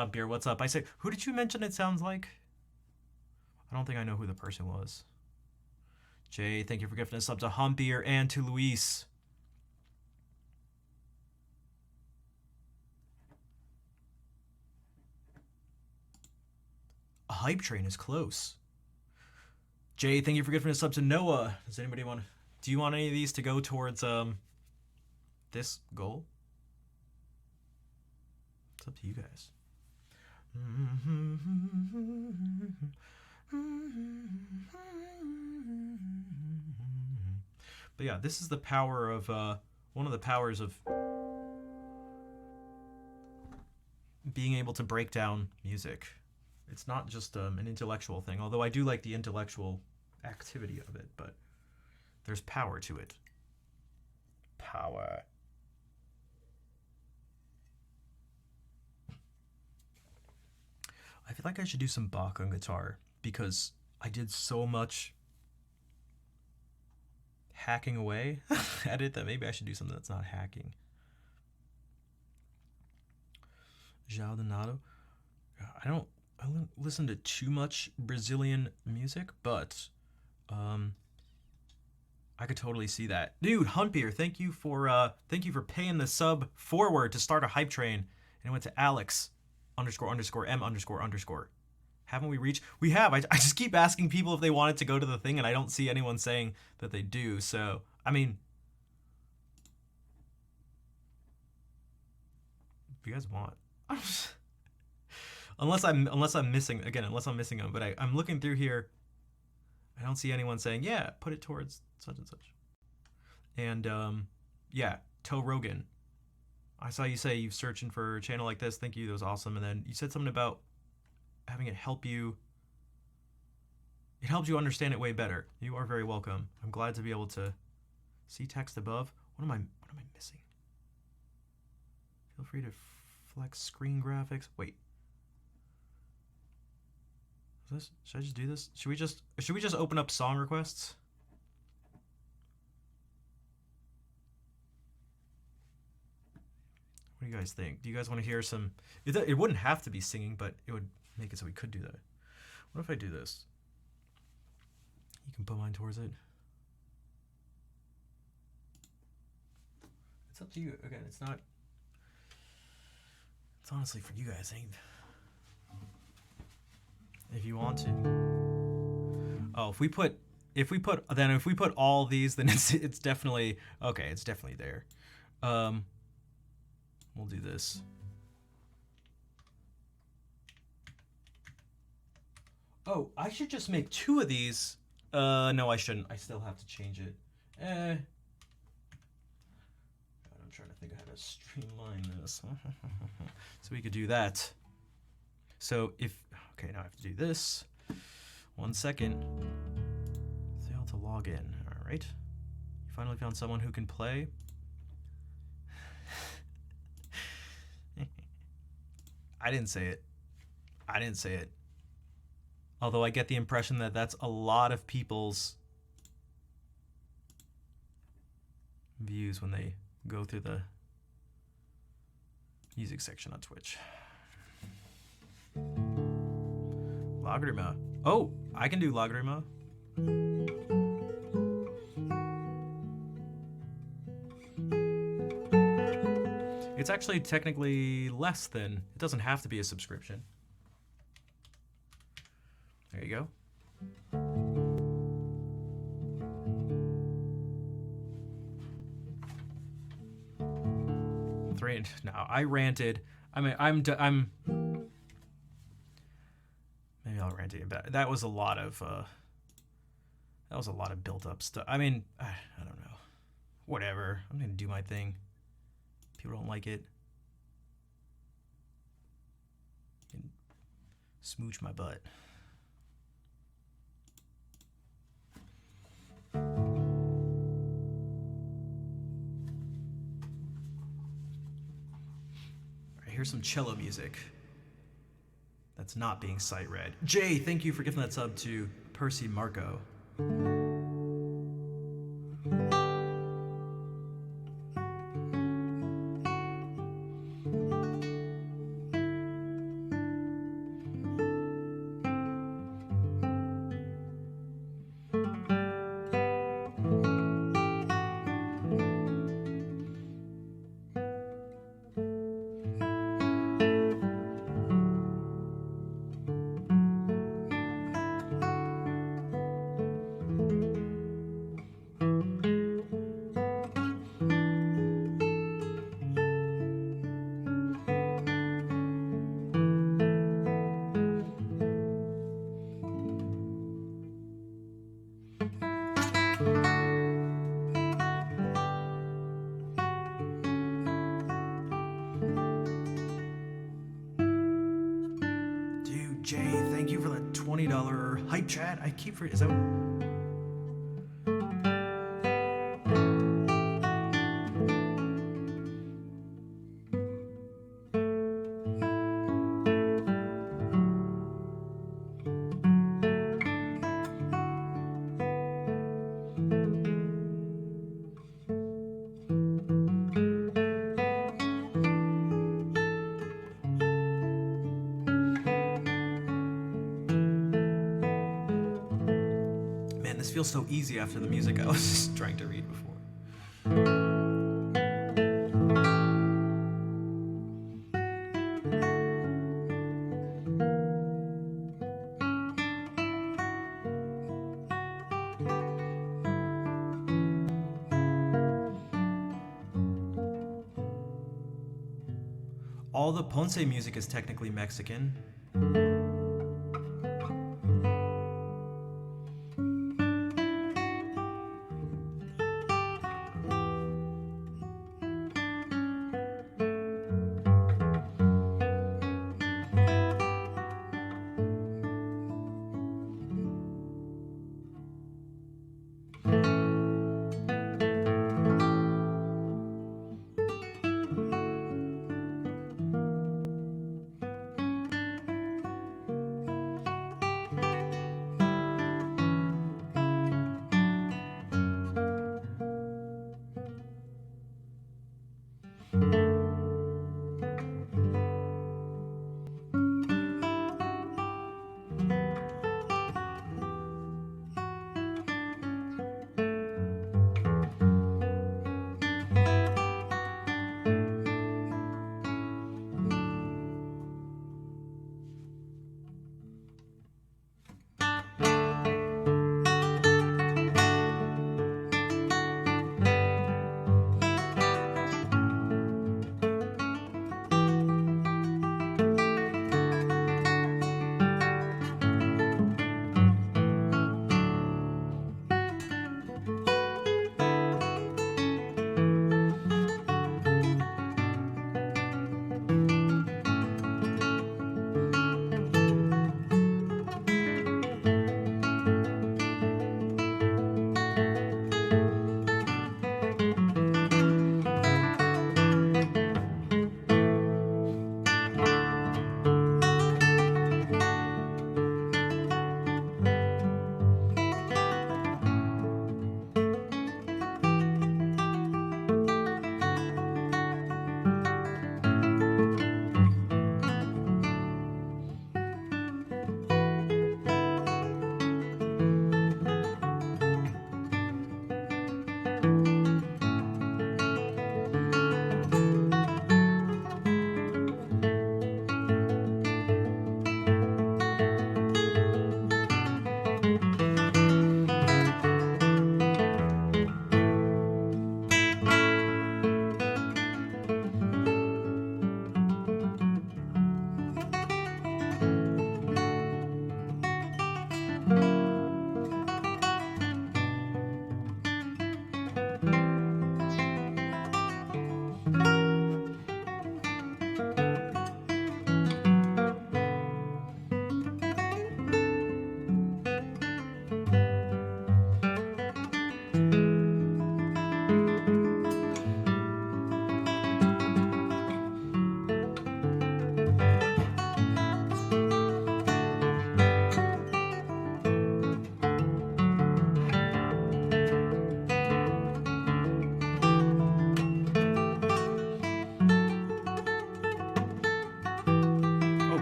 Beer, what's up? I say, who did you mention it sounds like? I don't think I know who the person was. Jay, thank you for gifting a sub to Humpier and to Luis. A hype train is close. Jay, thank you for gifting a sub to Noah. Does anybody want? Do you want any of these to go towards this goal? It's up to you guys. But yeah, this is the power of one of the powers of being able to break down music. It's not just an intellectual thing, although I do like the intellectual activity of it, but there's power to it. Power. I feel like I should do some Bach on guitar because I did so much hacking away at it that maybe I should do something that's not hacking. Jaldonado. I don't listen to too much Brazilian music, but I could totally see that. Dude, Huntbeer, thank you for paying the sub forward to start a hype train. And it went to Alex __M___. Haven't we reached? We have. I just keep asking people if they wanted to go to the thing, and I don't see anyone saying that they do. So, I mean, if you guys want, unless I'm missing them. But I'm looking through here. I don't see anyone saying, yeah, put it towards such and such. And yeah, Toe Rogan. I saw you say you're searching for a channel like this. Thank you. That was awesome. And then you said something about having it help you. It helps you understand it way better. You are very welcome. I'm glad to be able to see text above. What am I missing? Feel free to flex screen graphics. Wait. Should I just do this? Should we just open up song requests? What do you guys think? Do you guys want to hear some? It wouldn't have to be singing, but it would make it so we could do that. What if I do this? You can put mine towards it. It's up to you. Again, it's not. It's honestly for you guys. If you want to. Oh, if we put all these, then it's definitely okay. It's definitely there. We'll do this. Oh, I should just make 2 of these. No, I shouldn't. I still have to change it. God, I'm trying to think of how to streamline this. So we could do that. So okay, now I have to do this. 1 second. Fail to log in. All right. You finally found someone who can play. I didn't say it. Although I get the impression that that's a lot of people's views when they go through the music section on Twitch. Lagrima. Oh, I can do Lagrima. It's actually technically less than. It doesn't have to be a subscription. There you go. Now I ranted. I mean, I'm. Maybe I'll rant it back. That was a lot of. That was a lot of built up stuff. I mean, I don't know. Whatever. I'm gonna do my thing. People don't like it. And smooch my butt. Here's some cello music that's not being sight read. Jay, thank you for giving that sub to Percy Marco. Jay, thank you for the $20 hype chat. I keep forgetting. Is that? This feels so easy after the music I was just trying to read before. All the Ponce music is technically Mexican.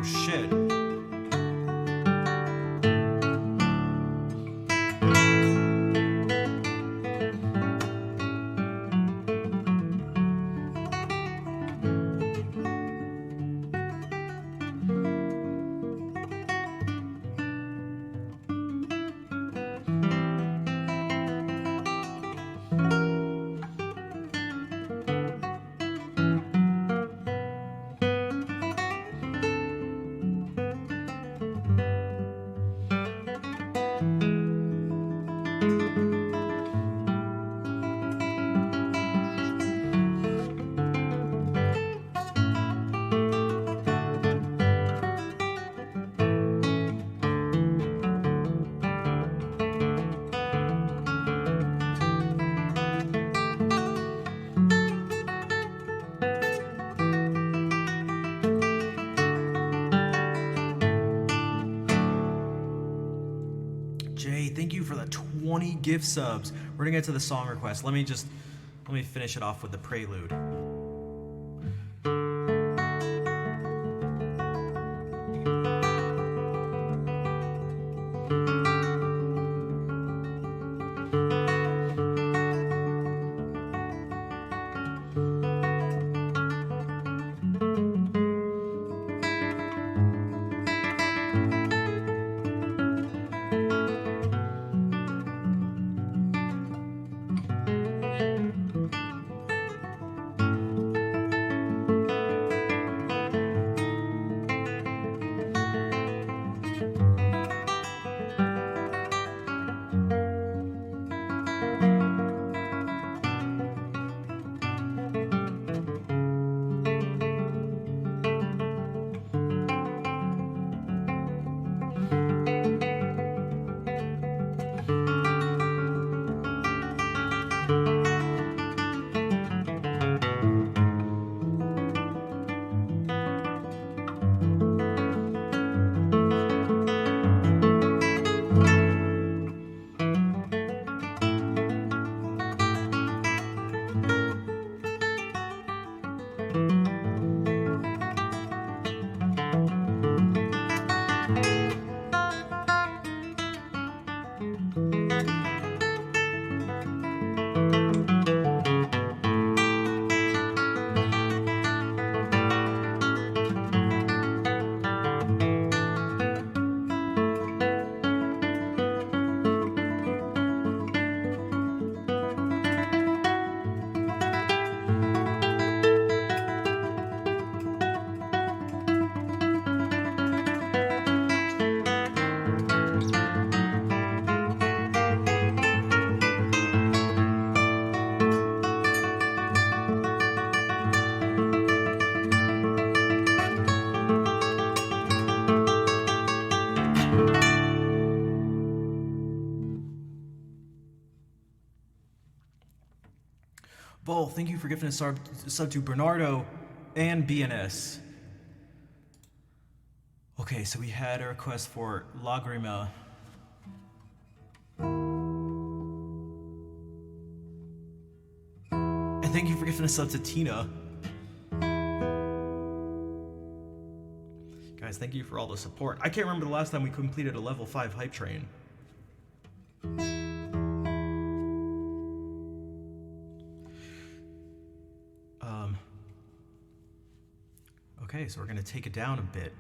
shit. Jay, thank you for the 20 gift subs. We're gonna get to the song request. Let me finish it off with the prelude. Vol, thank you for gifting a sub to Bernardo and BNS. Okay, so we had a request for Lagrima. And thank you for gifting a sub to Tina. Guys, thank you for all the support. I can't remember the last time we completed a level 5 hype train. Okay, so we're gonna take it down a bit.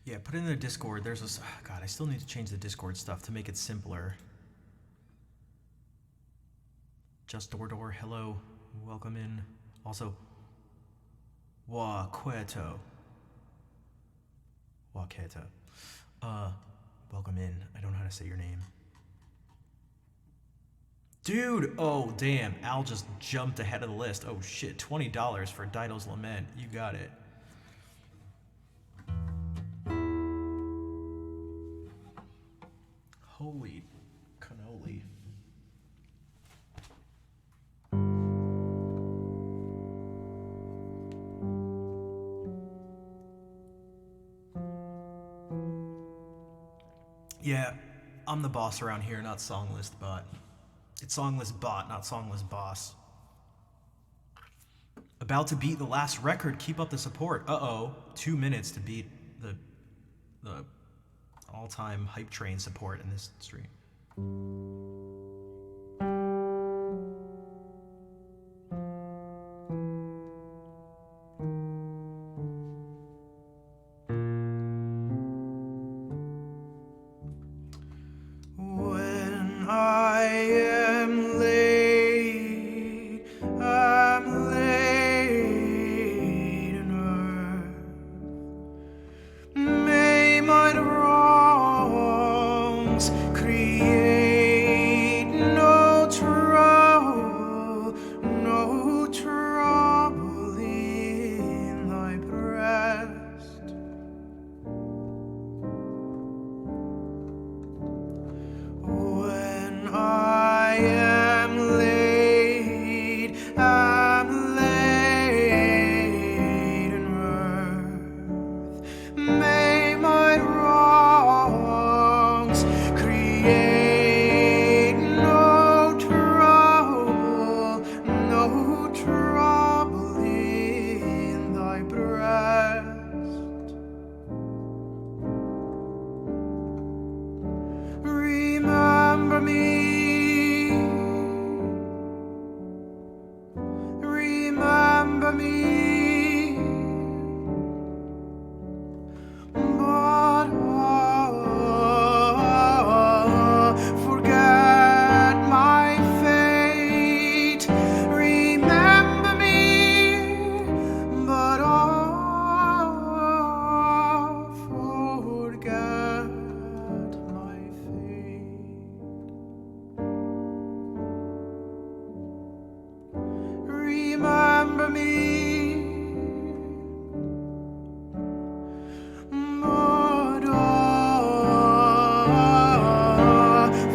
Yeah, put it in the Discord. There's this. God, I still need to change the Discord stuff to make it simpler. Just door, hello, welcome in. Also, Waqueto. Welcome in. I don't know how to say your name. Dude, oh damn, Al just jumped ahead of the list. Oh shit, $20 for Dido's Lament. You got it. Holy cannoli. Yeah, I'm the boss around here, not Songlist Bot. It's Songlist Bot, not Songlist Boss. About to beat the last record. Keep up the support. Uh-oh. 2 minutes to beat the all-time hype train support in this stream. When I am late, I'm late in earth. May my wrongs create no trouble in thy breast. When I am late, I'm late in earth. May my wrongs create no trouble in thy breast. Remember me, remember me, but forget my fate. Remember me, but forget my fate. Remember me, but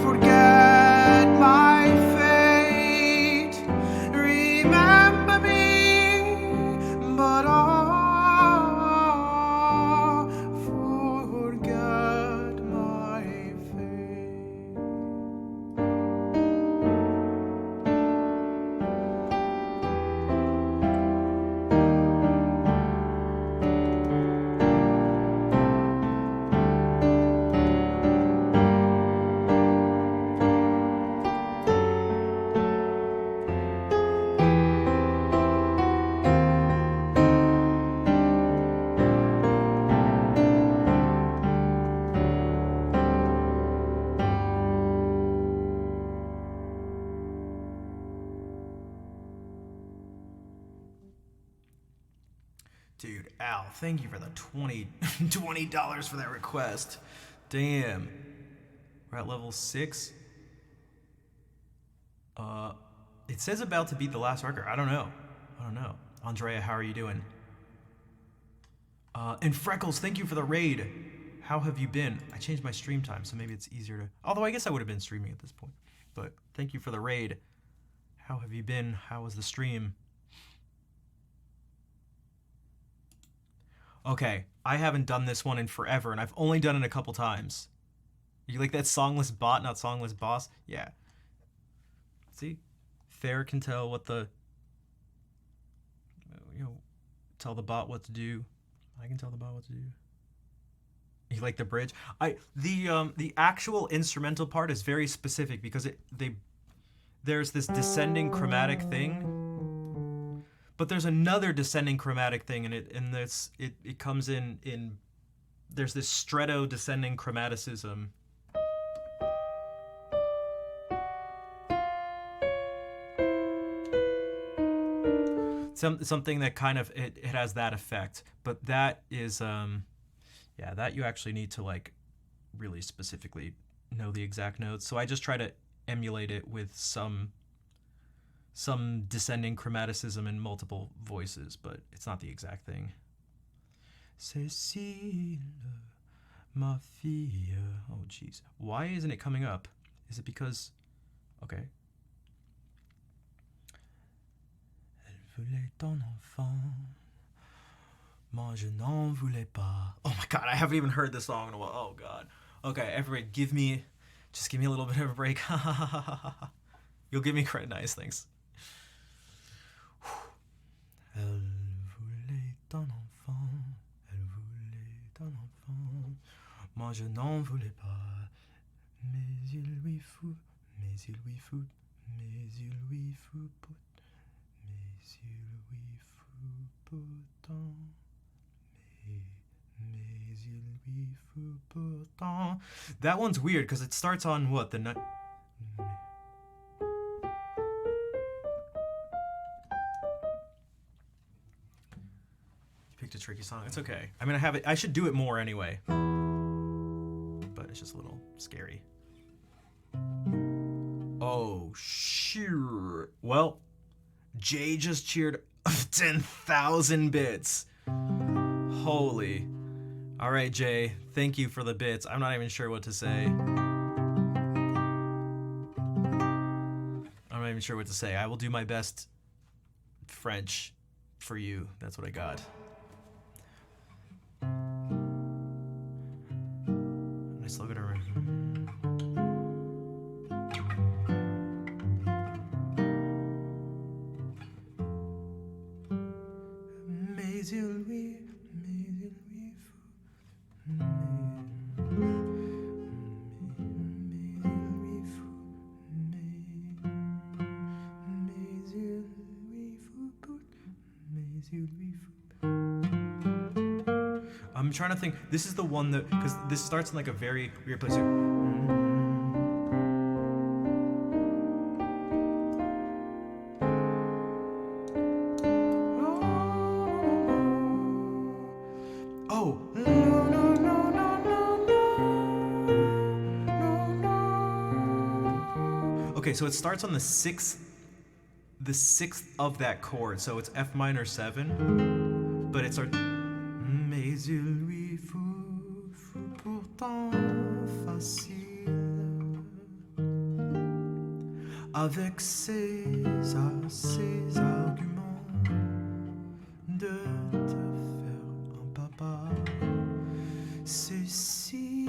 forget my fate. Remember me, but forget my fate. Dude, Al, thank you for the $20 for that request. Damn. We're at level 6. It says about to beat the last record. I don't know. Andrea, how are you doing? And Freckles, thank you for the raid. How have you been? I changed my stream time, so maybe it's easier to... Although I guess I would have been streaming at this point. But thank you for the raid. How have you been? How was the stream? Okay, I haven't done this one in forever, and I've only done it a couple times. You like that Songless Bot, not Songless Boss? Yeah. See? Fair can tell what the... tell the bot what to do. I can tell the bot what to do. You like the bridge? The actual instrumental part is very specific because there's this descending chromatic thing, but there's another descending chromatic thing, and it comes in there's this stretto descending chromaticism. Something that kind of it has that effect, but that is yeah, that you actually need to like really specifically know the exact notes. So I just try to emulate it with some descending chromaticism in multiple voices, but it's not the exact thing. Cécile, ma fille. Oh jeez. Why isn't it coming up? Is it because okay. Elle voulait ton enfant. Moi je n'en voulais pas. Oh my god, I haven't even heard this song in a while. Oh god. Okay, everybody just give me a little bit of a break. You'll give me credit. Nice, thanks. Elle voulait ton enfant. Elle voulait ton enfant. Moi je n'en voulais pas. Mais il lui faut. Mais il lui faut. Mais il lui faut. Mais il lui faut pourtant. Mais il lui faut pourtant. That one's weird because it starts on what? The nut. You picked a tricky song. It's okay. I mean, I should do it more anyway. But it's just a little scary. Oh, sure. Well, Jay just cheered 10,000 bits. Holy. All right, Jay. Thank you for the bits. I'm not even sure what to say. I'm not even sure what to say. I will do my best French for you. That's what I got. I still gotta remember. Mais il lui I'm trying to think. This is the one that, because this starts in like a very weird place here. Oh. Okay, so it starts on the sixth of that chord, so it's F minor 7, but it starts. Mais il lui faut pourtant facile avec ses arguments de te faire un papa. Ceci.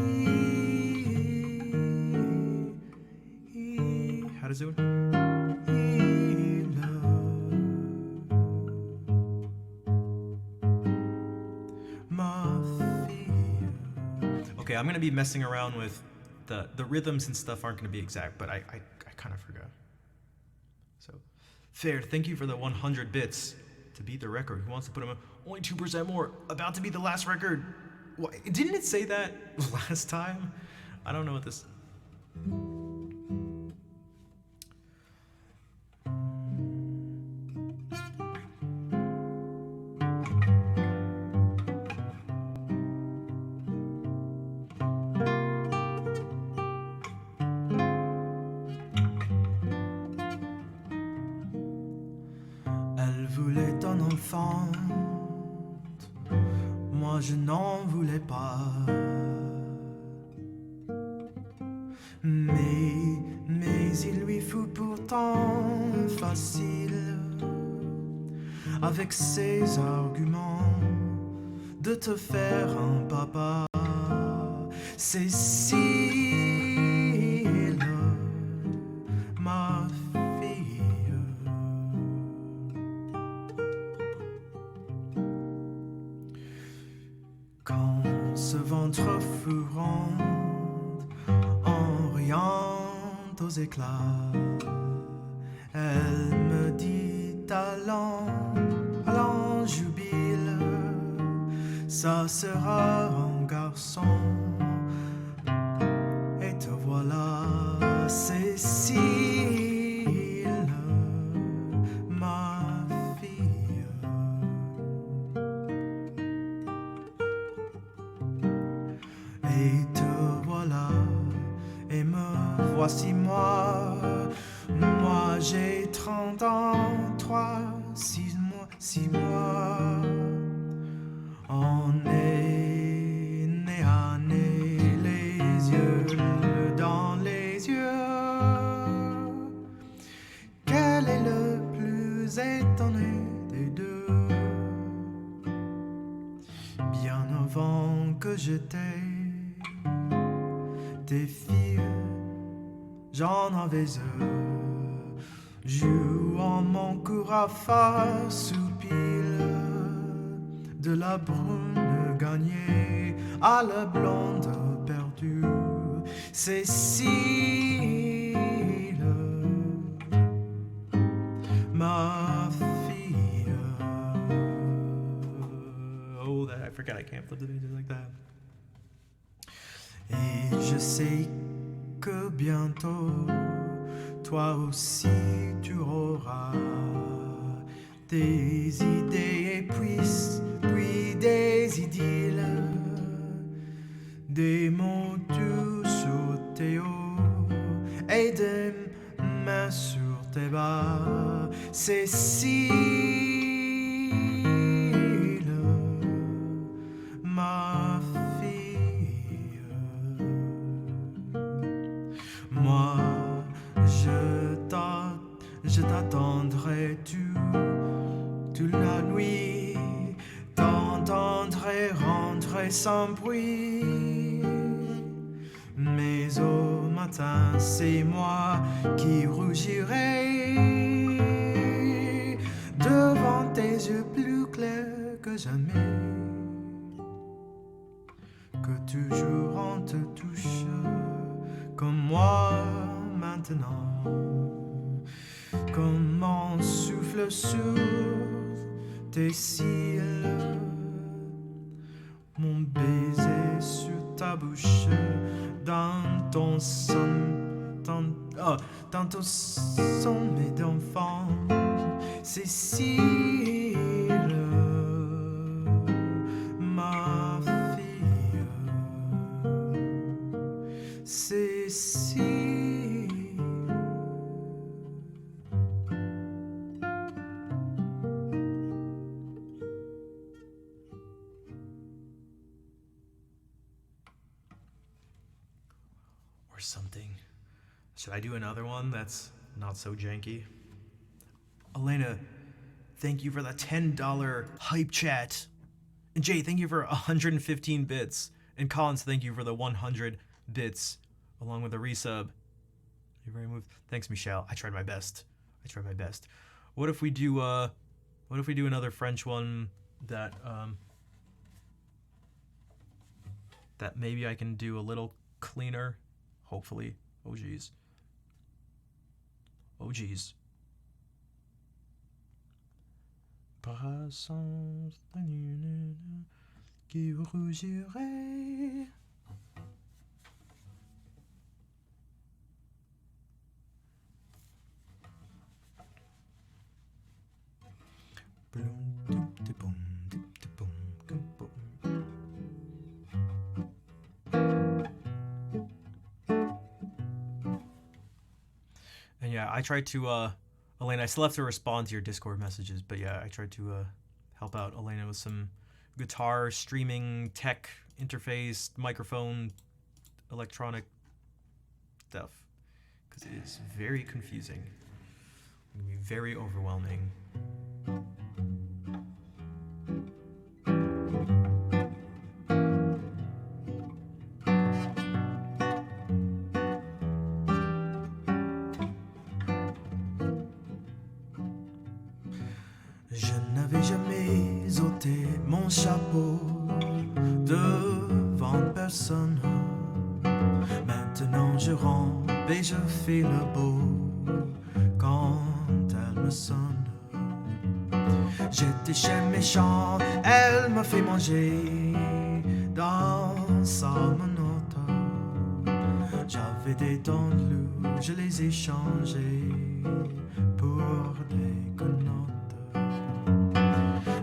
How does it work? Okay, I'm gonna be messing around with the rhythms and stuff aren't gonna be exact, but I kind of forgot. So, Fair, thank you for the 100 bits to beat the record. Who wants to put them on? Only 2% more. About to be the last record. What? Didn't it say that last time? I don't know what this. Elle voulait un enfant, moi je n'en voulais pas. Mais il lui faut pourtant facile, avec ses arguments, de te faire un papa. Cécile, ma fille. Quand ce ventre fou rentre en riant aux éclats, elle me dit allons, jubile, ça sera en garde. garçon. Et te voilà, Cécile, ma fille. Et te voilà, et me voici moi. Moi j'ai 30 ans, 6 mois. On est né à nez, les yeux dans les yeux. Quel est le plus étonné des deux? Bien avant que j'étais des filles, j'en avais jouant mon cours à face sous pile, de la brune gagnée à la blonde perdue. Cécile, ma fille. Oh, I forgot I can't flip the pages like that. Et je sais que bientôt, toi aussi tu auras des idées et puis des idylles, des mots doux sur tes hauts et des mains sur tes bas. Cécile, ma fille. Moi je t'attendrai toute la nuit, t'entendrai rentrer sans bruit. Mais au matin, c'est moi qui rougirai devant tes yeux plus clairs que jamais. Que toujours on te touche comme moi maintenant. Comme mon souffle sur tes cils, mon baiser sur ta bouche, dans ton sommeil d'enfant. Cécile, ma fille. Cécile. Something. Should I do another one that's not so janky? Elena, thank you for the $10 hype chat. And Jay, thank you for 115 bits. And Collins, thank you for the 100 bits, along with a resub. You're very moved. Thanks, Michelle. I tried my best. What if we do another French one that that maybe I can do a little cleaner? Hopefully. Oh geez. Brassens qui rougirait. And yeah, I tried to, Elena, I still have to respond to your Discord messages, but yeah, I tried to help out Elena with some guitar, streaming, tech, interface, microphone, electronic stuff, because it is very confusing. It can be very overwhelming. Je n'avais jamais ôté mon chapeau devant personne. Maintenant je rampe et je fais le beau quand elle me sonne. J'étais chez méchant, elle me fait manger dans silence à monotone. J'avais des dents de loup, je les ai changées pour des quenottes.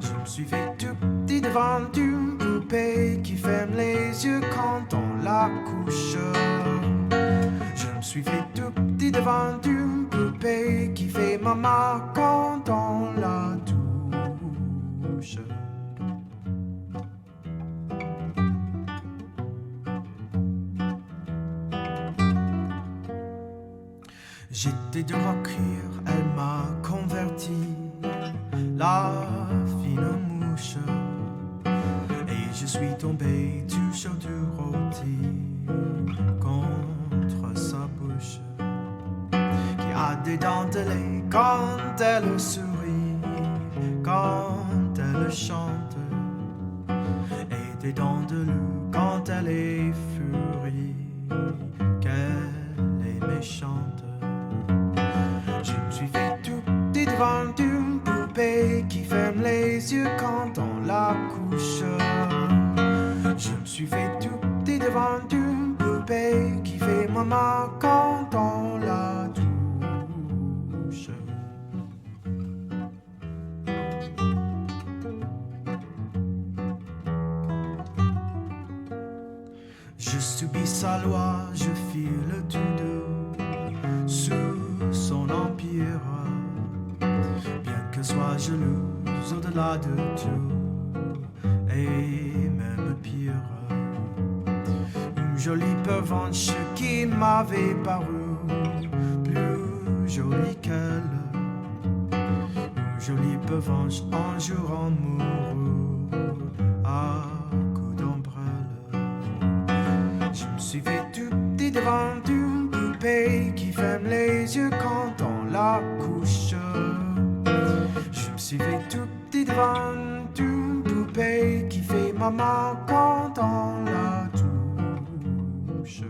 Je me suis fait tout petit devant une poupée qui ferme les yeux quand on la couche. Je me suis fait tout petit devant une poupée qui fait maman quand on la touche. J'étais dur à cuire, elle m'a converti, la fine mouche. Et je suis tombé tout chaud du rôti contre sa bouche, qui a des dentelées quand elle sourit, quand elle chante, et des dents de loup quand elle est furie, qu'elle est méchante. Je me suis fait tout petit devant une poupée qui ferme les yeux quand on la couche. Je me suis fait tout petit devant une poupée qui fait maman quand on la touche. Je subis sa loi, je file tout doux sous son empire, bien que soit jalouse au-delà de tout, et même pire. Une jolie pervenche qui m'avait paru plus jolie qu'elle, une jolie pervenche un jour amoureux à coups d'ombrelle. Je me suis fait tout petit devant une poupée qui ferme les yeux quand on la couche. Je me suis fait tout petit devant une poupée qui fait maman quand on la touche.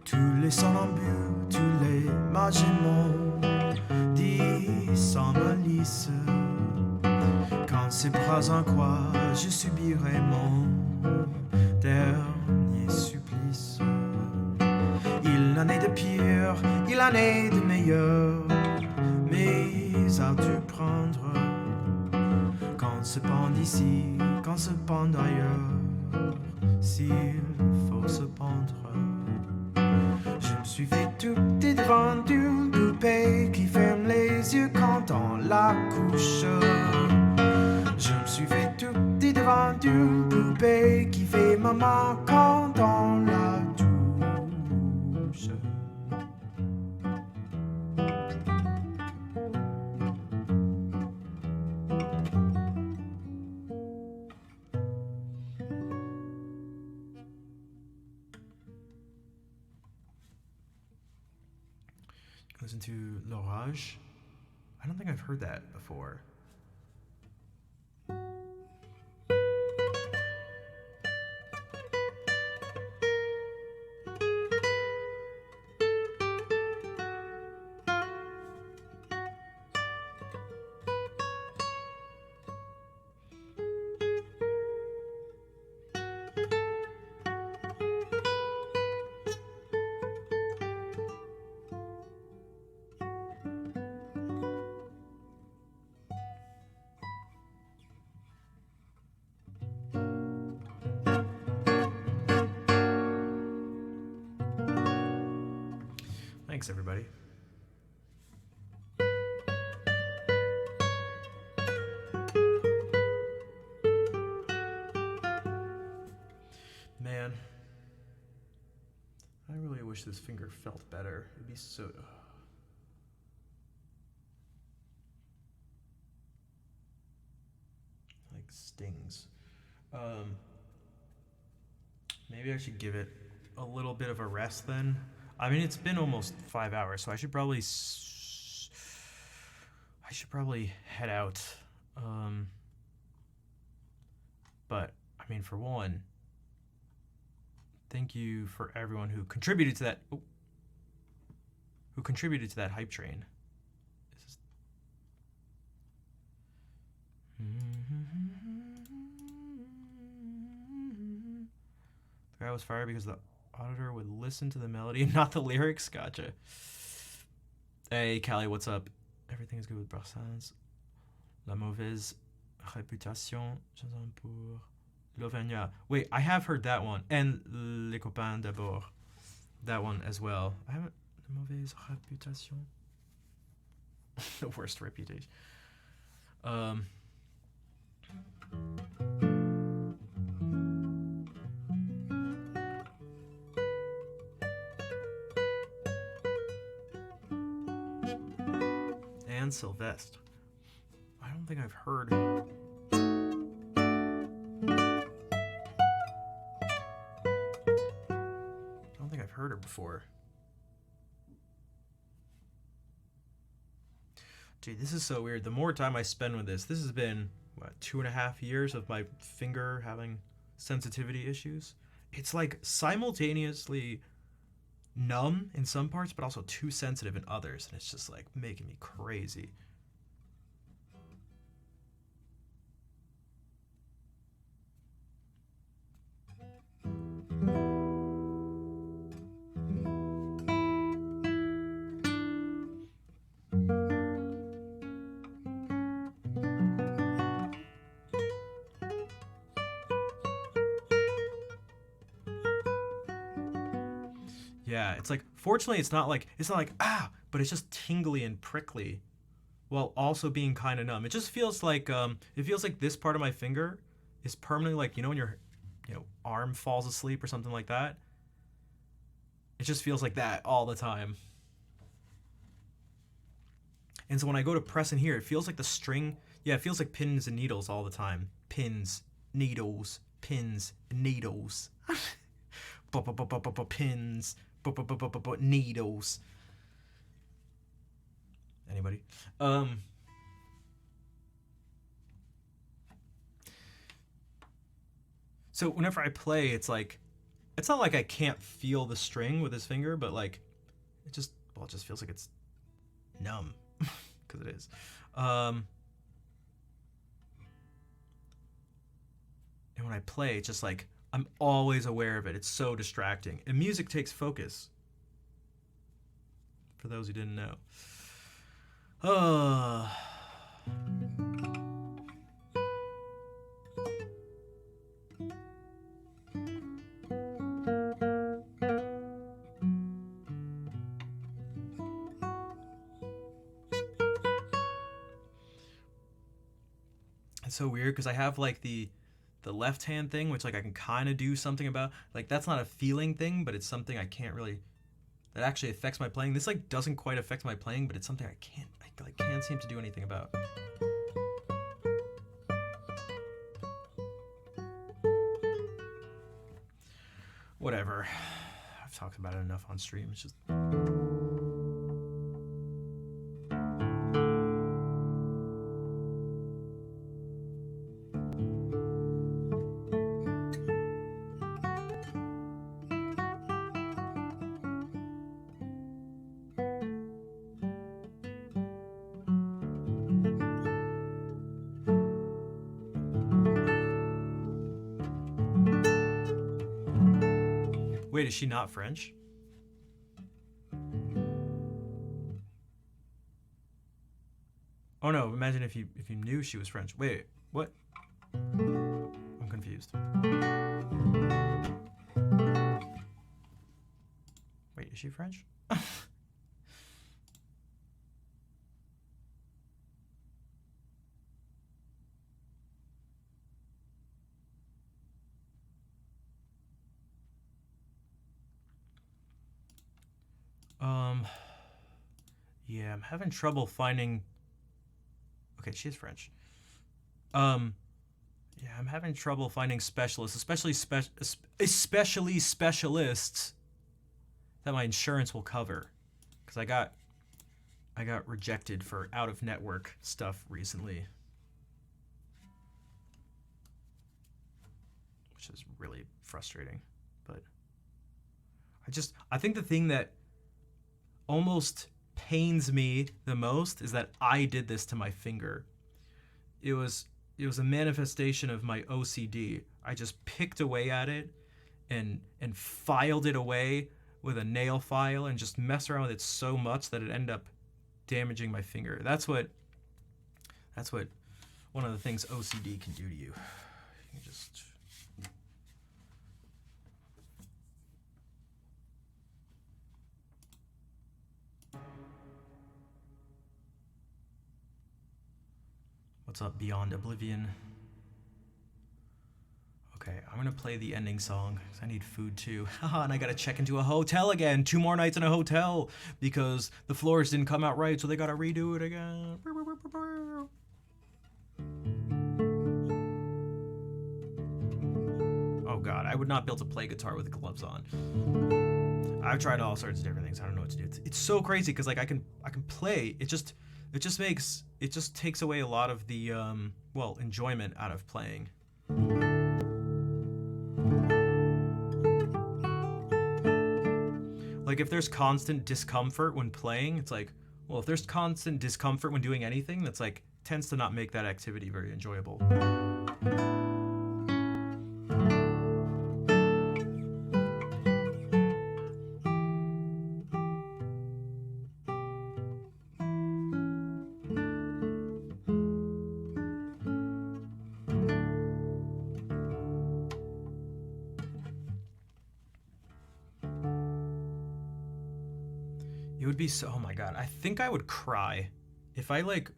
Tous les somnambules, tous les magémons disent sans malice, quand ses bras en croix, je subirai mon dernier supplice. Il en est de pire, il en est de meilleur, mais à dû prendre quand se pend ici, quand se pend ailleurs, s'il faut se pendre. Je me suis fait tout petit devant une poupée qui ferme les yeux quand on la couche. Je me suis fait tout petit devant une poupée qui fait maman quand on la touche. Listen to L'Orage. I don't think I've heard that before. Thanks, everybody. Man, I really wish this finger felt better. It'd be so... like stings. Maybe I should give it a little bit of a rest then. I mean, it's been almost 5 hours, so I should probably head out. But I mean, for one, thank you for everyone who contributed to that. Who contributed to that hype train? Is this The guy was fired because the auditor would listen to the melody and not the lyrics. Gotcha. Hey, Callie, what's up? Everything is good with Brassens. La mauvaise réputation. Chanson pour l'Auvergnat. Wait, I have heard that one. And Les Copains d'abord. That one as well. I haven't. La mauvaise réputation. The worst reputation. And Sylvester. I don't think I've heard. Heard her before. Dude, this is so weird. The more time I spend with this has been, what, 2.5 years of my finger having sensitivity issues. It's like simultaneously numb in some parts, but also too sensitive in others. And it's just like making me crazy. Yeah, it's like, fortunately it's not like ah, but it's just tingly and prickly while also being kind of numb. It just feels like this part of my finger is permanently, like, when your arm falls asleep or something like that. It just feels like that all the time. And so when I go to press in here, it feels like the string, it feels like pins and needles all the time. Pins, needles, pins, needles. Pins, needles. Anybody? So whenever I play, it's like, it's not like I can't feel the string with this finger, but like, it just feels like it's numb, because it is. And when I play, it's just like, I'm always aware of it. It's so distracting. And music takes focus. For those who didn't know. It's so weird because I have like the left hand thing, which like I can kind of do something about. Like, that's not a feeling thing, but it's something I can't really, that actually affects my playing. This like doesn't quite affect my playing, but it's something I can't seem to do anything about. Whatever. I've talked about it enough on stream. It's just Wait, is she not French? Oh no, imagine if you knew she was French. Wait, what? I'm confused. Wait, is she French? Yeah, I'm having trouble finding. Okay, she is French. Yeah, I'm having trouble finding specialists, especially specialists that my insurance will cover, because I got rejected for out of network stuff recently, which is really frustrating. But I think the thing that almost pains me the most is that I did this to my finger. It was was a manifestation of my OCD. I just picked away at it and filed it away with a nail file and just messed around with it so much that it ended up damaging my finger. That's what one of the things OCD can do to you. You can just What's up, Beyond Oblivion? Okay, I'm gonna play the ending song because I need food too. Haha, and I gotta check into a hotel again. 2 more nights in a hotel because the floors didn't come out right, so they gotta redo it again. Oh god, I would not be able to play guitar with gloves on. I've tried all sorts of different things. I don't know what to do. It's so crazy because like I can play. It just takes away a lot of the enjoyment out of playing. Like if there's constant discomfort when playing, it's like, well, if there's constant discomfort when doing anything, that's like tends to not make that activity very enjoyable. It would be so, oh my god, I think I would cry if I like,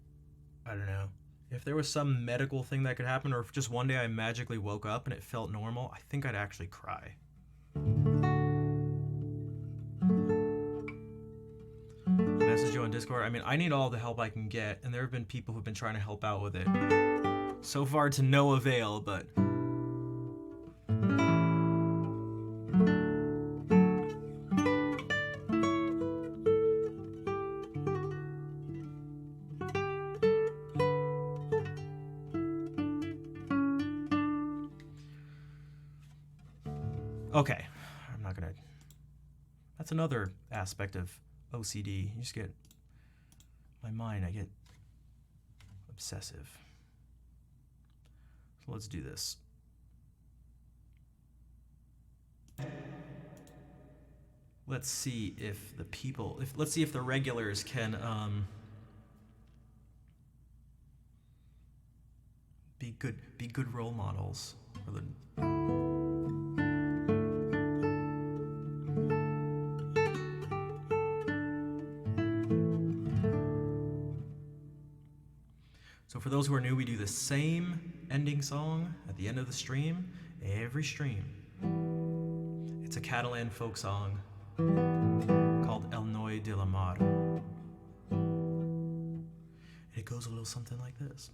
I don't know, if there was some medical thing that could happen, or if just one day I magically woke up and it felt normal, I think I'd actually cry. Message you on Discord. I mean, I need all the help I can get, and there have been people who've been trying to help out with it. So far to no avail, but okay, I'm not gonna. That's another aspect of OCD. You just get my mind. I get obsessive. So let's do this. Let's see if the people. Let's see if the regulars can be good role models for the. So for those who are new, we do the same ending song at the end of the stream, every stream. It's a Catalan folk song called El Noi de la Mar. And it goes a little something like this.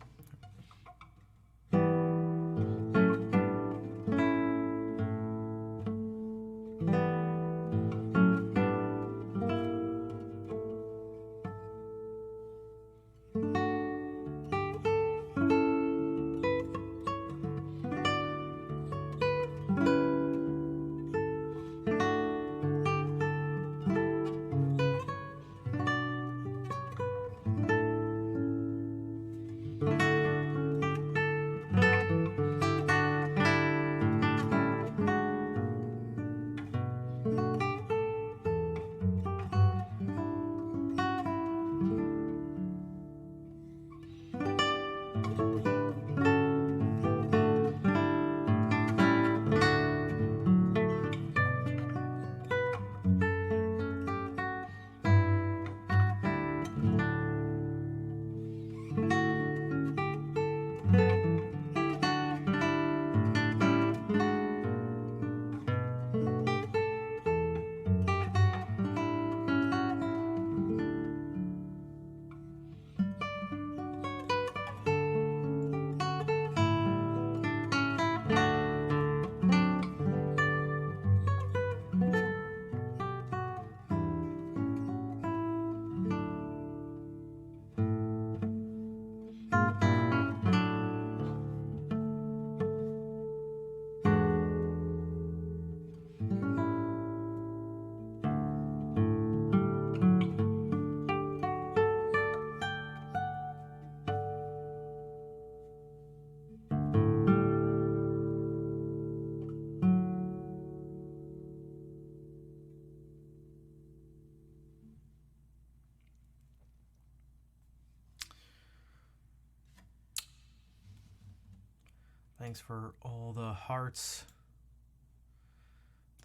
Thanks for all the hearts.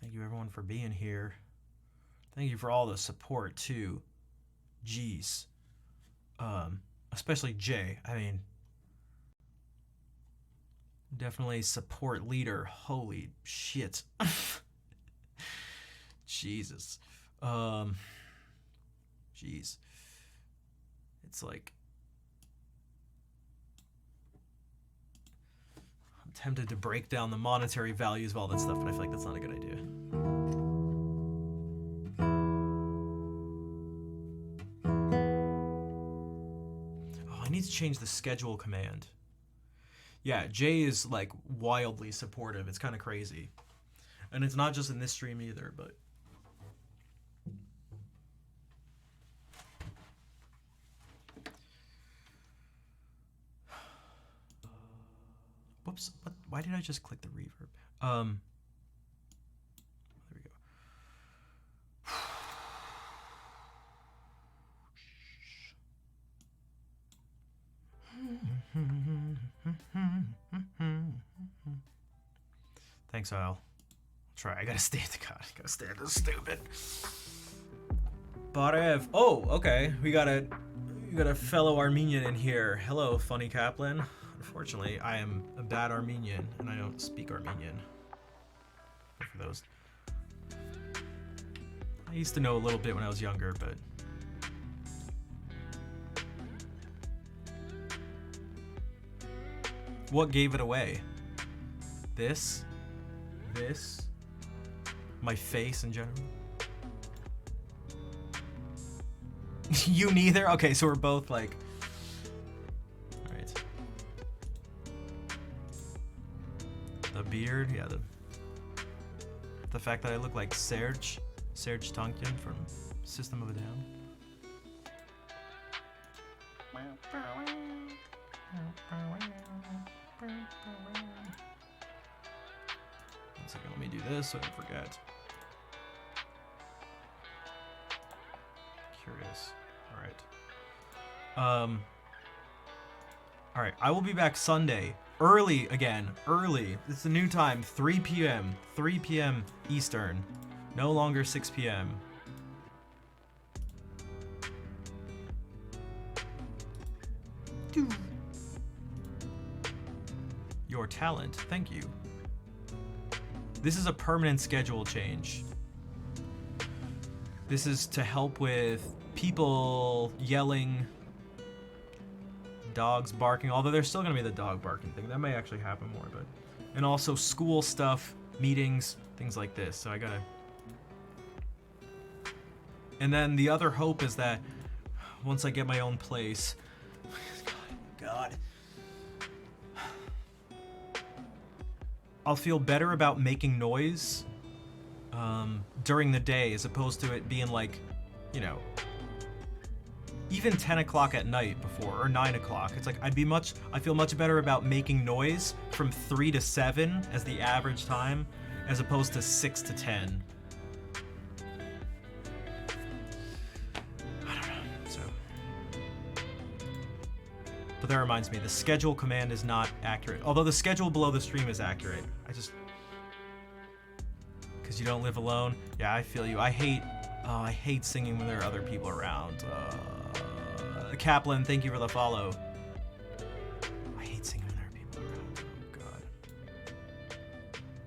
Thank you everyone for being here. Thank you for all the support too. Jeez. Especially Jay. I mean, definitely support leader. Holy shit. Jesus. Jeez. It's like I'm tempted to break down the monetary values of all that stuff, but I feel like that's not a good idea. Oh, I need to change the schedule command. Yeah, Jay is like wildly supportive. It's kind of crazy. And it's not just in this stream either, but whoops, what, why did I just click the reverb? There we go. Thanks, Al. I'll try. I gotta stay at the god. I gotta stay at this stupid. Barev. Oh, okay. We got a fellow Armenian in here. Hello, Funny Kaplan. Unfortunately, I am a bad Armenian and I don't speak Armenian. For those. I used to know a little bit when I was younger, but what gave it away? This, my face in general. You neither? Okay, so we're both like, all right. The beard, yeah, the fact that I look like Serge Tankian from System of a Down. One second, let me do this so I don't forget. Curious. All right, I will be back Sunday. Early again, early. It's a new time, 3 p.m. 3 p.m. Eastern. No longer 6 p.m. Your talent, thank you. This is a permanent schedule change. This is to help with people yelling, dogs barking, although there's still gonna be the dog barking thing. That may actually happen more, but... And also school stuff, meetings, things like this, so I gotta... And then the other hope is that once I get my own place... God. I'll feel better about making noise during the day as opposed to it being like, you know, even 10 o'clock at night before, or 9 o'clock. It's like I feel much better about making noise from 3 to 7 as the average time, as opposed to 6 to 10. I don't know, so. But that reminds me, the schedule command is not accurate. Although the schedule below the stream is accurate. Because you don't live alone. Yeah, I feel you. I hate singing when there are other people around. Kaplan, thank you for the follow. I hate singing when there are people around.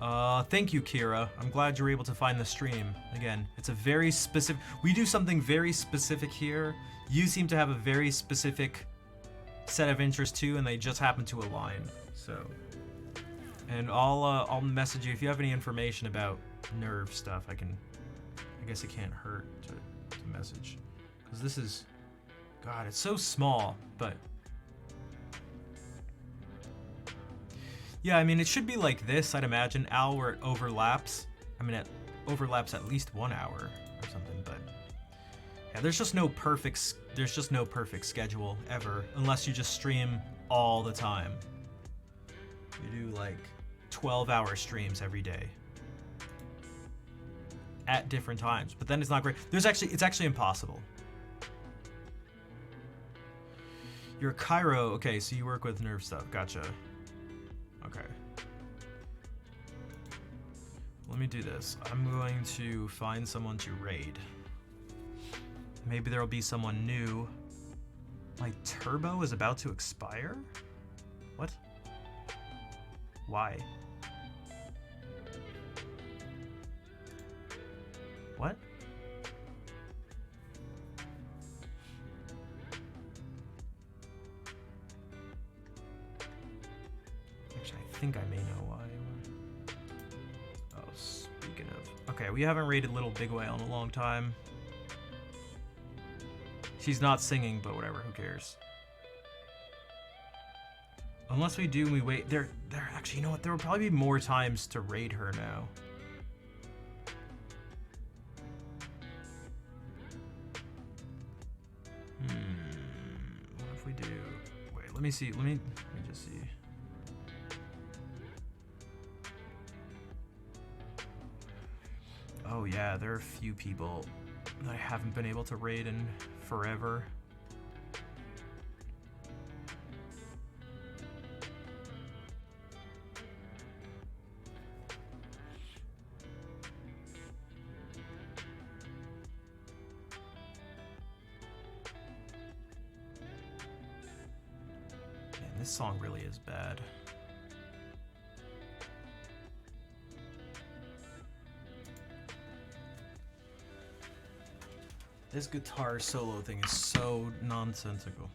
Oh, God. Thank you, Kira. I'm glad you were able to find the stream. Again, it's a very specific... We do something very specific here. You seem to have a very specific set of interests too, and they just happen to align. So... And I'll message you if you have any information about nerve stuff. I guess it can't hurt to message, because this is, God, it's so small. But yeah, I mean, it should be like this, I'd imagine. Al, where it overlaps. I mean, it overlaps at least 1 hour or something. But yeah, there's just no perfect schedule ever, unless you just stream all the time. You do like 12-hour streams every day at different times, but then it's not great. It's actually impossible. You're Cairo. Okay, so you work with nerve stuff. Gotcha. Okay. let me do this. I'm going to find someone to raid. Maybe there'll be someone new. My turbo is about to expire? What? Why? What? Actually, I think I may know why. Oh, speaking of... Okay, we haven't raided Little Big Whale in a long time. She's not singing, but whatever, who cares? Unless we do and we wait. There actually, you know what? There will probably be more times to raid her now. What if we do? Wait, let me see. Let me just see. Oh yeah, there are a few people that I haven't been able to raid in forever. Man, this song really is bad. This guitar solo thing is so nonsensical.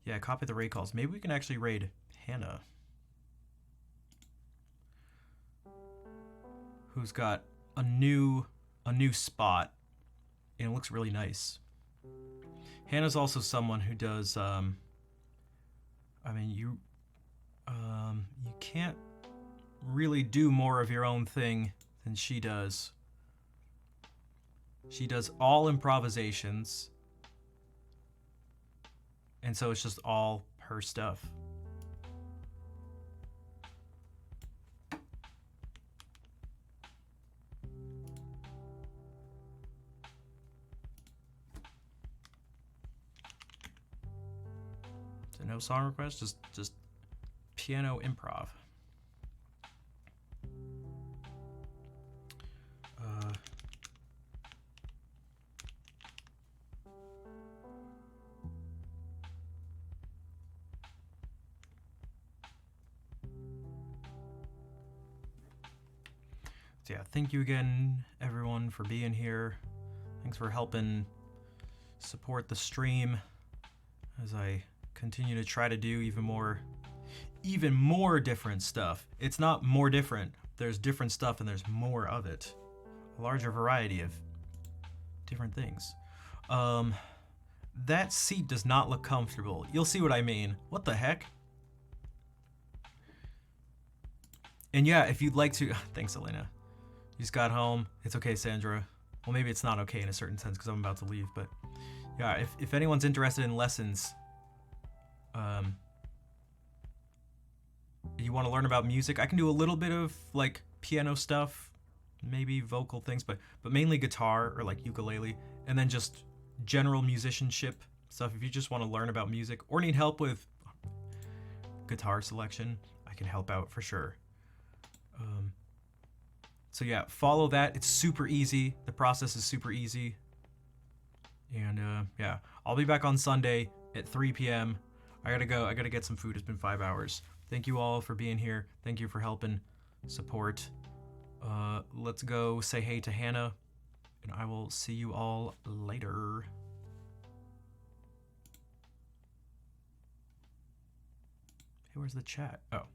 Yeah, copy the raid calls. Maybe we can actually raid Hannah, who's got a new spot, and it looks really nice. Hannah's also someone who does I mean, you can't really do more of your own thing than she does. She does all improvisations, and so it's just all her stuff. So no song request, just piano improv. So yeah, thank you again, everyone, for being here. Thanks for helping support the stream as I continue to try to do even more different stuff. It's not more different. There's different stuff and there's more of it. A larger variety of different things. That seat does not look comfortable. You'll see what I mean. What the heck? And yeah, if you'd like to... Thanks, Elena. You just got home. It's okay, Sandra. Well, maybe it's not okay in a certain sense because I'm about to leave, but yeah, if anyone's interested in lessons, you want to learn about music, I can do a little bit of like piano stuff, maybe vocal things, but mainly guitar or like ukulele, and then just general musicianship stuff. If you just want to learn about music or need help with guitar selection, I can help out for sure. So yeah, follow that. It's super easy. The process is super easy. And yeah, I'll be back on Sunday at 3 p.m. I gotta go. I gotta get some food. It's been 5 hours. Thank you all for being here. Thank you for helping support. Let's go say hey to Hannah, and I will see you all later. Hey, where's the chat? Oh.